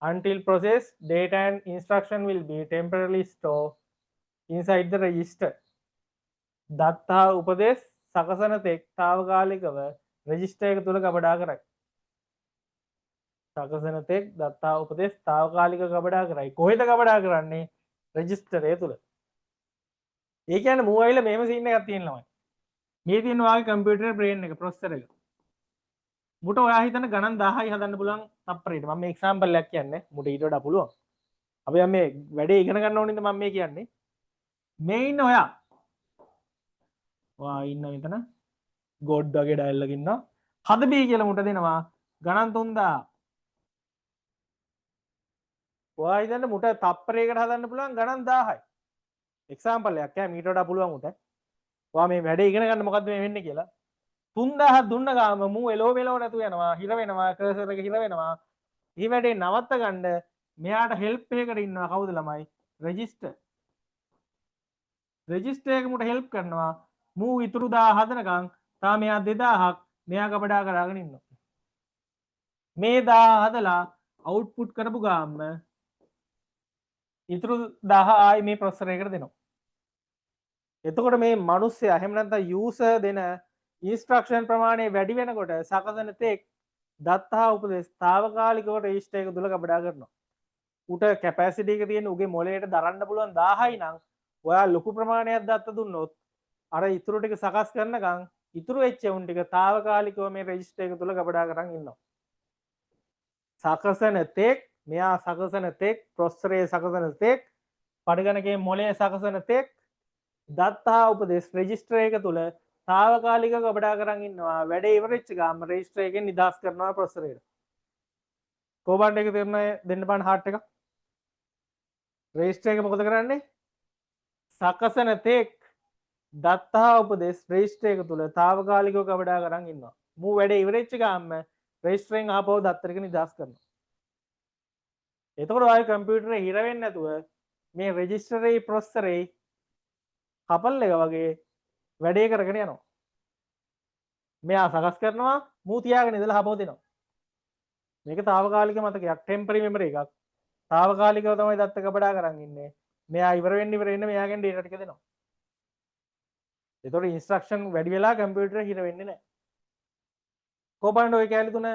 until process data and instruction will be temporarily stored inside the register. දත්තා උපදෙස් සකසන තෙක් తాවකාලිකව රෙජිස්ටර් එක තුල ගබඩා කරයි. සකසන තෙක් දත්තා උපදෙස් తాවකාලිකව ගබඩා කරයි. කොහෙද ගබඩා කරන්නේ? රෙජිස්ටර් එක තුල. ඒ කියන්නේ මූ ඇවිල්ලා මේම සීන් එකක් තියෙනවා. මේ තියෙන ඔයාගේ කම්පියුටර් බ්‍රේන් එක ප්‍රොසෙසර් එක. මුට ඔයා හිතන ගණන් 1000යි හදන්න පුළුවන් තප්පරයට. මම මේ එක්සැම්පල් එකක් කියන්නේ. මුට ඊට වඩා පුළුවන්. අපි මේ වැඩේ ඉගෙන ගන්න ඕනින්ද මම මේ කියන්නේ. මේ ඉන්න ඔයා වා ඉන්න මෙතන ගොඩ් වගේ ඩයල් එකක් ඉන්නවා. හද බී කියලා මුට දෙනවා ගණන් 3000. ඔයා හිතන්න මුට තප්පරයකට හදන්න පුළුවන් ගණන් 1000යි. එක්සාම්පල් එකක් ඈ මීට වඩා පුළුවන් මුට. ඔයා මේ වැඩේ ඉගෙන ගන්න මොකද්ද මේ වෙන්නේ කියලා. 3000ක් දුන්න ගාම මූ එලෝ මෙලෝ නැතු යනවා හිර වෙනවා කර්සර් එක හිර වෙනවා. මේ වැඩේ නවත්ත ගන්න මෙයාට හෙල්ප් එකකට ඉන්නවා කවුද ළමයි? රෙජිස්ටර්. රෙජිස්ටර් එක මුට හෙල්ප් කරනවා. මූ ඉතුරු 1000 හදනකම් තා මෙයා 2000ක් මෙයා කපඩා කරගෙන ඉන්නවා. මේ 1000 හදලා අවුට්පුට් කරපු ගාම ඉතුරු 1000 ආයි මේ ප්‍රොසෙසර් එකට දෙනවා. එතකොට මේ මිනිස්සයා එහෙම නැත්නම් යූසර් දෙන ඉන්ස්ට්‍රක්ෂන් ප්‍රමාණය වැඩි වෙනකොට සකසන තෙක් දත්තා උපදෙස් తాවකාලිකව රෙජිස්ටර් එක තුල කපඩා කරනවා. උට කැපැසිටි එක තියෙන උගේ මොලේට දරන්න පුළුවන් 1000යි නම් ඔයා ලොකු ප්‍රමාණයක් දත්ත දුන්නොත් අර ඉතුරු ටික සකස් කරනකම් ඉතුරු වෙච්ච උන් ටික తాවකාලිකව මේ රෙජිස්ටර් එක තුල කපඩා කරන් ඉන්නවා. සකසන තෙක් මෙයා සකසන තෙක් ප්‍රොසෙසරේ සකසන තෙක් පඩගණකේ මොලේ සකසන තෙක් දත්තා උපදෙස් රෙජිස්ටර් එක තුල తాවකාලික කපඩා කරන් ඉන්නවා. වැඩේ ඉවරෙච්ච ගාම රෙජිස්ටර් එකෙන් නිදහස් කරනවා ප්‍රොසෙසරේට. කෝබාන්ඩ් එක දෙන්න බාන හાર્ට් එක. රෙජිස්ටර් එක මොකද කරන්නේ? සකසන තෙක් දත්තා උපදෙස් රෙජිස්ටර් එක තුල తాවකාලිකව කපඩා කරන් ඉන්නවා. මූ වැඩේ ඉවරෙච්ච ගාම රෙජිස්ටර් එකෙන් ආපහු දත්තර එක නිදහස් කරනවා. එතකොට ඔය කම්පියුටරේ හිර වෙන්නේ නැතුව මේ රෙජිස්ටරේ ප්‍රොසෙසරේ කපල් එක වගේ වැඩේ කරගෙන යනවා. මෙයා සකස් කරනවා මූ තියාගෙන ඉඳලා ආපහු දෙනවා. මේක తాවකාලික මතකයක් ටෙම්පරරි මෙමරි එකක්. తాවකාලිකව තමයි දත්ත කපඩා කරන් ඉන්නේ. මෙයා ඉවර වෙන්න මෙයාගෙන් ඩේටා ටික දෙනවා. එතකොට ඉන්ස්ට්‍රක්ෂන් වැඩි වෙලා කම්පියුටරේ හිර වෙන්නේ නැහැ. කොහොමද ඔය කැලේ තුන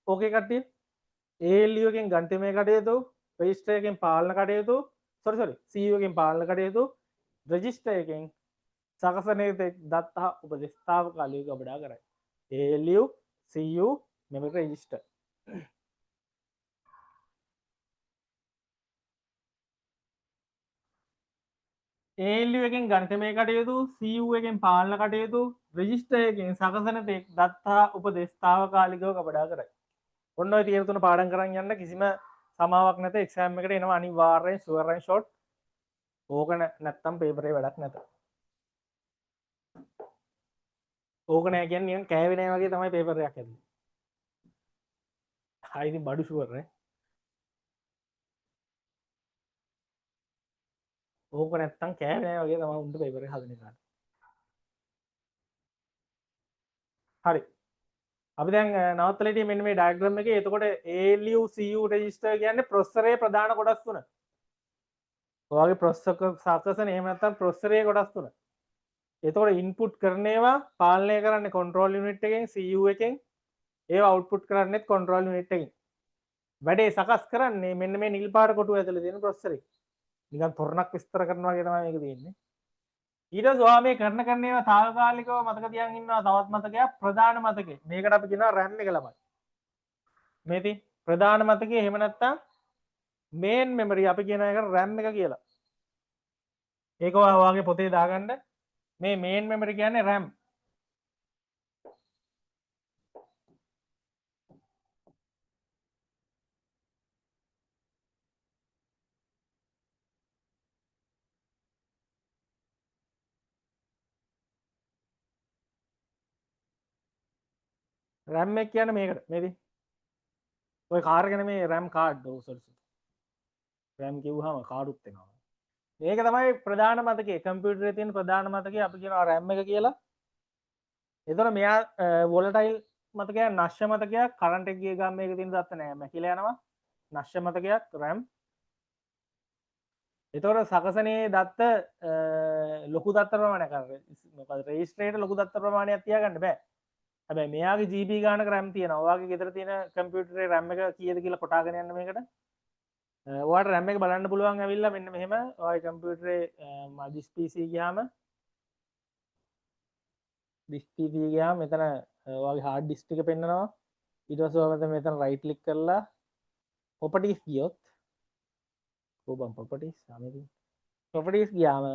ඕකේ කට්ටිය? ALU එකෙන් ගණිතමය කටයුතු, රෙජිස්ටර් එකෙන් පාලන කටයුතු, CPU එකෙන් පාලන කටයුතු, රෙජිස්ටර් එකෙන් සකසනේ දත්තා උපදෙස් తాවකාලිකව කපඩා කරයි. ALU, CU, memory register. ALU එකෙන් ගණිතමය කටයුතු, CU එකෙන් පාලන කටයුතු, රෙජිස්ටර් එකෙන් සකසන තෙක් දත්තා උපදෙස් తాවකාලිකව කපඩා කරයි. ඔන්න ඔය තියෙන තුන පාඩම් කරන් යන්න කිසිම සමාවක් නැත එක්සෑම් එකට එනවා අනිවාර්යෙන් ෂුවර් ඇන් ෂොට්. ඕක නැත්තම් පේපරේ වැඩක් නැත. ඕක නෑ කියන්නේ නිකන් කෑවේ නෑ වගේ තමයි පේපර් එකක් ඇද්දේ. හා ඉතින් බඩු ෂුවර් නේ. ඕක නැත්තම් කෑවේ නෑ වගේ තමයි උන්ට පේපර් එක හදන එක. හරි. අපි දැන් නවත්තලා හිටියේ මෙන්න මේ ඩයග්‍රෑම් එකේ. එතකොට ALU CU රෙජිස්ටර් කියන්නේ ප්‍රොසෙසරේ ප්‍රධාන කොටස් තුන. ඔයාගේ ප්‍රොසෙසර් සකසන එහෙම නැත්නම් ප්‍රොසෙසරේ කොටස් තුන. එතකොට ඉන්පුට් කරන ඒවා පාලනය කරන්නේ කන්ට්‍රෝල් යුනිට් එකෙන් CU එකෙන්. ඒවා අවුට්පුට් කරන්නේත් කන්ට්‍රෝල් යුනිට් එකෙන්. වැඩේ සකස් කරන්නේ මෙන්න මේ නිල් පාට කොටුව ඇතුලේ තියෙන ප්‍රොසෙසරේ. නිකන් තොරණක් විස්තර කරනවා වගේ තමයි මේක තියෙන්නේ. ඊට පස්සේ ඔයා මේ කරන ඒවා తాවකාලිකව මතක තියාගෙන ඉන්නවා තවත් මතකයක් ප්‍රධාන මතකේ. මේකට අපි කියනවා RAM එක ළමයි. මේ තියෙන ප්‍රධාන මතකේ එහෙම නැත්නම් මේන් මෙමරි අපි කියන එකට RAM එක කියලා. ඒක ඔයාගේ පොතේ දාගන්න. මේ මේන් මෙමරි කියන්නේ RAM. RAM එක කියන්නේ මේකට. මේදී. ඔය කාර් එක නෙමේ RAM කාඩ්. ඔව් සෝරි. RAM කිව්වහම කාඩුත් එනවා. මේක තමයි ප්‍රධාන මතකේ. කම්පියුටරේ තියෙන ප්‍රධාන මතකේ අපි කියනවා RAM එක කියලා. එතකොට මෙයා වොලටයිල් මතකයක්, නශ්‍ය මතකයක්, කරන්ට් එක ගිය ගමන් මේක තියෙන දත්ත නෑ. මැකිලා යනවා. නශ්‍ය මතකයක් RAM. එතකොට සකසනේ දත්ත ලොකු දත්ත ප්‍රමාණයක් කරන්නේ. මොකද රෙජිස්ටරේට ලොකු දත්ත ප්‍රමාණයක් තියාගන්න බෑ. හැබැයි මෙයාගේ GB ගානක RAM තියෙනවා. ඔයාගේ ගෙදර තියෙන කම්පියුටරේ RAM එක කීයද කියලා කොටාගෙන යන්න මේකට. ඔයාට RAM එක බලන්න පුළුවන් ඇවිල්ලා මෙන්න මෙහෙම ඔයාගේ කම්පියුටරේ දිස් PC ගියාම දිස් PC ගියාම මෙතන ඔයාගේ hard disk එක පෙන්නනවා. ඊට පස්සේ ඔයා මෙතන right click කරලා properties ගියොත් කොබම් properties සාමේදී properties ගියාම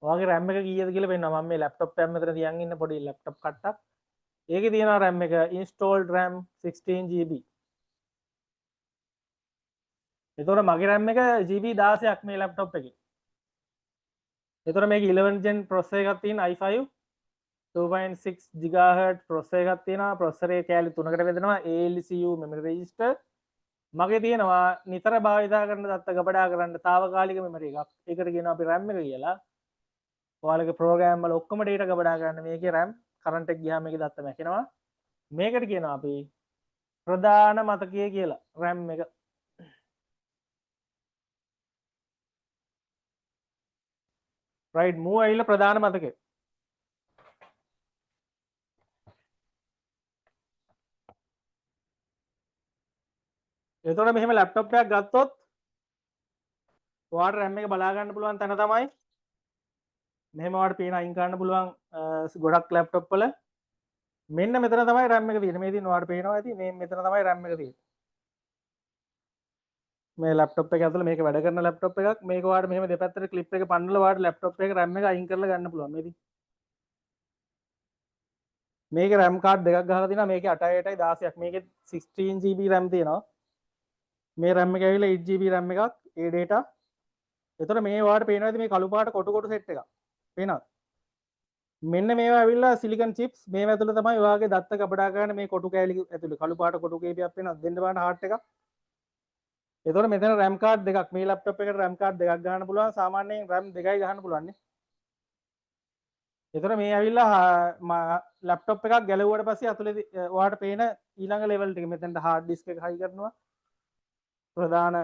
ඔයාගේ RAM එක කීයද කියලා පෙන්නනවා. මම මේ laptop එක මෙතන තියන් ඉන්න පොඩි laptop කට්ටක්. ඒකේ තියෙනවා RAM එක installed RAM 16GB. එතකොට මගේ RAM එක GB 16ක් මේ laptop එකේ. එතකොට මේක 11 gen processor එකක් තියෙන i5 2.6 GHz processor එකක් තියෙනවා. processor එක කෑලි 3කට බෙදෙනවා. ALCU memory register. මගේ තියෙනවා නිතර භාවිතා කරන දත්ත ගබඩා කරන්න తాවකාලික memory එකක්. ඒකට කියනවා අපි RAM එක කියලා. ඔයාලගේ ප්‍රෝග්‍රෑම් වල ඔක්කොම data ගබඩා ගන්න මේකේ RAM කරන්ට් එක ගියාම මේකේ දත්ත මැකෙනවා. මේකට කියනවා අපි ප්‍රධාන මතකය කියලා RAM එක. right move ඇවිල්ලා ප්‍රධාන මතකය. එතකොට මෙහෙම laptop එකක් ගත්තොත් ඔයාලට RAM එක බලා ගන්න පුළුවන් තැන තමයි මෙහෙම ඔයාලට පේන අයින් කරන්න පුළුවන් ගොඩක් laptop වල මෙන්න මෙතන තමයි RAM එක තියෙන්නේ. මේ තියෙන ඔයාලට පේනවා ඇති මේ මෙතන තමයි RAM එක තියෙන්නේ. මේ laptop එක ඇතුළේ මේක වැඩ කරන laptop එකක්. මේක ඔයාලට මෙහෙම දෙපැත්තට clip එක පන්නලා ඔයාලට laptop එකේ RAM එක අයින් කරලා ගන්න පුළුවන්. මේ තියෙන්නේ. මේකේ RAM card දෙකක් ගහලා තියෙනවා. මේකේ 8යි 16ක්. මේකේ 16GB RAM තියෙනවා. මේ RAM එක ඇවිල්ලා 8GB RAM එකක්. ඒ data. එතකොට මේ ඔයාලට පේනවා ඇති මේ කළු පාට කොටු set එකක්. පේනවද? මෙන්න මේවා ඇවිල්ලා සිලිකන් චිප්ස් මේව ඇතුළේ තමයි ඔයාගේ දත්ත කපඩා ගන්න මේ කොටු කෑලි ඇතුළේ කළු පාට කොටු කේපියක් වෙනවා දෙන්න බලන්න හાર્ට් එකක්. එතකොට මෙතන RAM card දෙකක් මේ laptop එකට RAM card දෙකක් ගන්න පුළුවන් සාමාන්‍යයෙන් RAM දෙකයි ගන්න පුළුවන් නේ. එතකොට මේ ඇවිල්ලා laptop එකක් ගැලවුවට පස්සේ ඇතුළේ ඔයාලට පේන ඊළඟ level ටික මෙතනට hard disk එක හයි කරනවා. ප්‍රධාන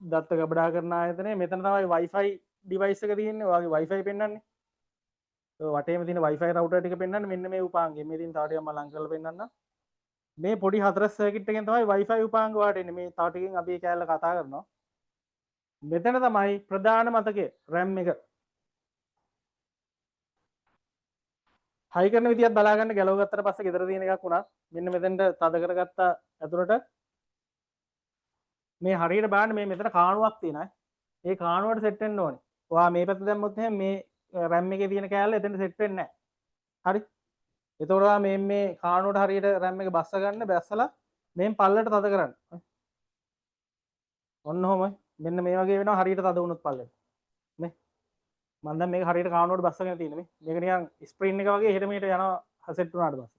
දත්ත කපඩා කරන ආයතනය මෙතන තමයි Wi-Fi device එක තියෙන්නේ. ඔයාගේ Wi-Fi පෙන්වන්නේ. වටේම තියෙන Wi-Fi router ටික පෙන්වන්න මෙන්න මේ උපාංගය. මේ තියෙන තව ටිකක් මම ලං කරලා පෙන්වන්නම්. මේ පොඩි හතරස් සර්කිට් එකෙන් තමයි Wi-Fi උපාංග වාට එන්නේ. මේ තව ටිකකින් අපි ඒ කැලේ කතා කරනවා. මෙතන තමයි ප්‍රධාන මතකය RAM එක. හයි කරන විදියත් බලා ගන්න ගැලව ගත්තට පස්සේ ගෙදර තියෙන එකක් වුණා. මෙන්න මෙතෙන්ට තද කරගත්ත ඇතුළට මේ හරියට බලන්න මේ මෙතන කාණුවක් තියෙනවා. ඒ කාණුවට සෙට් වෙන්න ඕනේ. ඔයා මේ පැත්ත දැම්මොත් එහෙනම් මේ RAM එකේ තියෙන කෑල්ල එතෙන්ට සෙට් වෙන්නේ නැහැ. හරි. එතකොට මේ කාණුවට හරියට RAM එක බස්ස ගන්න බැස්සලා මෙන් පල්ලට තද කරන්න. ඔන්න ඔහොමයි. මෙන්න මේ වගේ වෙනවා හරියට තද වුණොත් පල්ලෙට. නේ. මම දැන් මේක හරියට කාණුවට බස්සගෙන තියෙන්නේ මේ. මේක නිකන් ස්ප්‍රින් එක වගේ එහෙට මෙහෙට යනවා සෙට් වුණාට පස්සේ.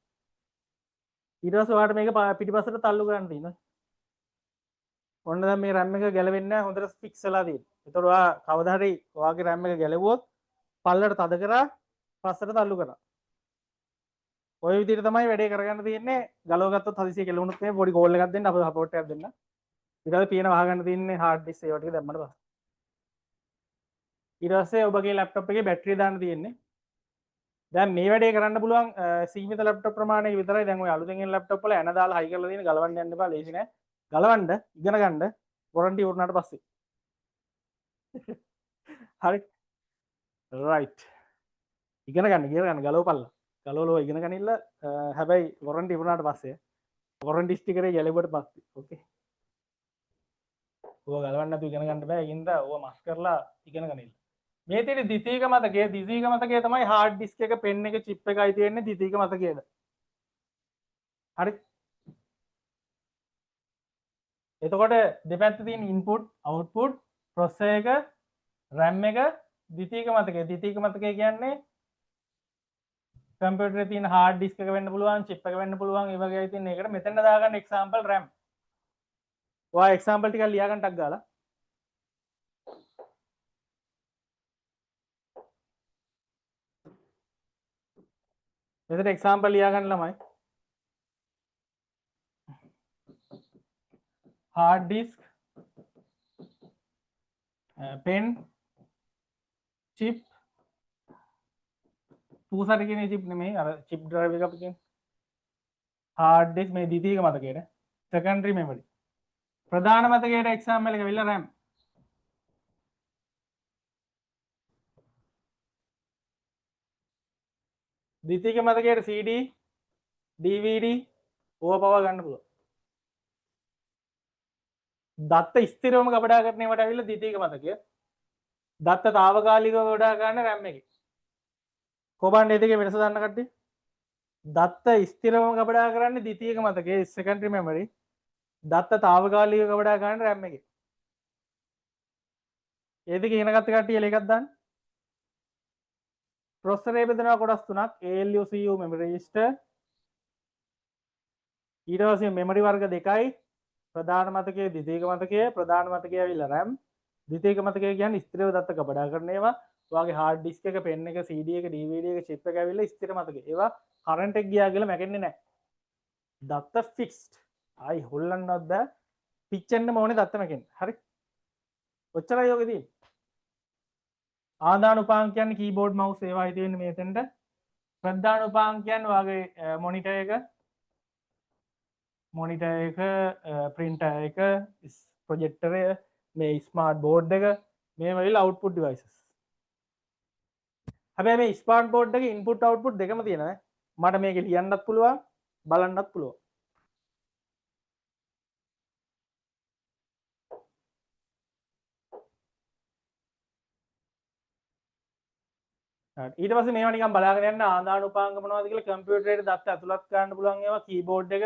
ඊට පස්සේ ඔයාලට මේක පිටිපස්සට තල්ලු කරන්න තියෙනවා. ඔන්න දැන් මේ RAM එක ගැලවෙන්නේ නැහැ හොඳට ෆික්ස් වෙලා තියෙනවා. එතකොට ඔයා කවදා හරි ඔයාගේ RAM එක ගැලවුවොත් පල්ලට තද කරා පස්සට තල්ලු කරා. ඔය විදිහට තමයි වැඩේ කරගන්න තියෙන්නේ. ගලව ගත්තොත් හදිසියෙ කෙලවුණොත් මේ පොඩි කෝල් එකක් දෙන්න අපේ සපෝට් එකක් දෙන්න. ඊට පස්සේ පියන වහගන්න තියෙන්නේ hard disk ඒවා ටික දැම්මම පස්සේ. ඊට පස්සේ ඔබගේ laptop එකේ බැටරිය දාන්න තියෙන්නේ. දැන් මේ වැඩේ කරන්න පුළුවන් සීමිත laptop ප්‍රමාණයක විතරයි. දැන් ඔය අලුතෙන් එන laptop වල එන දාලා හයි කරලා තියෙන ගලවන්න යන්න එපා. ලේසි නෑ. ගලවන්න ඉගෙන ගන්න warranty උරුනාට පස්සේ. හරි. right. ඉගෙන ගන්න ගලවපල්ලා. ගලවලෝ ඉගෙන ගනින්න හැබැයි warranty ඉවරනාට පස්සේ warranty sticker එක ගැලෙවුවට පස්සේ ඕකේ. ඕවා ගලවන්න නැතුව ඉගෙන ගන්න බෑ. ඒකින්ද ඕවා මස් කරලා ඉගෙන ගනින්න. මේ තියෙන ද්විතීයික මතකය තමයි hard disk එක pen එක chip එකයි තියෙන්නේ ද්විතීයික මතකයේද. හරි. එතකොට දෙපැත්තේ තියෙන input output processor එක RAM එක ද්විතීයික මතකය කියන්නේ කම්පියුටරේ තියෙන hard disk එක වෙන්න පුළුවන් chip එක වෙන්න පුළුවන් ඒ වගේ තියෙන එකට මෙතන දාගන්න example RAM. ඔයා example ටිකක් ලියා ගන්න ටක් ගාලා. මෙතන example ලියා ගන්න ළමයි. hard disk pen chip පූසර කියන chip නෙමෙයි අර chip drive එක අපි කියන්නේ hard disk මේ ද්විතීයික මතකයට secondary memory ප්‍රධාන මතකයට example එක වෙලා RAM ද්විතීයික මතකයට CD DVD ඕවා පවා ගන්න පුළුවන් දත්ත ස්ථිරවම කපඩා කරන ඒවාට ඇවිල්ලා ද්විතීයික මතකය දත්ත తాවකාලිකව ගොඩා ගන්න RAM එකේ. කොහොමද මේ දෙකේ වෙනස දන්න කට්ටිය? දත්ත ස්ථිරව ගබඩා කරන්නේ ද්විතීයික මතකයේ secondary memory. දත්ත తాවකාලිකව ගබඩා ගන්න RAM එකේ. ඒ දෙක ඉගෙන ගත්ත කට්ටිය එකක් දාන්න. ප්‍රොසෙසරේ බෙදනවා කොටස් තුනක් ALU CU memory register. ඊට පස්සේ memory වර්ග දෙකයි. ප්‍රධාන මතකයේ ද්විතීයික මතකයේ ප්‍රධාන මතකයේ ඇවිල්ලා RAM. ද්විතීයික මතකය කියන්නේ ස්ථිරව දත්ත ගබඩා කරන ඒවා. ඔයාගේ hard disk එක, pen එක, CD එක, DVD එක, chip එක ඇවිල්ලා ස්ථිර මතකය. ඒවා current එක ගියා කියලා මැකෙන්නේ නැහැ. දත්ත fixed. ආයි හොල්ලන්නවත් බෑ. පිච්චෙන්න ඕනේ දත්ත මැකෙන්න. හරි. ඔච්චරයි යෝගෙ තියෙන්නේ. ආදානුපාංක කියන්නේ keyboard mouse ඒවායි තියෙන්නේ මෙතෙන්ට. ප්‍රධානුපාංක කියන්නේ ඔයාගේ monitor එක, printer එක, projector එක, මේ smart board එක, මේවා ඇවිල්ලා output devices. හැබැයි මේ ස්මාර්ට් බෝඩ් එකේ ඉන්පුට් අවුට්පුට් දෙකම තියෙනවා. මට මේක ලියන්නත් පුළුවන් බලන්නත් පුළුවන්. ඊට පස්සේ මේවා නිකන් බලාගෙන යන්න ආදානුපාංග මොනවද කියලා කම්පියුටරේට දත්ත ඇතුළත් කරන්න පුළුවන් ඒවා කීබෝඩ් එක,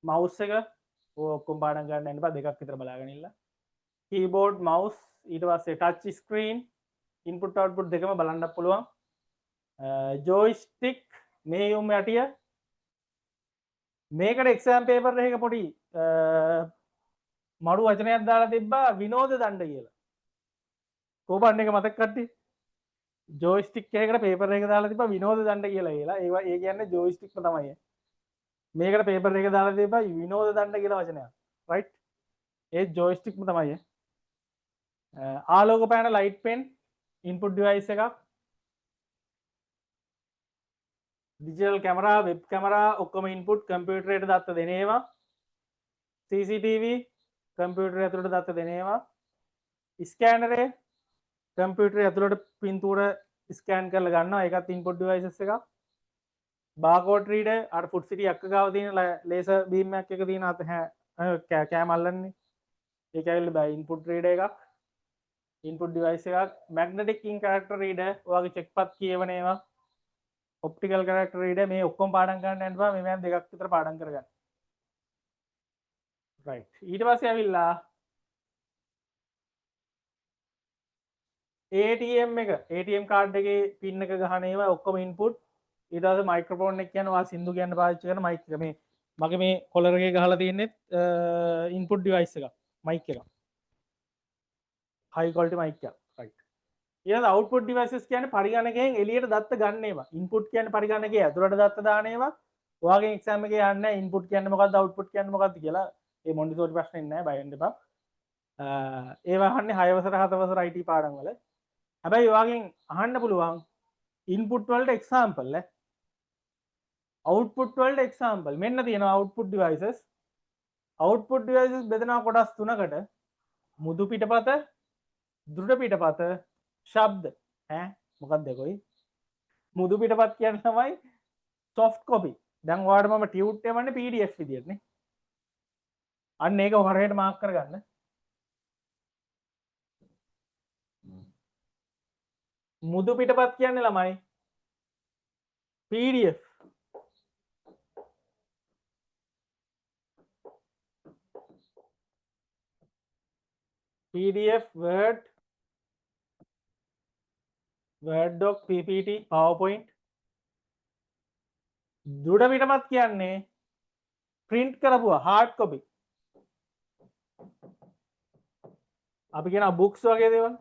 mouse එක ඔක්කොම පාඩම් ගන්න යන්න බෑ දෙකක් විතර බලාගෙන ඉන්න. keyboard mouse ඊට පස්සේ touch screen input output දෙකම බලන්නත් පුළුවන්. joystick මේ යොමු යටිය මේකට exam paper එකක පොඩි මඩු වචනයක් දාලා තිබ්බා විනෝද දණ්ඩ කියලා. කොහොමද එක මතක කට්ටිය? joystick එකකට paper එක දාලා තිබ්බා විනෝද දණ්ඩ කියලා. ඒ කියන්නේ joystick තමයි. මේකට paper එක දාලා තිබ්බා විනෝද දණ්ඩ කියලා වචනයක්. right? ඒ joystick තමයි. ආලෝක පැන light pen input device එකක්. digital camera, web camera ඔක්කොම input computer එකට දත්ත දෙන ඒවා. CCTV computer ඇතුළට දත්ත දෙන ඒවා. scanner එක computer ඇතුළට පින්තූර scan කරලා ගන්නවා. ඒකත් input devices එකක්. barcode reader අර food city අක්ක ගාව තියෙන laser beam එකක් එක තියෙන කෑම අල්ලන්නේ. ඒක ඇවිල්ලා බෑ input reader එකක්. input device එකක්. magnetic ink character reader ඔයාගේ check path කියවන ඒවා. optical character reader මේ ඔක්කොම පාඩම් ගන්න යන්න බෑ. මේ මම දෙකක් විතර පාඩම් කරගන්න. right. ඊට පස්සේ ඇවිල්ලා ATM එක ATM කාඩ් එකේ පින් එක ගහන ඒවා ඔක්කොම ඉන්පුට්. ඊට පස්සේ මයික්‍රොෆෝන් එක කියන්නේ ඔයා සින්දු කියන්න පාවිච්චි කරන මයික් එක. මේ මගේ මේ කොලර් එකේ ගහලා තියෙන්නේ ඉන්පුට් ඩිවයිස් එකක්. මයික් එකක්. high quality mic එකක්. right. ඊළඟ output devices කියන්නේ පරිගණකයෙන් එළියට දත්ත ගන්න ඒවා. input කියන්නේ පරිගණකයේ ඇතුළට දත්ත දාන ඒවා. ඔයාගේ exam එකේ යන්නේ input කියන්නේ මොකද්ද output කියන්නේ මොකද්ද කියලා. ඒ මොන්ටිසෝරි ප්‍රශ්නේ නෑ බය වෙන්න එපා. ඒවා අහන්නේ 6 වසර 7 වසර IT පාඩම් වල. හැබැයි ඔයාගෙන් අහන්න පුළුවන් input වලට example output වලට example මෙන්න තියෙනවා output devices. output devices බෙදෙනවා කොටස් තුනකට. මුදු පිටපත, දෘඩ පිටපත, ශබ්ද. මොකක්ද කොයි? මුදු පිටපත් කියන්නේ තමයි soft copy. දැන් ඔයාලට මම tut එවන්නේ PDF විදියට නේ. අන්න ඒක හරියට මාක් කරගන්න. මුදු පිටපත් කියන්නේ ළමයි PDF. PDF, Word, Word doc, PPT, PowerPoint. දෘඩ පිටපත් කියන්නේ print කරපුවා hard copy. අපි කියන books වගේ දේවල්.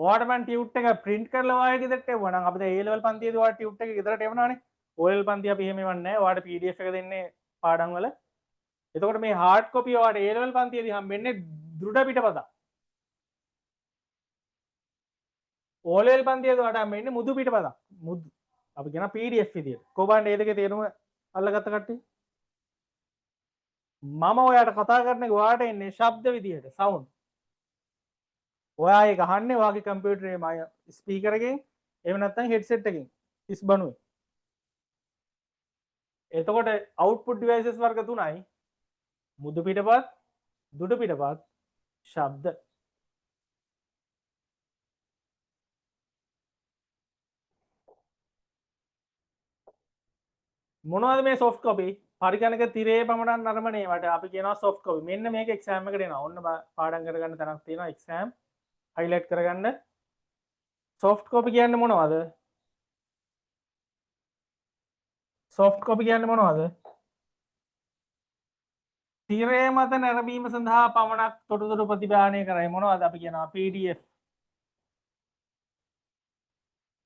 ඔයාලට මම tut එක print කරලා ඔයාගේ ගෙදරට එවුවා නම් අපිට A level පන්තියේදී ඔයාලට tut එක ගෙදරට එවනවානේ. O level පන්තිය අපි එහෙම එවන්නේ නැහැ. ඔයාලට PDF එක දෙන්නේ පාඩම් වල. එතකොට මේ hard copy ඔයාලට A level පන්තියේදී හම්බෙන්නේ දෘඩ පිටපතක්. O level පන්තියේදී ඔයාලට හම්බෙන්නේ මුදු පිටපතක්. මුදු. අපි කියන PDF විදියට. කොහොමද මේ දෙකේ තේරුම අල්ලගත්ත කට්ටිය? මම ඔයාලට කතා කරන්නේ ඔයාලට එන්නේ ශබ්ද විදියට sound. ඔයා ඒක අහන්නේ ඔයාගේ කම්පියුටරේ මය ස්පීකර් එකෙන් එහෙම නැත්නම් හෙඩ්සෙට් එකෙන් ඉස් බණුවේ. එතකොට output devices වර්ග තුනයි. මුදු පිටපත්, දුඩු පිටපත්, ශබ්ද. මොනවද මේ soft copy පරිගණක තිරේ පමණක් නරඹනේවට අපි කියනවා soft copy. මෙන්න මේක exam එකට එනවා. ඔන්න පාඩම් කරගන්න තැනක් තියෙනවා exam highlight කරගන්න. soft copy කියන්නේ මොනවද? soft copy කියන්නේ මොනවද? තිරේ මත නැරඹීම සඳහා පමණක් තොරතුරු ප්‍රතිපාදනය කරයි. මොනවද අපි කියනවා PDF.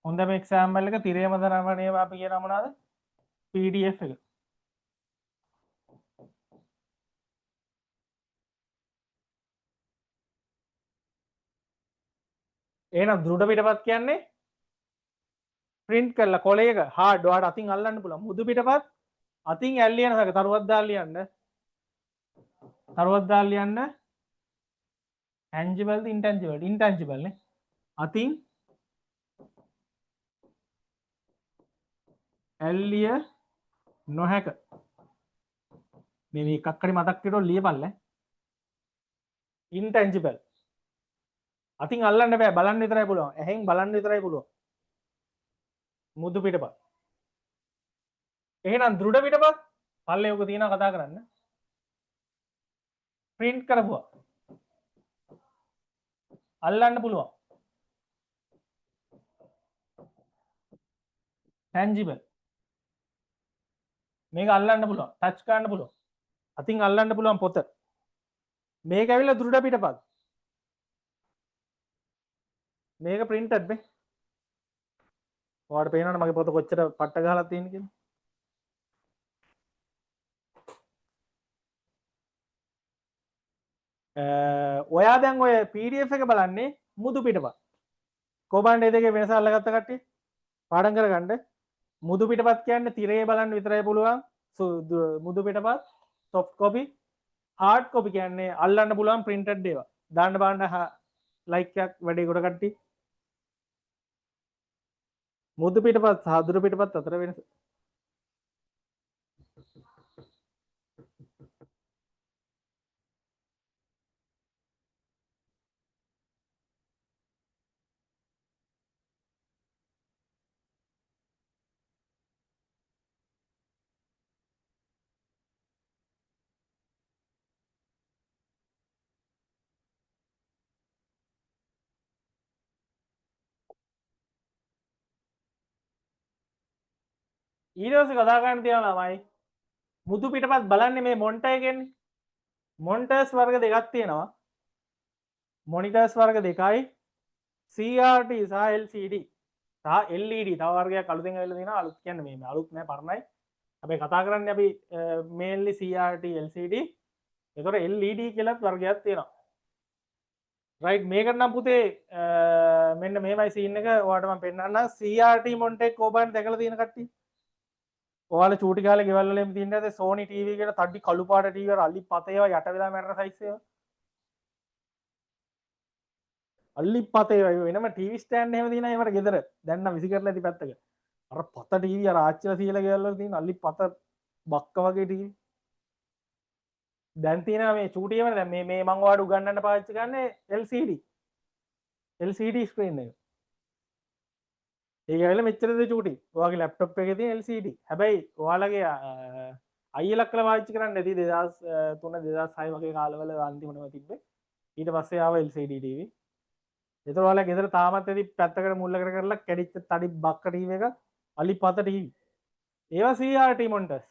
හොඳම example එක තිරේ මත නැරඹීම අපි කියනවා මොනවද? PDF එක. එහෙනම් දෘඩ පිටපත් කියන්නේ print කරලා කොලයක hard ඔයාලට අතින් අල්ලන්න පුළුවන්. මුදු පිටපත් අතින් ඇල්ලියන හැක තරුවක් දාලා ලියන්න. තරුවක් දාලා ලියන්න. tangible ද intangible? intangible නේ. අතින් ඇල්ලිය නොහැක. මේ එකක් හරි මතක් කරලා ලියපල්ලා. intangible. අතින් අල්ලන්න බෑ බලන්න විතරයි පුළුවන්. ඇහෙන් බලන්න විතරයි පුළුවන්. මුදු පිටපත්. එහෙනම් දෘඩ පිටපත් පල්ලේ ඔක තියෙනවා කතා කරන්න. print කරපුවා. අල්ලන්න පුළුවන්. tangible. මේක අල්ලන්න පුළුවන්. touch කරන්න පුළුවන්. අතින් අල්ලන්න පුළුවන් පොත. මේක ඇවිල්ලා දෘඩ පිටපත්. මේක printed නේ. ඔයාලට පේනවනේ මගේ පොත කොච්චර පට්ට ගහලා තියෙන කියලා. ඔයා දැන් ඔය PDF එක බලන්නේ මුදු පිටපත්. කොබන්ඩ් ඒ දෙකේ වෙනස අල්ලගත්ත කට්ටිය පාඩම් කරගන්න. මුදු පිටපත් කියන්නේ තිරේ බලන්න විතරයි පුළුවන්. මුදු පිටපත් soft copy. hard copy කියන්නේ අල්ලන්න පුළුවන් printed ඒවා. දාන්න බලන්න like එකක් වැඩි කොට කට්ටිය. මුදු පිටපත් සහ දෘඩ පිටපත් අතර වෙනස. ඊට පස්සේ කතා කරන්න තියෙනවා ළමයි මුදු පිටපත් බලන්නේ මේ මොනිටර් එකෙන්නේ. මොනිටර්ස් වර්ග දෙකක් තියෙනවා. මොනිටර්ස් වර්ග දෙකයි CRT සහ LCD සහ LED තව වර්ගයක් අලුතෙන් ඇවිල්ලා තියෙනවා. අලුත් කියන්නේ මේ අලුත් නෑ පරණයි. හැබැයි කතා කරන්නේ අපි mainly CRT LCD. ඒතකොට LED කියලාත් වර්ගයක් තියෙනවා. right මේකට නම් පුතේ මෙන්න මේවයි සීන් එක ඔයාලට මම පෙන්නන්නම්. CRT මොනිටර් එක කොබන් දැකලා තියෙන කට්ටිය ඔයාලා චූටි කාලේ ගෙවල් වල එම් තියෙන ඇද Sony TV එකට තඩි කළු පාට TV වල අලි පතේ ඒවා යට වෙලා මැරෙන සයිස් ඒවා අලි පතේ ඒවා වෙනම TV stand එහෙම තියෙනවා ඒවට ගෙදර දැන් නම් විසි කරලා ඇති පැත්තක අර පත TV අර ආච්චිලා සීලා ගෙවල් වල තියෙන අලි පත බක්ක වගේ TV දැන් තියෙනවා මේ චූටි ඒවා දැන් මේ මම ඔයාලට උගන්වන්න පාවිච්චි කරන්නේ LCD screen එක ඒක ඇවිල්ලා මෙච්චරද චූටි. ඔයාගේ ලැප්ටොප් එකේ තියෙන LCD. හැබැයි ඔයාලගේ අයියලා කළා පාවිච්චි කරන්න ඇති 2003 2006 වගේ කාලවල අන්තිමටම තිබ්බේ. ඊට පස්සේ ආව LCD TV. ඒතර ඔයාලා ගෙදර තාමත් ඇති පැත්තකට මුල්ල කරලා කැඩිච්ච තඩි බක්ක TV එක අලිපත TV. ඒවා CRT monitors.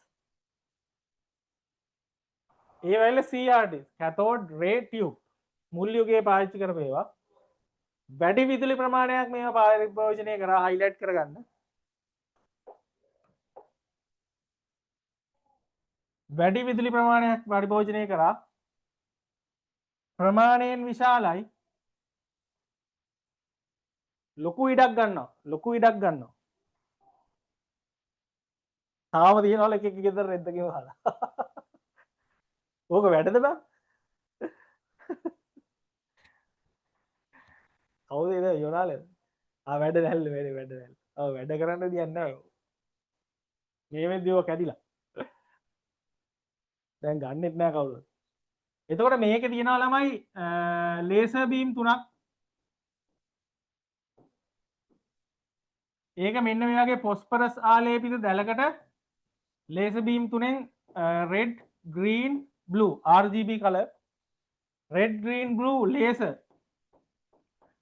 ඒවා ඇවිල්ලා CRT cathode ray tube. මුල් යුගයේ පාවිච්චි කරපු ඒවා. වැඩි විදුලි ප්‍රමාණයක් මේවා පරිභෝජනය කරා highlight කරගන්න. වැඩි විදුලි ප්‍රමාණයක් පරිභෝජනය කරා ප්‍රමාණයෙන් විශාලයි ලොකු ඉඩක් ගන්නවා. තාම තියනවල එක ගෙදර රෙද්ද ගෙවහලා. ඕක වැඩද බං? කවුද ඒ යොනාලද? වැඩ නැල්ල වැඩ කරන්න දෙයක් නැහැ. මේ වෙද්දී ඔය කැඩිලා. දැන් ගන්නෙත් නැහැ කවුරුත්. එතකොට මේකේ තියෙනවා ළමයි ලේසර් බීම් තුනක්. ඒක මෙන්න මේ වගේ ෆොස්ෆරස් ආලේපිත දැලකට laser beam තුනෙන් red green blue RGB color red green blue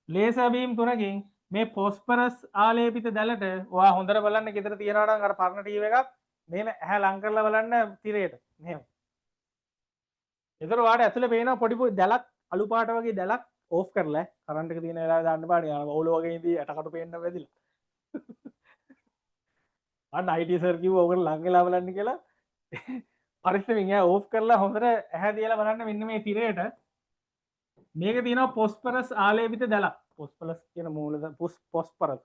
laser beam තුනකින් මේ phosphorus ආලේපිත දැලට ඔයා හොඳට බලන්න ගෙදර තියනවා නම් අර පරණ ටීවී එකක් මෙහෙම ඇහැ ලං කරලා බලන්න තිරයට මෙහෙම. ඒතර ඔයාට ඇතුලේ පේන පොඩි පොඩි දැලක් අලු පාට වගේ දැලක් ඕෆ් කරලා කරන්ට් එක තියෙන වෙලාවේ දාන්න බෑ නේ. ඔලුව වගේ ඉඳී ඇටකට පේන්න වැදිලා. අන්න IT සර් කිව්වා ඕකට ලං වෙලා බලන්න කියලා. පරිස්සමින් එයා ඕෆ් කරලා හොඳට ඇහැ දිහලා බලන්න මෙන්න මේ තිරයට. මේක තියෙනවා phosphorus ආලේපිත දැලක්. phosphorus කියන මූලද phosphorus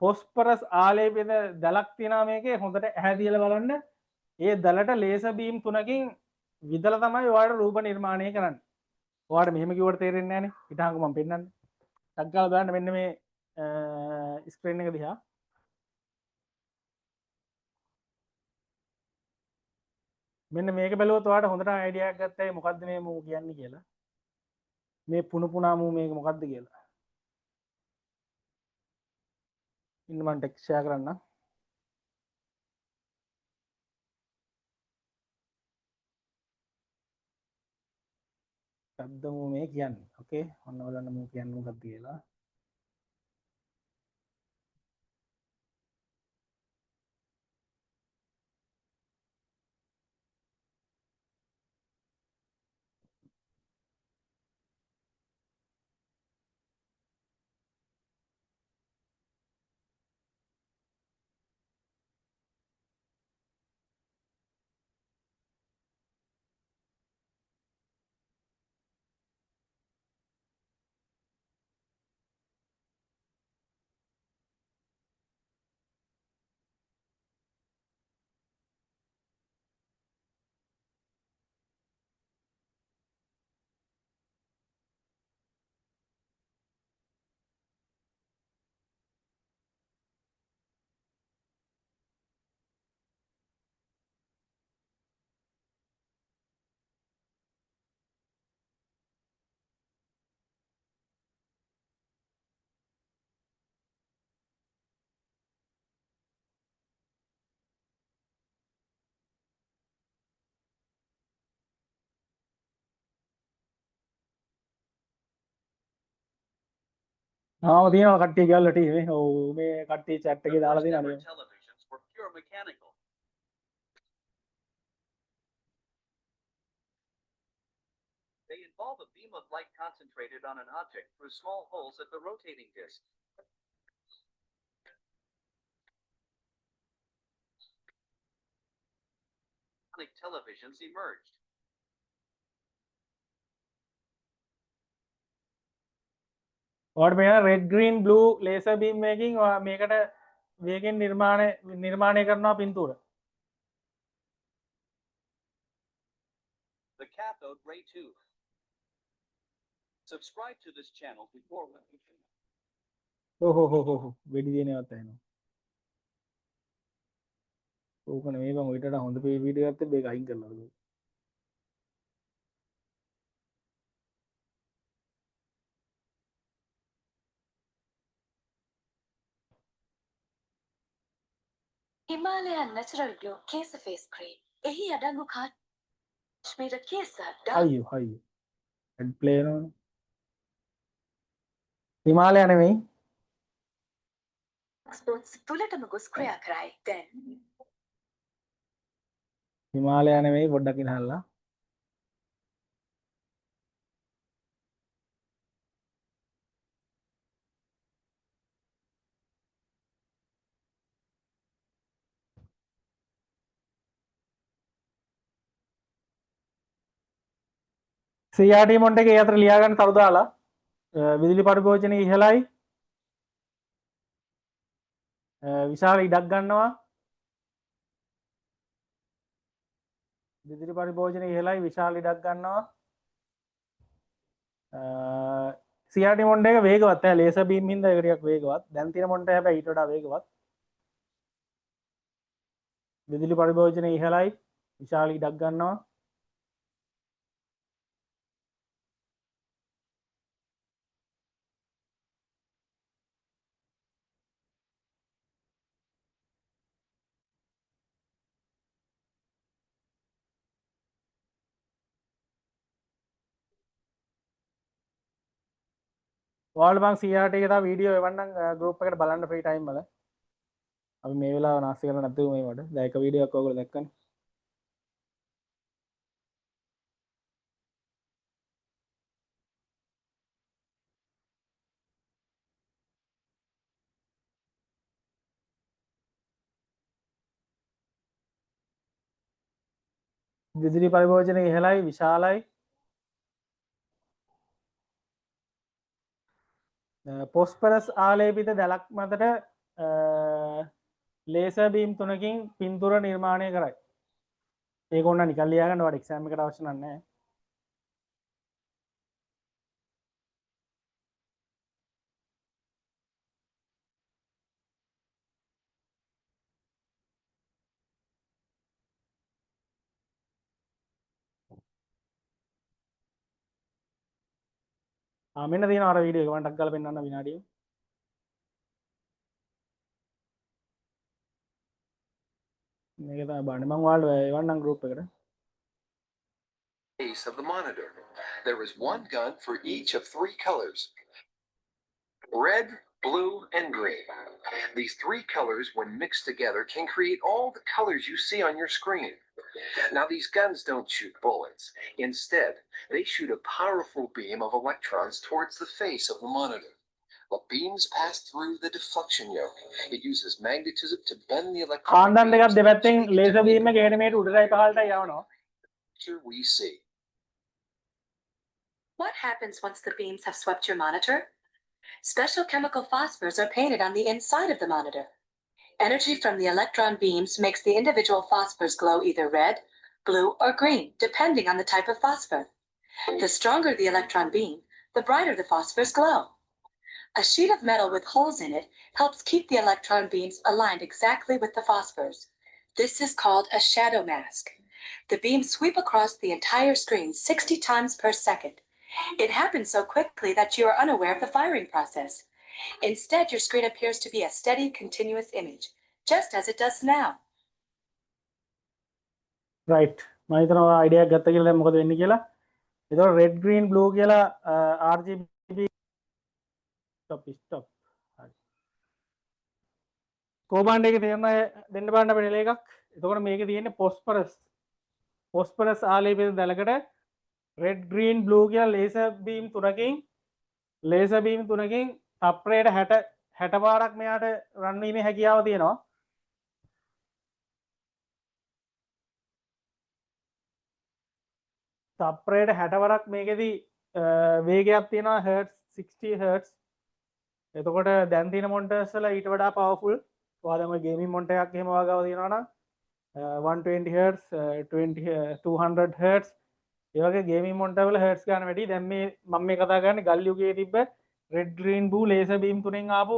phosphorus ආලේපිත දැලක් තියෙනවා මේකේ හොඳට ඇහැ දිහලා බලන්න. ඒ දැලට laser beam තුනකින් විදලා තමයි ඔයාලට රූප නිර්මාණය කරන්නේ. ඔයාලට මෙහෙම කිව්වට තේරෙන්නේ නැහනේ. හිතහංගු මම පෙන්නන්නේ. ටක් ගාලා බලන්න මෙන්න මේ ස්ක්‍රීන් එක දිහා. මෙන්න මේක බැලුවොත් ඔයාලට හොඳට අයිඩියා එකක් ගත්තා මොකද්ද මේ මූ කියන්නේ කියලා. මේ පුණු පුණා මූ මේක මොකද්ද කියලා. ඉන්න මම ටෙක්ස්ට් ෂෙයා කරන්නම්. ශබ්ද මූ මේ කියන්නේ. ඕකේ. ඔන්න බලන්න මූ කියන්නේ මොකක්ද කියලා. ආව තියෙනවා කට්ටිය කියලා ටීවී. ඔව් මේ කට්ටිය chat එකේ දාලා First තියෙනවා ever නේ. televisions were pure mechanical. They involve a beam of light concentrated on an object through small holes at the rotating disc. Televisions emerged. ඔයාලට පේනවා red green blue laser beam එකකින් ඔයා මේකට වේගෙන් නිර්මාණය කරනවා පින්තූර. The cathode ray tube. Subscribe to this channel before හෝ වෙඩි දිනේවත් ඇහෙනවා. ඕක නෙමෙයි මම ඊටට හොඳ වීඩියෝ එකක් තිබ්බ ඒක අයින් කරලා දුන්නා. Himalaya Natural Glow Case Face Cream. එහි අඩංගු කාශ්මීර කේස අයියෝ හෙඩ් ප්ලේ කරනවා. හිමාලය නෙමෙයි. ස්පොන්ස් තුලටම ගොස් ක්‍රියා කරයි. දැන් හිමාලය නෙමෙයි පොඩ්ඩක් ඉනහල්ලා. CRT මොන්ට් එකේ අතර ලියා ගන්න තරු දාලා විදුලි පරිභෝජනය ඉහළයි. විශාල ඉඩක් ගන්නවා. විදුලි පරිභෝජනය ඉහළයි විශාල ඉඩක් ගන්නවා. CRT මොන්ට් එක වේගවත් ඈ ලේසර් බීම් හින්දා ඒක ටිකක් වේගවත්. දැන් තියෙන මොන්ට් එක හැබැයි ඊට වඩා වේගවත්. විදුලි පරිභෝජනය ඉහළයි විශාල ඉඩක් ගන්නවා. ඔයාලට මම CRT එකේ තව වීඩියෝ එවන්නම් group එකට බලන්න free time වල. අපි මේ වෙලාව නාස්ති කරලා නැතුව මේවට. දැන් එක වීඩියෝ එකක් ඔයගොල්ලෝ දැක්කනේ. විදුලි පරිභෝජනය ඉහළයි විශාලයි. පොස්පරස් ආලේපිත දැලක් මතට ලේසර් බීම් 3කින් පින්තූර නිර්මාණය කරයි. ඒක ඕන නිකන් ලියා ගන්න ඔයාලට එක්සෑම් එකට අවශ්‍ය නැහැ. මෙන්න තියෙනවා අර වීඩියෝ එක මම ටක් ගාලා පෙන්නන්න විනාඩිය. මේක තමයි බලන්න මම ඔයාලට එවන්නම් group එකට. Base of the monitor. There is one gun for each of 3 colors: red, blue, and green. These 3 colors, when mixed together, can create all the colors you see on your screen. Now, these guns don't shoot bullets. Instead, they shoot a powerful beam of electrons towards the face of the monitor. The beams pass through the deflection yoke. It uses magnetism to bend the electron කාන්දන් දෙකක් දෙපැත්තෙන් laser beam එක beams එහෙට මෙහෙට උඩටයි පහළටයි යවනවා. we see. What happens once the beams have swept your monitor? Special chemical phosphors are painted on the inside of the monitor. Energy from the electron beams makes the individual phosphors glow either red, blue, or green, depending on the type of phosphor. The stronger the electron beam, the brighter the phosphors glow. A sheet of metal with holes in it helps keep the electron beams aligned exactly with the phosphors. This is called a shadow mask. The beams sweep across the entire screen 60 times per second. It happens so quickly that you are unaware of the firing process. Instead, your screen appears to be a steady, continuous image, just as it does now. right මම හිතනවා idea එකක් ගත්ත කියලා දැන් මොකද වෙන්නේ කියලා. ඒතකොට red green blue කියලා RGB stop හරි. command එකේ තියෙන දෙන්න බලන්න අපේ රිලේ එකක්. එතකොට මේකේ තියෙන්නේ phosphorus ආලේපිත දැලකට red green blue කියලා laser beam 3කින් තප්පරයට 60 පාරක් මෙයාට රන් වීමේ හැකියාව තියෙනවා. තප්පරයට 60 වරක් මේකෙදි වේගයක් තියෙනවා hertz 60 hertz. එතකොට දැන් තියෙන මොනිටර්ස් වල ඊට වඩා පවර්ෆුල්. ඔයාලා දැන් ඔය ගේමින් මොනිටර් එකක් එහෙම වගාව තියෙනවා නම් 120 hertz 200 hertz ඒ වගේ ගේමින් මොනිටර් වල hertz ගන්න වැඩි. දැන් මේ මම මේ කතා කරන්නේ ගල් යුගයේ තිබ්බ red green blue laser beam තුනෙන් ආපු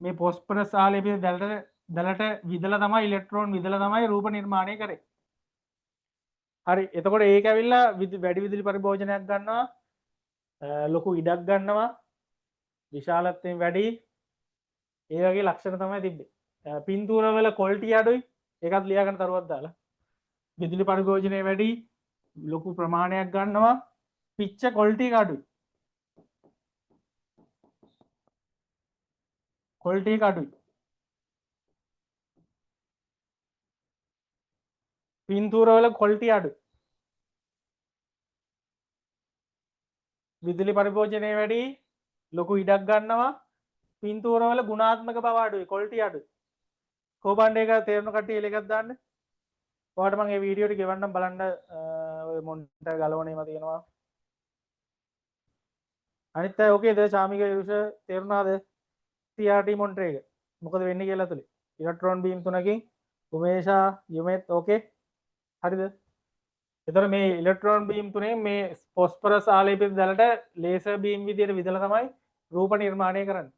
මේ phosphorus ආලේපිත දැලට විදලා තමයි ඉලෙක්ට්‍රෝන විදලා තමයි රූප නිර්මාණය කරේ. හරි එතකොට ඒක ඇවිල්ලා වැඩි විදුලි පරිභෝජනයක් ගන්නවා ලොකු ඉඩක් ගන්නවා විශාලත්වයෙන් වැඩි ඒ වගේ ලක්ෂණ තමයි තිබ්බේ. පින්තූර වල ක්වොලිටි අඩුයි ඒකත් ලියා ගන්න තරුවක් දාලා. විදුලි පරිභෝජනය වැඩි ලොකු ප්‍රමාණයක් ගන්නවා පිච්ච ක්වොලිටි එක අඩුයි. ක්වොලිටි එක අඩුයි. පින්තූර වල ක්වොලිටි අඩුයි. විදුලි පරිභෝජනය වැඩි ලොකු ඉඩක් ගන්නවා පින්තූර වල ගුණාත්මක බව අඩුයි ක්වොලිටි අඩුයි. කෝබන්ඩ් එක තේරුණු කට්ටිය එකක් දාන්න. ඔයාලට මම මේ වීඩියෝ ටික ගෙවන්නම් බලන්න ඔය මොනිටර් ගලවණේම තියෙනවා. අනිත් අය ඕකේද ශාමික යුෂ තේරුණාද? CRT මොනිටර් එක. මොකද වෙන්නේ කියලා ඇතුලේ. ඉලෙක්ට්‍රෝන බීම් 3කින් උමේෂා යුමෙත් ඕකේ. හරිද? එතකොට මේ ඉලෙක්ට්‍රෝන බීම් 3න් මේ phosphorus ආලේපිත දැලට laser beam විදියට විදලා තමයි රූප නිර්මාණය කරන්නේ.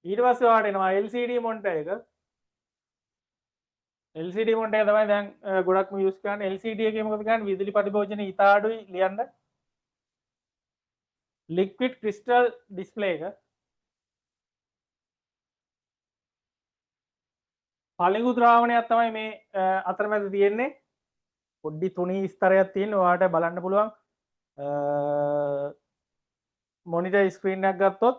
ඊට පස්සේ ඔයාලට එනවා LCD මොනිටර් එක. LCD මොනිටර් එක තමයි දැන් ගොඩක්ම යූස් කරන්නේ. LCD එකේ මොකද කරන්නේ? විදුලි පරිභෝජනය ඉතා අඩුයි ලියන්න. liquid crystal display එක. පළඟු ද්‍රාවණයක් තමයි මේ අතරමැද තියෙන්නේ. පොඩ්ඩි තුනී ස්තරයක් තියෙන. ඔයාලට බලන්න පුළුවන්. මොනිටර් ස්ක්‍රීන් එකක් ගත්තොත්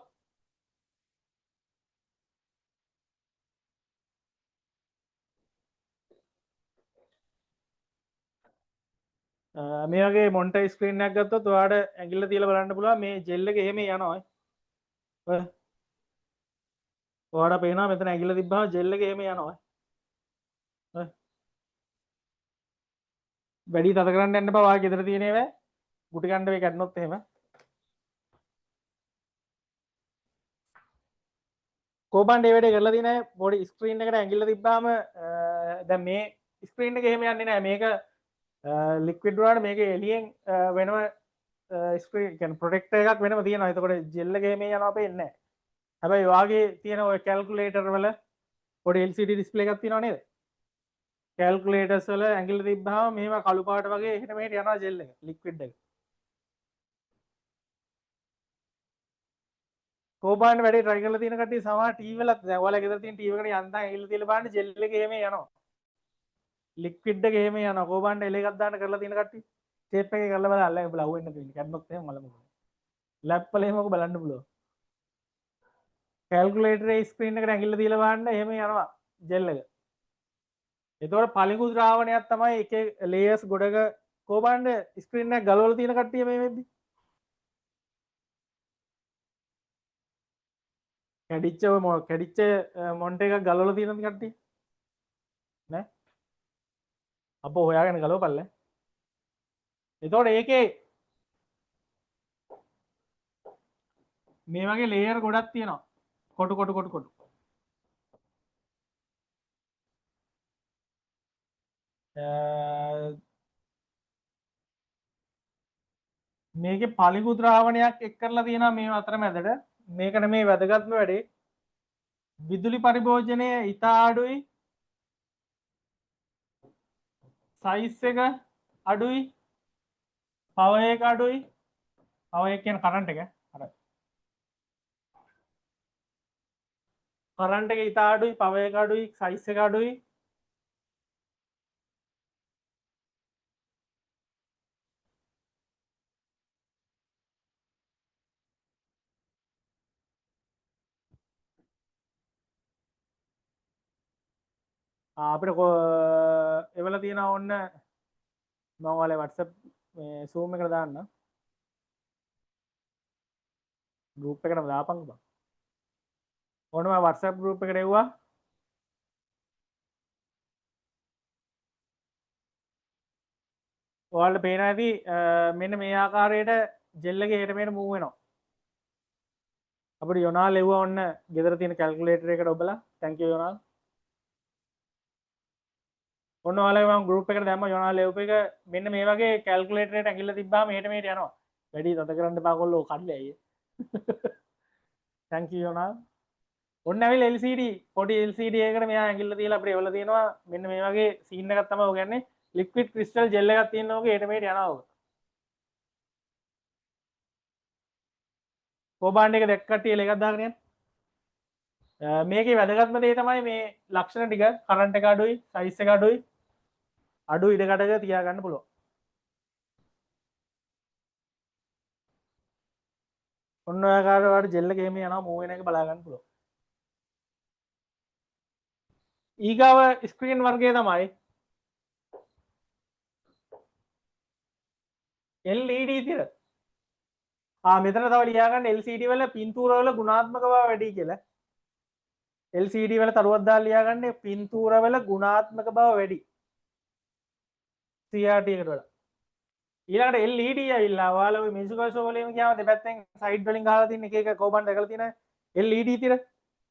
මේ වගේ මොනිටර් ස්ක්‍රීන් එකක් ගත්තොත් ඔයාලට ඇඟිල්ල තියලා බලන්න පුළුවන් මේ ජෙල් එක එහෙම යනවා. ඔයාලට පේනවා මෙතන ඇඟිල්ල තිබ්බම ජෙල් එක එහෙම යනවා. වැඩි තද කරන්න යන්න එපා. ඔයාගේ ගෙදර තියෙන ඒවා ගුටි කන්න වේ කැඩනොත් එහෙම. කෝබන් ඒ වැඩේ කරලා තියෙන පොඩි ස්ක්‍රීන් එකට ඇඟිල්ල තිබ්බාම දැන් මේ ස්ක්‍රීන් එක එහෙම යන්නේ නැහැ. මේක ලික්විඩ් වලට මේක එළියෙන් වෙනම ස්ක්‍රීන් කියන්නේ ප්‍රොටෙක්ටර් එකක් වෙනම තියෙනවා. එතකොට ජෙල් එක එහෙම යනවා පේන්නේ නැහැ. හැබැයි ඔයාගේ තියෙන ඔය කැල්කියුලේටර් වල පොඩි LCD ඩිස්ප්ලේ එකක් තියෙනව නේද? කැල්කියුලේටර්ස් වල ඇඟිල්ල තිබ්බාම මෙහෙම කළු පාට වගේ එහෙට මෙහෙට යනවා ජෙල් එක ලික්විඩ් එක. කෝබාන් වැඩේ try කරලා තියෙන කට්ටිය සමහර ටීවී වලත් දැන් ඔයාලා ගෙදර තියෙන ටීවී එකට යන්තම් ඇඟිල්ල තියලා බලන්න ජෙල් එක එහෙම යනවා. ලික්විඩ් එක එහෙම යනවා. කෝබාන්ට එල එකක් දාන්න කරලා තියෙන කට්ටිය ටේප් එකේ කරලා බලන්න අල්ලන් බලව වෙන්න තියෙන්නේ. කැඩනොත් එහෙම මලමු. ලැප් වල එහෙම ඔක බලන්න පුළුවන්. කැල්කියුලේටරේ ස්ක්‍රීන් එකට ඇඟිල්ල තියලා බලන්න එහෙම යනවා ජෙල් එක. එතකොට පළඟු ද්‍රාවණයක් තමයි එකේ ලේයර්ස් ගොඩක කෝබාන්ඩ ස්ක්‍රීන් එක ගලවලා තියෙන කට්ටිය මේ වෙද්දි. කැඩිච්ච මොන්ට එකක් ගලවලා තියෙනද කට්ටිය? නෑ. අපෝ හොයාගෙන ගලවපල්ල. එතකොට ඒකේ මේ වගේ ලේයර් ගොඩක් තියෙනවා. කොටු කොටු කොටු කොටු. මේකේ පළඟු ද්‍රාවණයක් එක් කරලා තියෙනවා මේ අතරමැදට. මේක නෙමේ වැදගත්ම වැඩේ. විදුලි පරිභෝජනය ඉතා අඩුයි. සයිස් එක අඩුයි. පවර් එක අඩුයි. පවර් එක කියන්නේ කරන්ට් එක. හරි. කරන්ට් එක ඉතා අඩුයි, පවර් එක අඩුයි, සයිස් එක අඩුයි. අපිට එවල තියෙනවා ඔන්න මම ඔයාලේ WhatsApp මේ Zoom එකට දාන්න. group එකටම දාපන් බං. ඔන්න මම WhatsApp group එකට එව්වා. ඔයාලට පේනවා ඇති මෙන්න මේ ආකාරයට ජෙල් එකේ හෙට මෙහෙට මූව් වෙනවා. අපිට යොනාල් එව්වා ඔන්න ගෙදර තියෙන කැල්කියුලේටර් එකට ඔබලා. thank you යොනාල්. ඔන්න ඔයාලගේ මම group එකට දැම්ම යොනාල් එව්ප එක මෙන්න මේ වගේ කැල්කියුලේටර් එකට ඇඟිල්ල තිබ්බාම හෙට මෙහෙට යනවා. වැඩි තද කරන්න එපා කොල්ලෝ කඩලා අයියේ. thank you යොනාල්. ඔන්න ඇවිල්ලා LCD පොඩි LCD එකකට මෙයා ඇඟිල්ල තියලා අපිට එවලා තියෙනවා මෙන්න මේ වගේ සීන් එකක් තමයි ඔය කියන්නේ ලික්විඩ් ක්‍රිස්ටල් ජෙල් එකක් තියෙන ඕකේ හෙට මෙහෙට යනවා ඔක. කෝබාන්ඩ් එක දැක්ක කට්ටිය එකක් දාගෙන යන්න. මේකේ වැදගත්ම දේ තමයි මේ ලක්ෂණ ටික කරන්ට් එක අඩුයි, සයිස් එක අඩුයි, අඩු ඉඩකඩක තියාගන්න පුළුවන්. ඔන්න ඔය ආකාරයට ජෙල් එක එහෙම යනවා මූව් වෙන එක බලා ගන්න පුළුවන්. ඊගාව ස්ක්‍රීන් වර්ගය තමයි LED තිර. මෙතන තව ලියාගන්න LCD වල පින්තූර වල ගුණාත්මක බව වැඩි කියලා. LCD වල තරුවක් දාලා ලියාගන්න පින්තූර වල ගුණාත්මක බව වැඩි. CRT එකට වඩා. ඊළඟට LED ඇවිල්ලා ඔයාලා ওই මියුසිකල් ෂෝ වලින් කියනවා දෙපැත්තෙන් සයිඩ් වලින් ගහලා තියෙන එක එක කෝබන් දැකලා තියෙන LED තිර.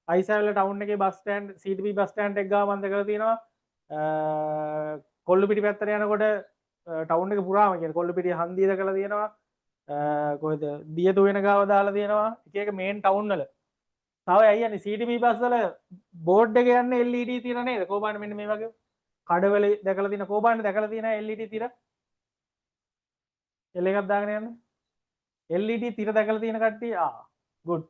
අයිසෑවල ටවුන් එකේ bus stand CTB bus stand එක ගාව මම දැකලා තියෙනවා. කොල්ලුපිටි පැත්තට යනකොට ටවුන් එක පුරාම කියන්නේ කොල්ලුපිටිය හන්දිය දැකලා තියෙනවා. කොහෙද දියතු වෙන ගාව දාලා තියෙනවා. එක එක මේන් ටවුන් වල. තව ඇයි යන්නේ CTB බස් වල බෝඩ් එක යන්නේ LED තිර නේද? කෝබාන මෙන්න මේ වගේ කඩවල දැකලා තියෙන කෝබාන දැකලා තියෙන LED තිර. එල එකක් දාගෙන යන්න. LED තිර දැකලා තියෙන කට්ටිය good.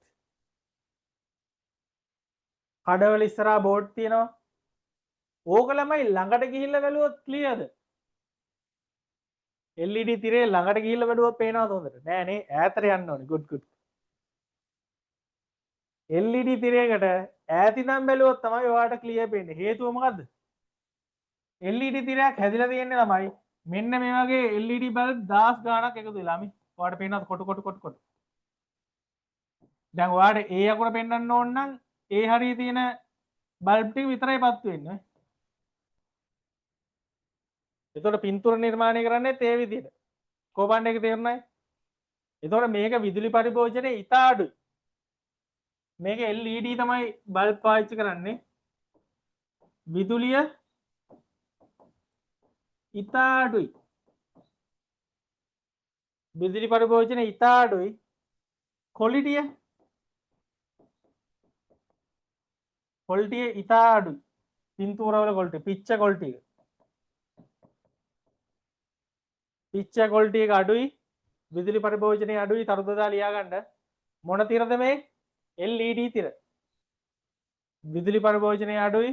කඩවල ඉස්සරහා බෝඩ් තියෙනවා. ඕක ළමයි ළඟට ගිහිල්ලා බැලුවොත් ක්ලියර්ද? LED තිරේ ළඟට ගිහිල්ලා බැලුවොත් පේනවද හොඳට? නෑ නේ ඈතට යන්න ඕනේ. good good. LED තිරයකට ඈත ඉඳන් බැලුවොත් තමයි ඔයාලට ක්ලියර් පේන්නේ. හේතුව මොකද්ද? LED තිරයක් හැදිලා තියෙන්නේ ළමයි මෙන්න මේ වගේ LED බල්බ් 1000 ගාණක් එකතු වෙලා මේ. ඔයාලට පේනවද කොට කොට කොට කොට. දැන් ඔයාලට ඒ අකුර පෙන්වන්න ඕන නම් ඒ හරිය තියෙන බල්බ් ටික විතරයි පත්තු වෙන්නේ. එතකොට පින්තූර නිර්මාණය කරන්නේත් ඒ විදිහට. කෝපන් එක තේරුණායි? එතකොට මේක විදුලි පරිභෝජනයේ ඉතා අඩුයි. මේක LED තමයි බල්බ් පාවිච්චි කරන්නේ. විදුලිය ඉතා අඩුයි. විදුලි පරිභෝජනය ඉතා අඩුයි. ක්වොලිටිය ඉතා අඩුයි. පින්තූරවල ක්වොලිටි පිච්ච ක්වොලිටි එක. පිච්ච ක්වොලිටි එක අඩුයි. විදුලි පරිභෝජනය අඩුයි. තරුදදා ලියා ගන්න. මොන තිරද මේ? LED තිර. විදුලි පරිභෝජනය අඩුයි.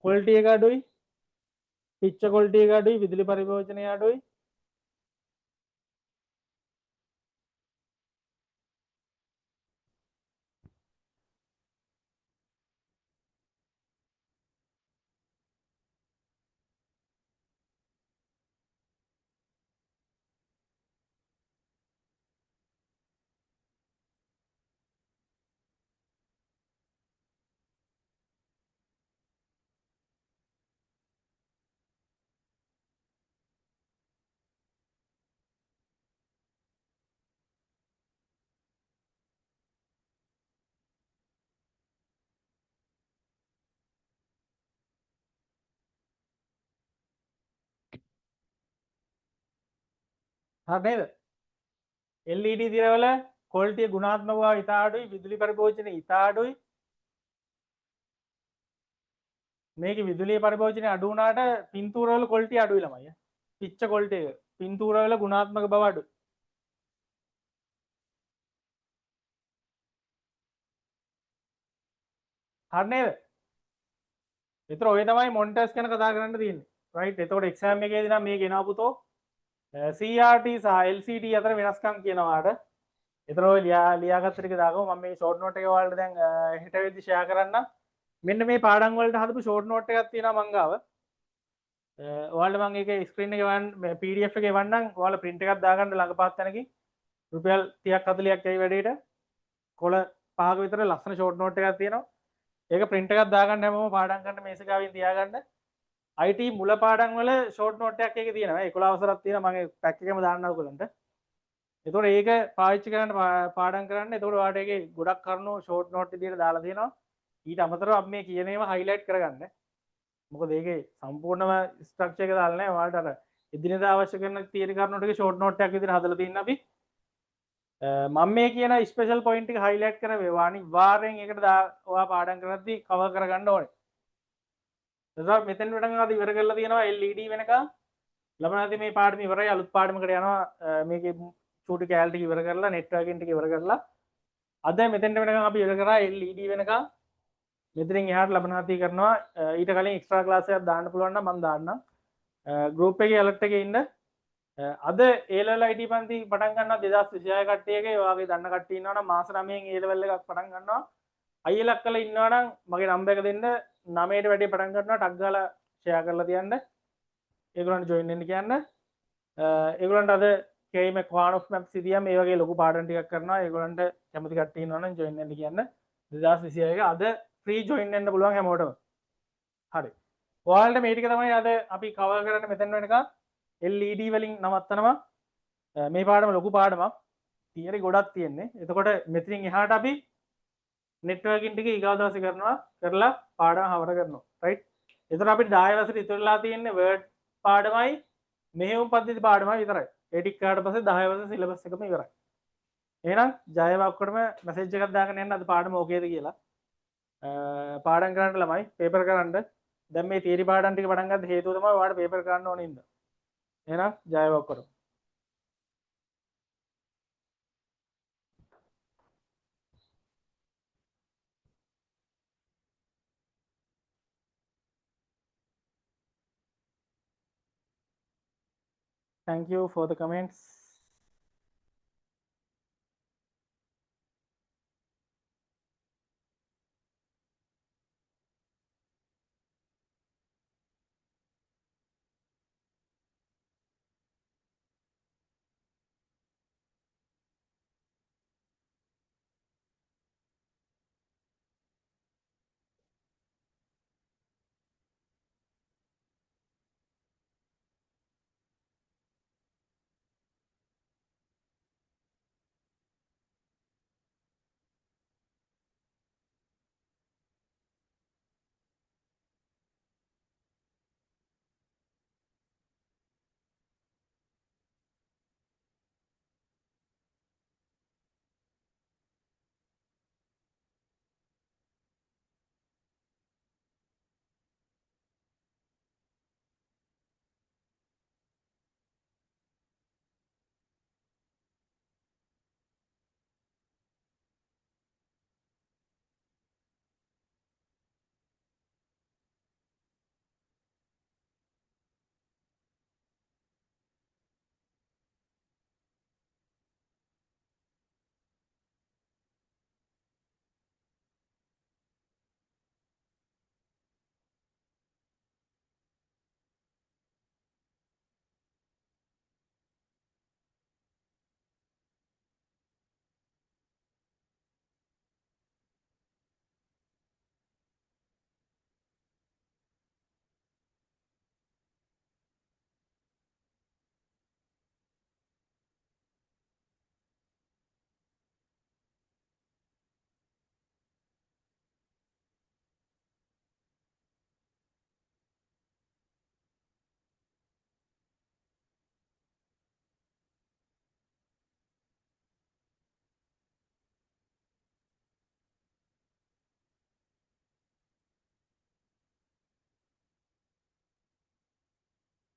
ක්වොලිටි එක අඩුයි. පිච්ච ක්වොලිටි එක අඩුයි. විදුලි පරිභෝජනය අඩුයි. හරි නේද? LED තිරවල ක්වොලිටිය ගුණාත්මක බව ඉතා අඩුයි. විදුලි පරිභෝජනය ඉතා අඩුයි. මේකේ විදුලිය පරිභෝජනය අඩු වුණාට පින්තූරවල ක්වොලිටි අඩුයි ළමයි. පිච්ච ක්වොලිටි එක. පින්තූරවල ගුණාත්මක බව අඩුයි. හරි නේද? ඒතර ඔය තමයි මොනිටර්ස් ගැන කතා කරන්න තියෙන්නේ. රයිට්. එතකොට එක්සෑම් එකේදී නම් මේ ගෙනාව පුතෝ CRT සහ LCD අතර වෙනස්කම් කියනවාට. එතන ඔය ලියාගත්ත ටික දාගමු. මම මේ ෂෝට් නෝට් එක ඔයාලට දැන් හෙට වෙද්දි ෂෙයා කරන්නම්. මෙන්න මේ පාඩම් වලට හදපු ෂෝට් නෝට් එකක් තියෙනවා මං ගාව. ඔයාලට මම ඒකේ ස්ක්‍රීන් එකේ වන්න PDF එකේ වන්නම්. ඔයාලා print එකක් දාගන්න ළඟපහත් තැනකින්. රුපියල් 30ක් 40ක් ඇයි වැඩේට. කොළ 5ක විතර ලස්සන ෂෝට් නෝට් එකක් තියෙනවා. ඒක print එකක් දාගන්න හැමෝම පාඩම් කරන්න මේසෙකාවින් තියාගන්න. IT මුල පාඩම් වල ෂෝට් නෝට් එකක් ඒකේ තියෙනවා. 11 වසරක් තියෙනවා. මම පැක් එකේම දාන්නම් ඔයගොල්ලන්ට. එතකොට ඒක පාවිච්චි කරන්න පාඩම් කරන්න. එතකොට ඔයාලට ඒකේ ගොඩක් කරුණු ෂෝට් නෝට් විදියට දාලා තියෙනවා. ඊට අමතරව අපි මේ කියන ඒවා හයිලයිට් කරගන්න. මොකද ඒකේ සම්පූර්ණම ස්ට්‍රක්චර් එක දාලා නැහැ. ඔයාලට අර එදිනෙදා අවශ්‍ය කරන තියෙන කරුණු ටික ෂෝට් නෝට් එකක් විදියට හදලා තියෙනවා අපි. මම මේ කියන ස්පෙෂල් පොයින්ට් එක හයිලයිට් කරවේවා. අනිවාර්යෙන් ඒකට ඔයා පාඩම් කරද්දී කවර් කරගන්න ඕනේ. එතකොට මෙතෙන් පටන් අද ඉවර කරලා තියෙනවා LED වෙනකම්. ලබනාදී මේ පාඩම ඉවරයි. අලුත් පාඩමකට යනවා. මේකේ චූටි කෑල් ටික ඉවර කරලා නෙට්වර්කින් ටික ඉවර කරලා අද මෙතෙන්ට වෙනකම් අපි ඉවර කරා LED වෙනකම්. මෙතනින් එහාට ලබනාදී කරනවා. ඊට කලින් එක්ස්ට්‍රා ක්ලාස් එකක් දාන්න පුළුවන් නම් මම දාන්නම්. ගෲප් එකේ ඇලර්ට් එකේ ඉන්න. අද A level IT පන්ති පටන් ගන්නවා 2026 කට්ටියගේ. ඔයාගේ දන්න කට්ටිය ඉන්නවා නම් මාස 9න් A level එකක් පටන් ගන්නවා. ILක් කරලා ඉන්නවා නම් මගේ නම්බර් එක දෙන්න. 9ට වැඩි පටන් ගන්නවා. ටක් ගාලා ෂෙයා කරලා තියන්න. ඒගොල්ලන්ට ජොයින් වෙන්න කියන්න. ඒගොල්ලන්ට අද KM Quant of Maps ඉදියා මේ වගේ ලොකු පාඩම් ටිකක් කරනවා. ඒගොල්ලන්ට කැමති කට්ටිය ඉන්නවා නම් ජොයින් වෙන්න කියන්න. 2026 එක අද ෆ්‍රී ජොයින් වෙන්න පුළුවන් හැමෝටම. හරි. ඔයාලට මේ ටික තමයි අද අපි කවර් කරන්න මෙතන වෙනකම්. LED වලින් නවත්තනවා. මේ පාඩම ලොකු පාඩමක්. තියරි ගොඩක් තියෙන්නේ. එතකොට මෙතනින් එහාට අපි නෙට්වර්කින් ටික ඊගාව දවසේ කරනවා. කරලා පාඩම හවර කරනවා. රයිට්. එතකොට අපිට 10 වසරේ ඉතුරුලා තියෙන්නේ වර්ඩ් පාඩමයි මෙහෙයුම් පද්ධති පාඩමයි විතරයි. ඒ ටික කරාට පස්සේ 10 වසරේ සිලබස් එකම ඉවරයි. එහෙනම් ජය වේවා ඔක්කොටම මැසේජ් එකක් දාගෙන යන්න අද පාඩම ඕකේද කියලා. පාඩම් කරන්න ළමයි පේපර් කරන්න. දැන් මේ තියරි පාඩම් ටික පටන් ගන්න හේතුව තමයි ඔයාලට පේපර් කරන්න ඕනේ ඉන්න. එහෙනම් ජය වේවා ඔක්කොටම. thank you for the comments.